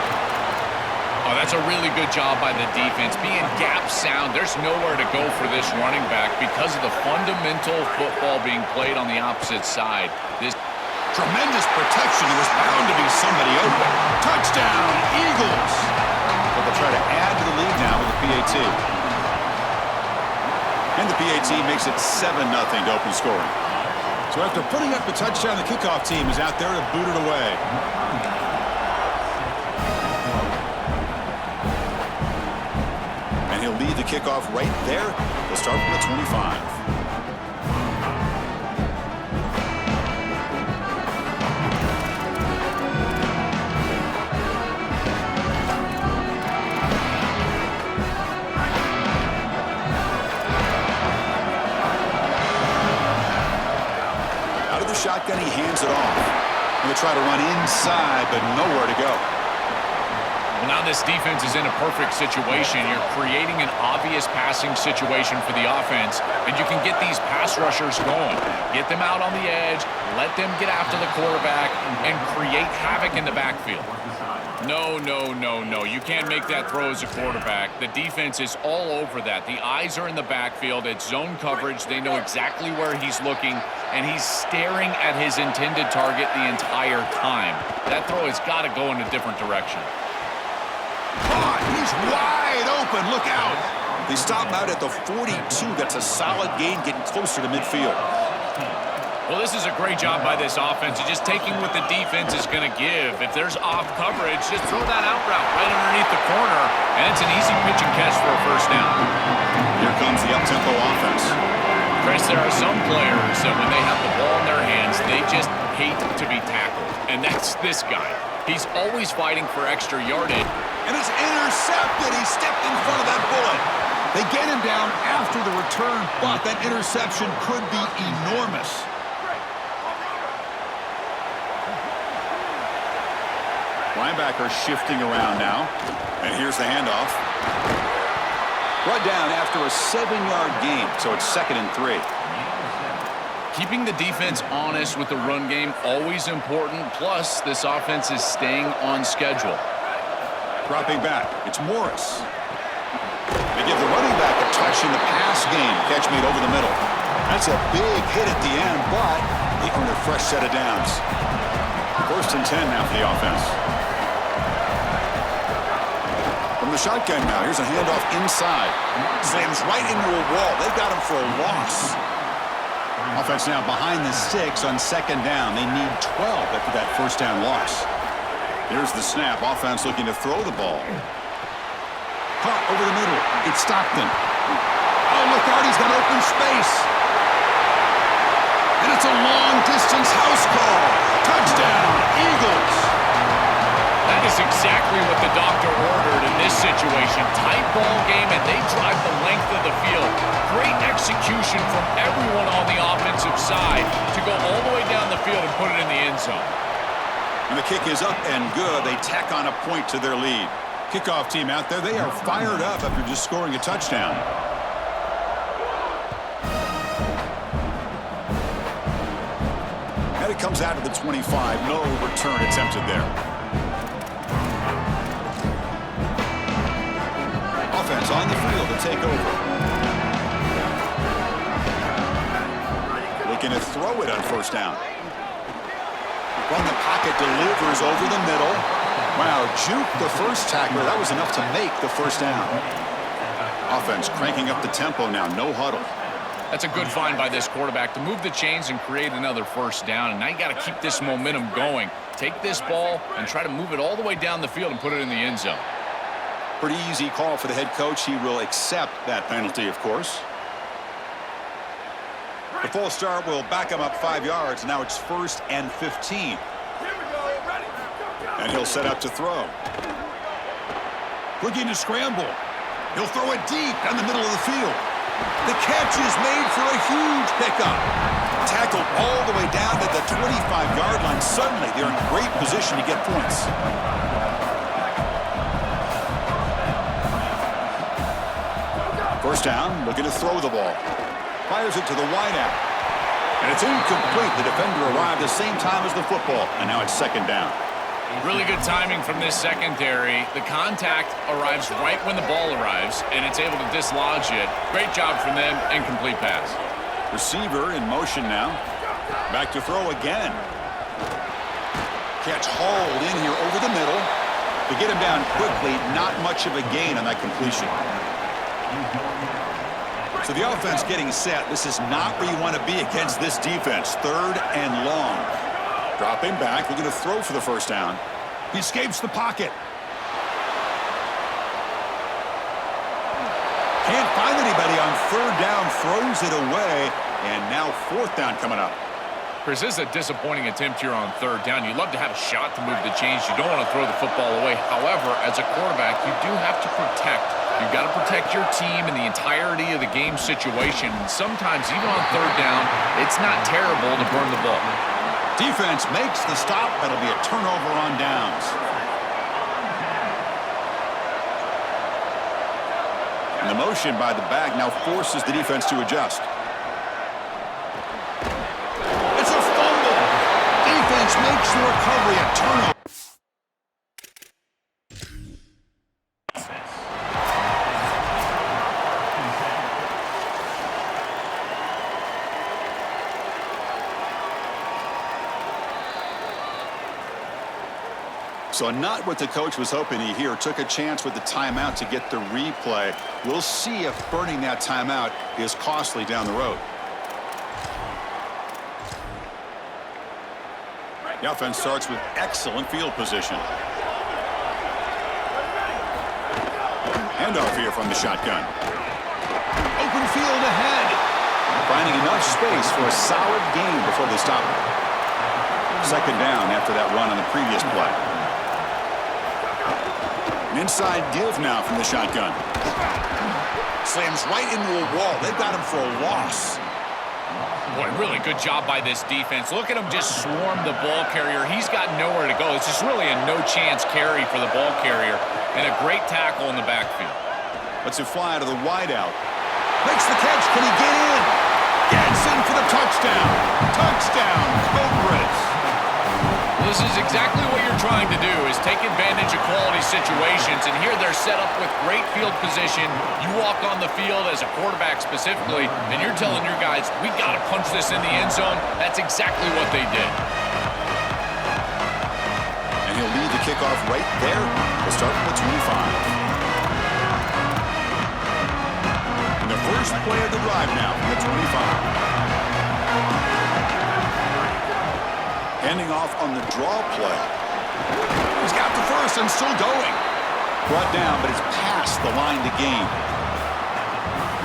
Oh, that's a really good job by the defense. Being gap sound, there's nowhere to go for this running back because of the fundamental football being played on the opposite side. This tremendous protection. There was bound to be somebody open. Touchdown, Eagles. But they'll try to add to the lead now with the PAT. And the PAT makes it 7-0 to open scoring. So after putting up the touchdown, the kickoff team is out there to boot it away. And he'll lead the kickoff right there. They'll start from the 25. Shotgun, he hands it off. He'll try to run inside, but nowhere to go. Well, now this defense is in a perfect situation. You're creating an obvious passing situation for the offense, and you can get these pass rushers going. Get them out on the edge, let them get after the quarterback, and create havoc in the backfield. No, no, no, no. You can't make that throw as a quarterback. The defense is all over that. The eyes are in the backfield. It's zone coverage. They know exactly where he's looking, and he's staring at his intended target the entire time. That throw has got to go in a different direction. Caught. He's wide open. Look out. They stop him out at the 42. That's a solid gain, getting closer to midfield. Well, this is a great job by this offense. Just taking what the defense is going to give. If there's off coverage, just throw that out route right underneath the corner, and it's an easy pitch and catch for a first down. Here comes the up-tempo offense. Chris, there are some players that when they have the ball in their hands, they just hate to be tackled, and that's this guy. He's always fighting for extra yardage. And it's intercepted. He stepped in front of that bullet. They get him down after the return, but that interception could be enormous. Linebacker shifting around now. And here's the handoff. Brought down after a 7-yard gain, so it's 2nd and 3. Keeping the defense honest with the run game, always important. Plus, this offense is staying on schedule. Dropping back, it's Morris. They give the running back a touch in the pass game. Catch made over the middle. That's a big hit at the end, but they earn a fresh set of downs. 1st and 10 now for the offense. From the shotgun now, here's a handoff inside. Slams right into a wall. They've got him for a loss. Offense now behind the 6 on 2nd down. They need 12 after that 1st down loss. Here's the snap. Offense looking to throw the ball. Caught over the middle. It's Stockton. Oh, look out. He's got open space. And it's a long-distance house call. Touchdown, Eagles. That is exactly what the doctor ordered in this situation. Tight ball game, and they drive the length of the field. Great execution from everyone on the offensive side to go all the way down the field and put it in the end zone. And the kick is up and good. They tack on a point to their lead. Kickoff team out there, they are fired up after just scoring a touchdown. And it comes out of the 25. No return attempted there. Offense on the field to take over. Looking to throw it on 1st down. From the pocket, delivers over the middle. Wow, juke the first tackler. That was enough to make the 1st down. Offense cranking up the tempo now. No huddle. That's a good find by this quarterback to move the chains and create another 1st down. And now you got to keep this momentum going. Take this ball and try to move it all the way down the field and put it in the end zone. Pretty easy call for the head coach. He will accept that penalty, of course. The full start will back him up 5 yards. Now it's 1st and 15. And he'll set up to throw. Looking to scramble. He'll throw it deep down the middle of the field. The catch is made for a huge pickup. Tackled all the way down to the 25-yard line. Suddenly, they're in great position to get points. First down, looking to throw the ball. Fires it to the wideout. And it's incomplete. The defender arrived the same time as the football. And now it's 2nd down. Really good timing from this secondary. The contact arrives right when the ball arrives, and it's able to dislodge it. Great job from them. Incomplete pass. Receiver in motion now. Back to throw again. Catch hauled in here over the middle. To get him down quickly, not much of a gain on that completion. So the offense getting set. This is not where you want to be against this defense. 3rd and long. Dropping back, looking to throw for the 1st down. He escapes the pocket. Can't find anybody on 3rd down, throws it away, and now 4th down coming up. Chris, this is a disappointing attempt here on 3rd down. You'd love to have a shot to move the chains. You don't want to throw the football away. However, as a quarterback, you do have to protect. You've got to protect your team and the entirety of the game situation. And sometimes, even on 3rd down, it's not terrible to burn the ball. Defense makes the stop. That'll be a turnover on downs. And the motion by the back now forces the defense to adjust. It's a fumble. Defense makes the recovery a turnover. So not what the coach was hoping to hear. Took a chance with the timeout to get the replay. We'll see if burning that timeout is costly down the road. The offense starts with excellent field position. Handoff here from the shotgun. Open field ahead. Finding enough space for a solid gain before they stop it. 2nd down after that run on the previous play. Inside give now from the shotgun. Slams right into a wall. They've got him for a loss. Boy, really good job by this defense. Look at him just swarm the ball carrier. He's got nowhere to go. It's just really a no-chance carry for the ball carrier. And a great tackle in the backfield. Lets it fly to the wideout. Makes the catch. Can he get in? Gets in for the touchdown. Touchdown, Cobras. Well, this is exactly what you're trying to do, is take advantage of quality situations. And here they're set up with great field position. You walk on the field as a quarterback specifically, and you're telling your guys, we got to punch this in the end zone. That's exactly what they did. And he'll lead the kickoff right there. We'll start with the 25. And the first play of the drive now from the 25. Handing off on the draw play. He's got the first and still going. Brought down, but it's past the line to gain.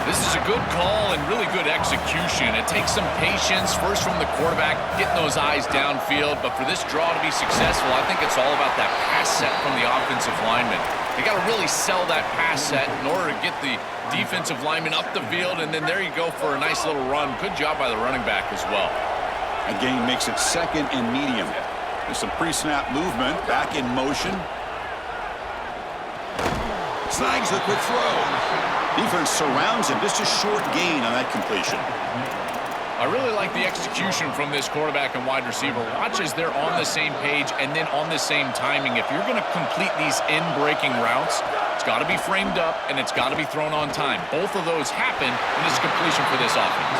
This is a good call and really good execution. It takes some patience, first from the quarterback, getting those eyes downfield. But for this draw to be successful, I think it's all about that pass set from the offensive lineman. They got to really sell that pass set in order to get the defensive lineman up the field, and then there you go for a nice little run. Good job by the running back as well. A gain makes it second and medium. There's some pre-snap movement, back in motion. Snags the quick throw. Defense surrounds him, just a short gain on that completion. I really like the execution from this quarterback and wide receiver. Watch as they're on the same page and then on the same timing. If you're going to complete these in-breaking routes, it's got to be framed up and it's got to be thrown on time. Both of those happen in this completion for this offense.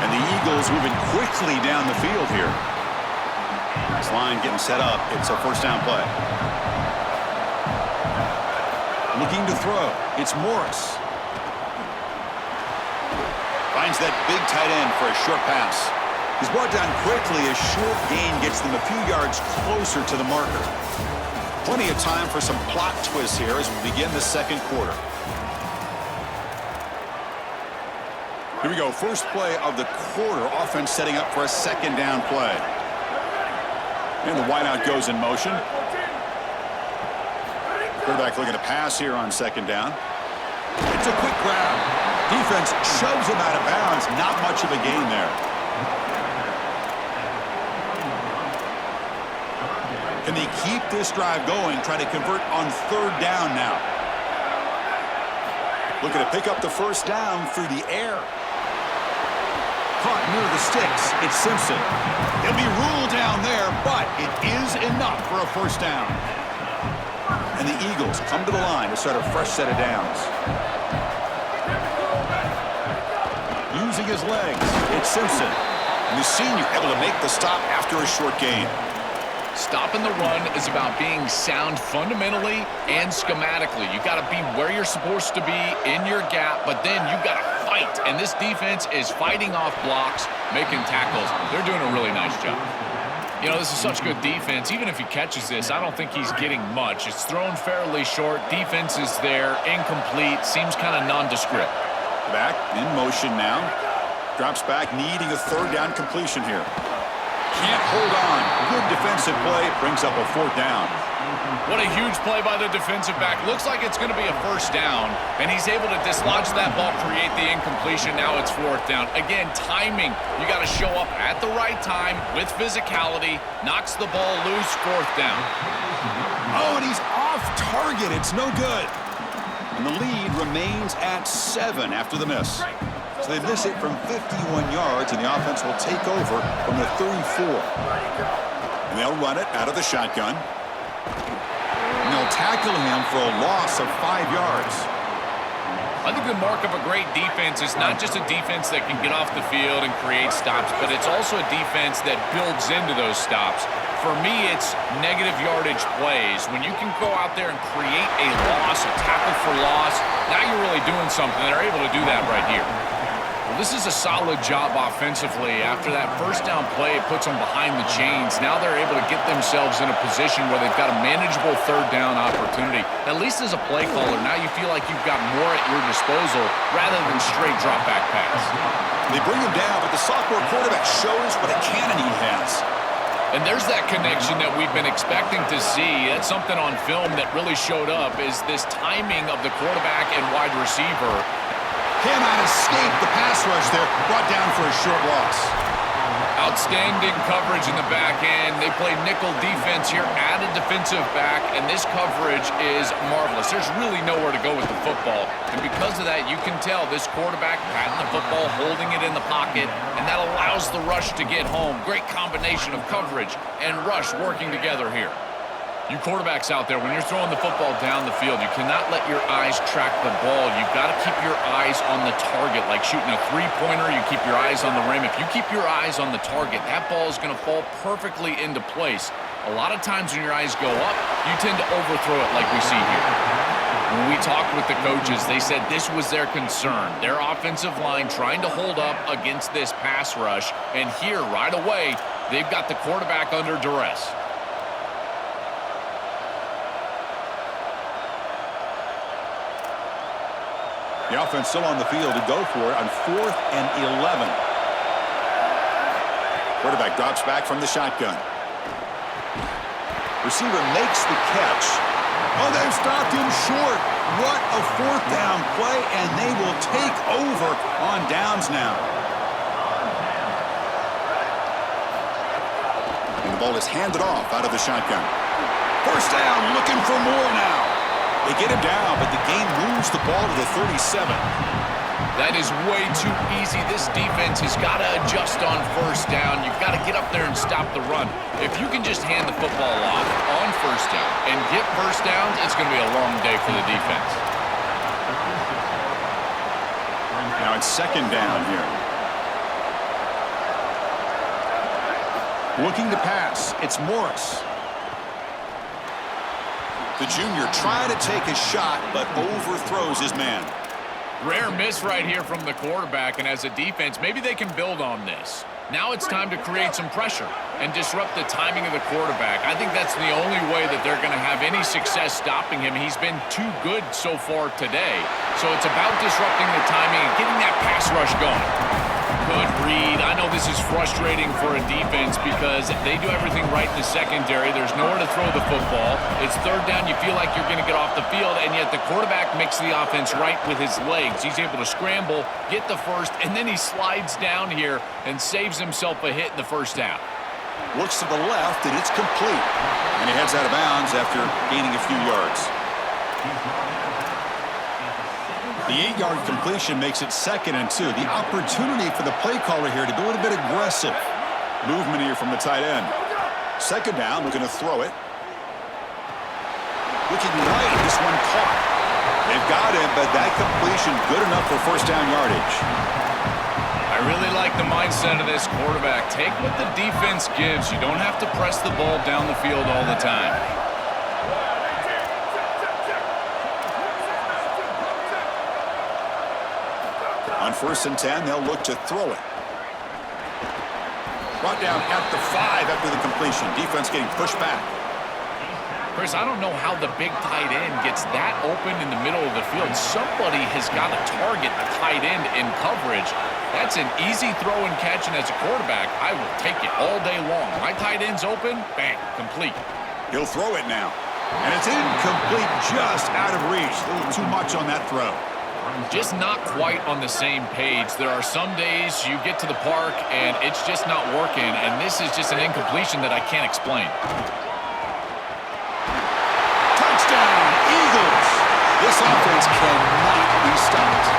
And the Eagles moving quickly down the field here. This line getting set up. It's a first down play. Looking to throw. It's Morris. Finds that big tight end for a short pass. He's brought down quickly. A short gain gets them a few yards closer to the marker. Plenty of time for some plot twists here as we begin the second quarter. Here we go. First play of the quarter. Offense setting up for a second down play. And the wideout goes in motion. Quarterback looking to pass here on second down. It's a quick grab. Defense shoves him out of bounds. Not much of a gain there. Can they keep this drive going? Try to convert on third down now. Looking to pick up the first down through the air. Caught near the sticks. It's Simpson. He'll be ruled down there, but it is enough for a first down. And the Eagles come to the line to start a fresh set of downs. Using his legs, it's Simpson. And the senior able to make the stop after a short gain. Stopping the run is about being sound fundamentally and schematically. You got to be where you're supposed to be in your gap, but then you got to fight. And this defense is fighting off blocks, making tackles. They're doing a really nice job. You know, this is such good defense. Even if he catches this, I don't think he's getting much. It's thrown fairly short. Defense is there, incomplete, seems kind of nondescript. Back in motion now. Drops back, needing a third down completion here. Can't hold on. Good defensive play. Brings up a fourth down. What a huge play by the defensive back. Looks like it's going to be a first down, and he's able to dislodge that ball, create the incompletion. Now it's fourth down. Again, timing. You got to show up at the right time with physicality. Knocks the ball loose, fourth down. Oh, and he's off target. It's no good. And the lead remains at 7 after the miss. So they miss it from 51 yards, and the offense will take over from the 34. And they'll run it out of the shotgun. And they'll tackle him for a loss of 5 yards. I think the mark of a great defense is not just a defense that can get off the field and create stops, but it's also a defense that builds into those stops. For me, it's negative yardage plays. When you can go out there and create a loss, a tackle for loss, now you're really doing something. They're able to do that right here. Well, this is a solid job offensively. After that first down play, it puts them behind the chains. Now they're able to get themselves in a position where they've got a manageable third down opportunity. At least as a play caller, now you feel like you've got more at your disposal rather than straight drop back pass. They bring him down, but the sophomore quarterback shows what a cannon he has. And there's that connection that we've been expecting to see. That's something on film that really showed up, is this timing of the quarterback and wide receiver. Cannot escape the pass rush there, brought down for a short loss. Outstanding coverage in the back end. They play nickel defense here, added defensive back, and this coverage is marvelous. There's really nowhere to go with the football, and because of that, you can tell this quarterback patting the football, holding it in the pocket, and that allows the rush to get home. Great combination of coverage and rush working together here. You quarterbacks out there, when you're throwing the football down the field, you cannot let your eyes track the ball. You've got to keep your eyes on the target. Like shooting a three-pointer, you keep your eyes on the rim. If you keep your eyes on the target, that ball is going to fall perfectly into place. A lot of times when your eyes go up, you tend to overthrow it like we see here. When we talked with the coaches, they said this was their concern. Their offensive line trying to hold up against this pass rush. And here, right away, they've got the quarterback under duress. The offense still on the field to go for it on 4th and 11. Quarterback drops back from the shotgun. Receiver makes the catch. Oh, they've stopped him short. What a 4th down play, and they will take over on downs now. And the ball is handed off out of the shotgun. 1st down, looking for more now. They get him down, but the game moves the ball to the 37. That is way too easy. This defense has got to adjust on 1st down. You've got to get up there and stop the run. If you can just hand the football off on 1st down and get 1st down, it's going to be a long day for the defense. Now it's 2nd down here. Looking to pass. It's Morris. The junior trying to take a shot, but overthrows his man. Rare miss right here from the quarterback, and as a defense, maybe they can build on this. Now it's time to create some pressure and disrupt the timing of the quarterback. I think that's the only way that they're going to have any success stopping him. He's been too good so far today. So it's about disrupting the timing and getting that pass rush going. Good read. I know this is frustrating for a defense because they do everything right in the secondary. There's nowhere to throw the football. It's 3rd down. You feel like you're going to get off the field, and yet the quarterback makes the offense right with his legs. He's able to scramble, get the 1st, and then he slides down here and saves himself a hit in the 1st down. Looks to the left, and it's complete. And he heads out of bounds after gaining a few yards. The 8-yard completion makes it 2nd and 2. The opportunity for the play caller here to be a little bit aggressive. Movement here from the tight end. 2nd down, looking to throw it. Looking right, this one caught. They've got him, but that completion good enough for 1st down yardage. I really like the mindset of this quarterback. Take what the defense gives. You don't have to press the ball down the field all the time. On 1st and 10, they'll look to throw it. Brought down at the 5 after the completion. Defense getting pushed back. Chris, I don't know how the big tight end gets that open in the middle of the field. Somebody has got to target the tight end in coverage. That's an easy throw and catch, and as a quarterback, I will take it all day long. My tight end's open, bang, complete. He'll throw it now. And it's incomplete, just out of reach. A little too much on that throw. Just not quite on the same page. There are some days you get to the park and it's just not working, and this is just an incompletion that I can't explain. Touchdown, Eagles! This offense cannot be stopped.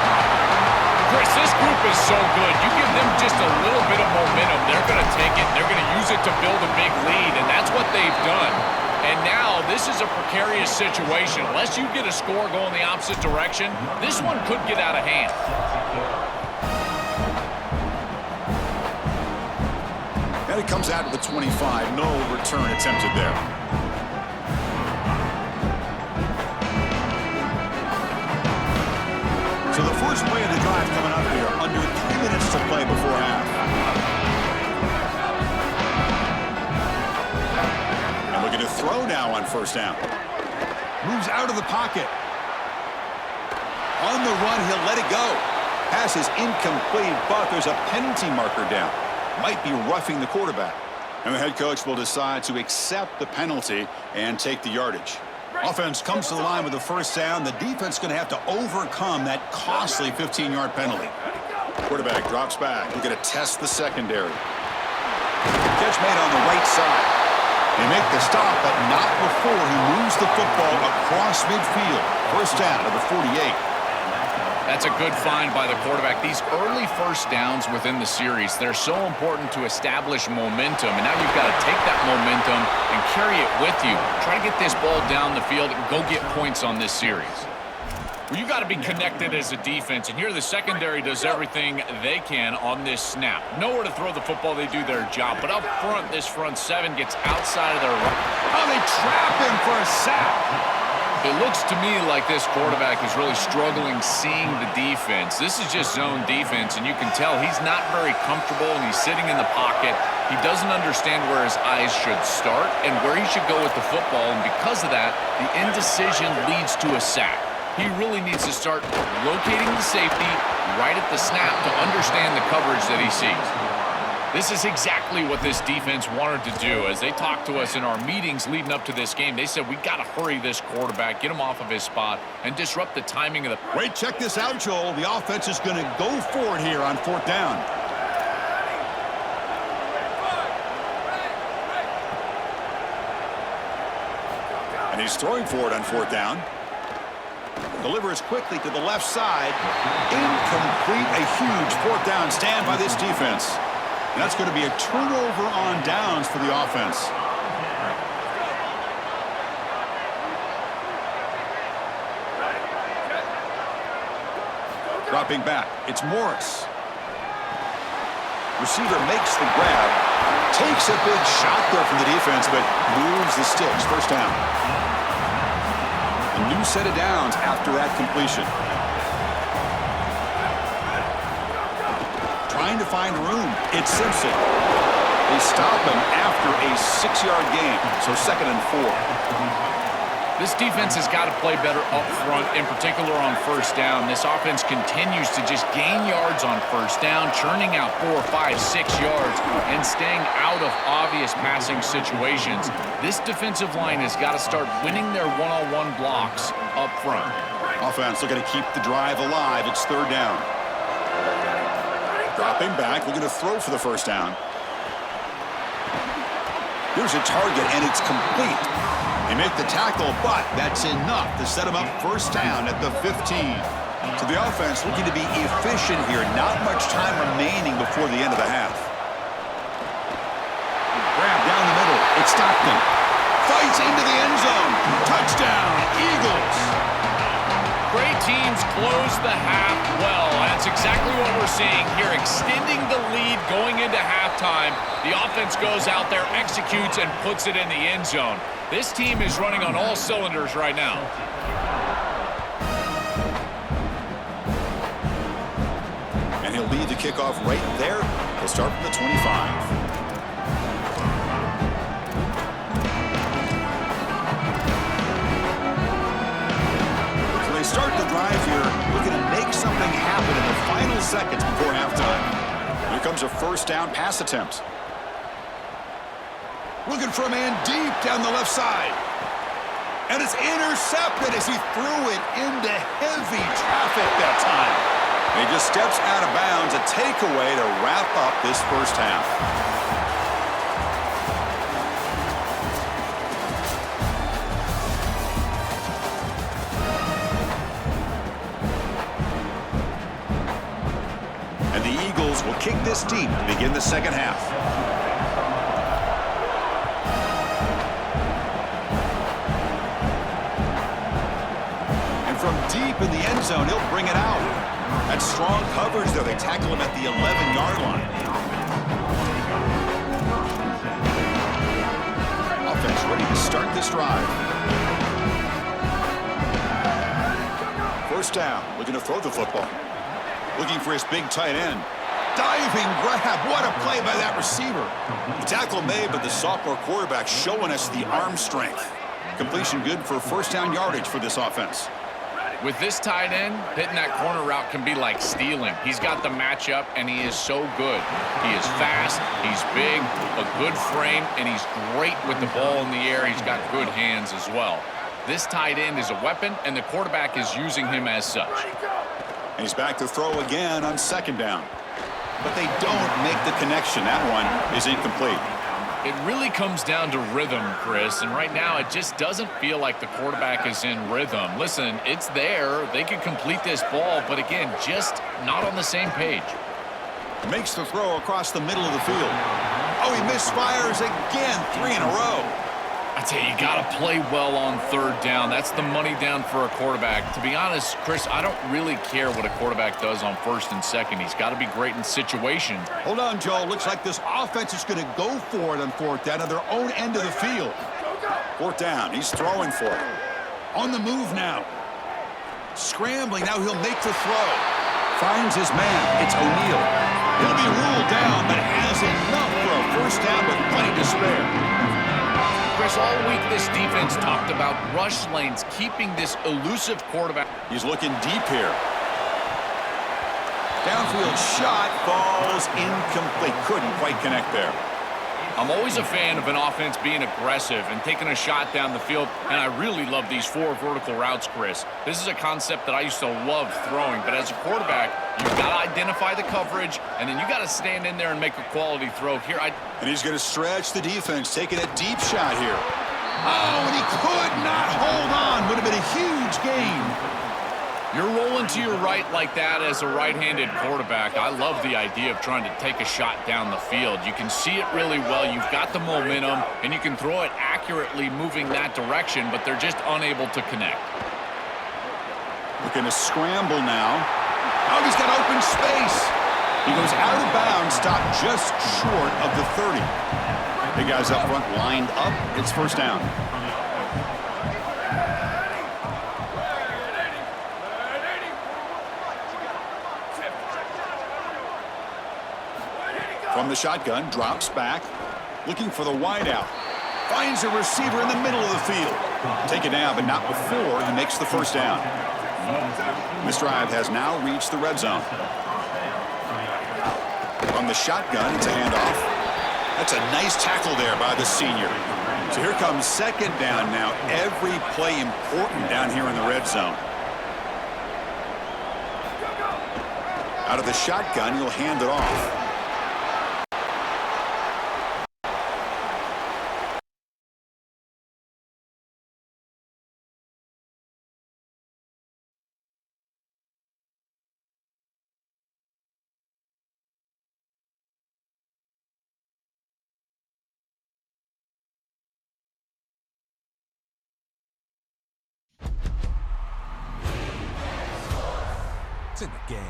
Chris, this group is so good. You give them just a little bit of momentum, they're going to take it, they're going to use it to build a big lead, and that's what they've done. And now this is a precarious situation. Unless you get a score going the opposite direction, this one could get out of hand. And it comes out to the 25. No return attempted there. So the first play of the drive coming up here. Under 3 minutes to play before half. Looking to throw now on 1st down. Moves out of the pocket. On the run, he'll let it go. Pass is incomplete, but there's a penalty marker down. Might be roughing the quarterback. And the head coach will decide to accept the penalty and take the yardage. Offense comes to the line with a 1st down. The defense is going to have to overcome that costly 15-yard penalty. Quarterback drops back. We're going to test the secondary. Catch made on the right side. They make the stop, but not before he moves the football across midfield. First down to the 48. That's a good find by the quarterback. These early first downs within the series, they're so important to establish momentum. And now you've got to take that momentum and carry it with you. Try to get this ball down the field and go get points on this series. Well, you got to be connected as a defense, and here the secondary does everything they can on this snap. Nowhere to throw the football, they do their job. But up front, this front seven gets outside of their run. Oh, they trap him for a sack. It looks to me like this quarterback is really struggling seeing the defense. This is just zone defense, and you can tell he's not very comfortable, and he's sitting in the pocket. He doesn't understand where his eyes should start and where he should go with the football, and because of that, the indecision leads to a sack. He really needs to start locating the safety right at the snap to understand the coverage that he sees. This is exactly what this defense wanted to do. As they talked to us in our meetings leading up to this game, they said, we got to hurry this quarterback, get him off of his spot, and disrupt the timing of the... Wait, check this out, Joel. The offense is going to go for it here on fourth down. And he's throwing for it on fourth down. Delivers quickly to the left side. Incomplete. A huge fourth down stand by this defense. And that's going to be a turnover on downs for the offense. Dropping back. It's Morris. Receiver makes the grab. Takes a big shot there from the defense, but moves the sticks. First down. A new set of downs after that completion. Trying to find room. It's Simpson. They stop him after a 6-yard gain, so 2nd and 4. This defense has got to play better up front, in particular on first down. This offense continues to just gain yards on first down, churning out 4, 5, 6 yards, and staying out of obvious passing situations. This defensive line has got to start winning their one-on-one blocks up front. Offense looking to keep the drive alive. It's third down. Dropping back, looking to throw for the first down. Here's a target, and it's complete. They make the tackle, but that's enough to set him up first down at the 15. So the offense looking to be efficient here. Not much time remaining before the end of the half. Grab down the middle. It's Stockton. Fights into the end zone. Touchdown, Eagles. Great teams close the half well. That's exactly what we're seeing here, extending the lead going into halftime. The offense goes out there, executes, and puts it in the end zone. This team is running on all cylinders right now. And he'll lead the kickoff right there. He'll start from the 25. Start the drive here, looking to make something happen in the final seconds before halftime. Here comes a first down pass attempt. Looking for a man deep down the left side. And it's intercepted as he threw it into heavy traffic that time. And he just steps out of bounds, a takeaway to wrap up this first half. Will kick this deep to begin the second half. And from deep in the end zone, he'll bring it out. That's strong coverage, though. They tackle him at the 11-yard line. Offense ready to start this drive. First down, looking to throw the football. Looking for his big tight end. Diving grab. What a play by that receiver. The tackle made, but the sophomore quarterback showing us the arm strength. Completion good for first down yardage for this offense. With this tight end, hitting that corner route can be like stealing. He's got the matchup, and he is so good. He is fast, he's big, a good frame, and he's great with the ball in the air. He's got good hands as well. This tight end is a weapon, and the quarterback is using him as such. And he's back to throw again on second down. but they don't make the connection. That one is incomplete. It really comes down to rhythm, Chris, and right now it just doesn't feel like the quarterback is in rhythm. Listen, it's there. They can complete this ball, but again, just not on the same page. Makes the throw across the middle of the field. Oh, he misfires again, 3 in a row. I tell you, you got to play well on third down. That's the money down for a quarterback. To be honest, Chris, I don't really care what a quarterback does on first and second. He's got to be great in situation. Hold on, Joe. Looks like this offense is going to go for it on fourth down at their own end of the field. Fourth down. He's throwing for it. On the move now. Scrambling. Now he'll make the throw. Finds his man. It's O'Neal. He'll be ruled down, but has enough for a first down with plenty to spare. Chris, all week this defense talked about rush lanes, keeping this elusive quarterback. He's looking deep here. Downfield shot falls incomplete. Couldn't quite connect there. I'm always a fan of an offense being aggressive and taking a shot down the field, and I really love these 4 vertical routes, Chris. This is a concept that I used to love throwing, but as a quarterback, you've got to identify the coverage, and then you got to stand in there and make a quality throw. Here, And he's going to stretch the defense, taking a deep shot here. Oh, and he could not hold on. Would have been a huge gain. You're rolling to your right like that as a right-handed quarterback. I love the idea of trying to take a shot down the field. You can see it really well. You've got the momentum, and you can throw it accurately moving that direction, but they're just unable to connect. Looking to scramble now. Oh, he's got open space. He goes out of bounds, stopped just short of the 30. Big guys up front lined up. It's first down. From the shotgun, drops back, looking for the wideout. Finds a receiver in the middle of the field. Take it down, but not before he makes the first down. This drive has now reached the red zone. From the shotgun, it's a handoff. That's a nice tackle there by the senior. So here comes second down now. Every play important down here in the red zone. Out of the shotgun, he'll hand it off. It's in the game.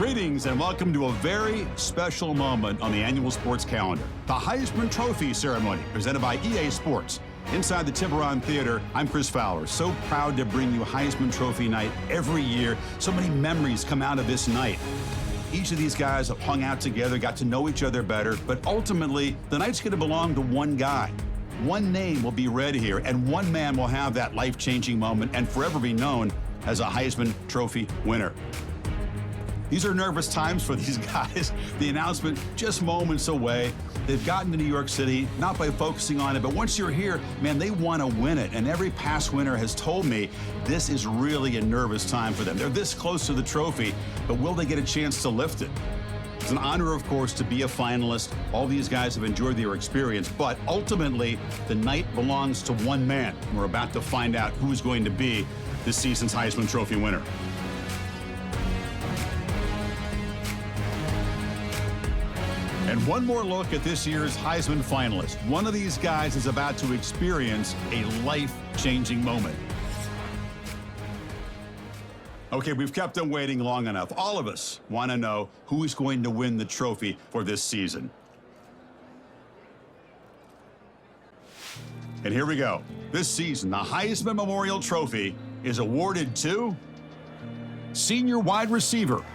Greetings and welcome to a very special moment on the annual sports calendar. The Heisman Trophy ceremony presented by EA Sports. Inside the Tiburon Theater, I'm Chris Fowler. So proud to bring you Heisman Trophy night every year. So many memories come out of this night. Each of these guys have hung out together, got to know each other better, but ultimately, the night's going to belong to one guy. One name will be read here, and one man will have that life-changing moment and forever be known as a Heisman Trophy winner. These are nervous times for these guys. The announcement just moments away. They've gotten to New York City, not by focusing on it, but once you're here, man, they want to win it. And every past winner has told me this is really a nervous time for them. They're this close to the trophy, but will they get a chance to lift it? It's an honor, of course, to be a finalist. All these guys have enjoyed their experience, but ultimately, the night belongs to one man. We're about to find out who's going to be this season's Heisman Trophy winner. And one more look at this year's Heisman finalist. One of these guys is about to experience a life-changing moment. Okay, we've kept them waiting long enough. All of us want to know who is going to win the trophy for this season. And here we go. This season, the Heisman Memorial Trophy is awarded to senior wide receiver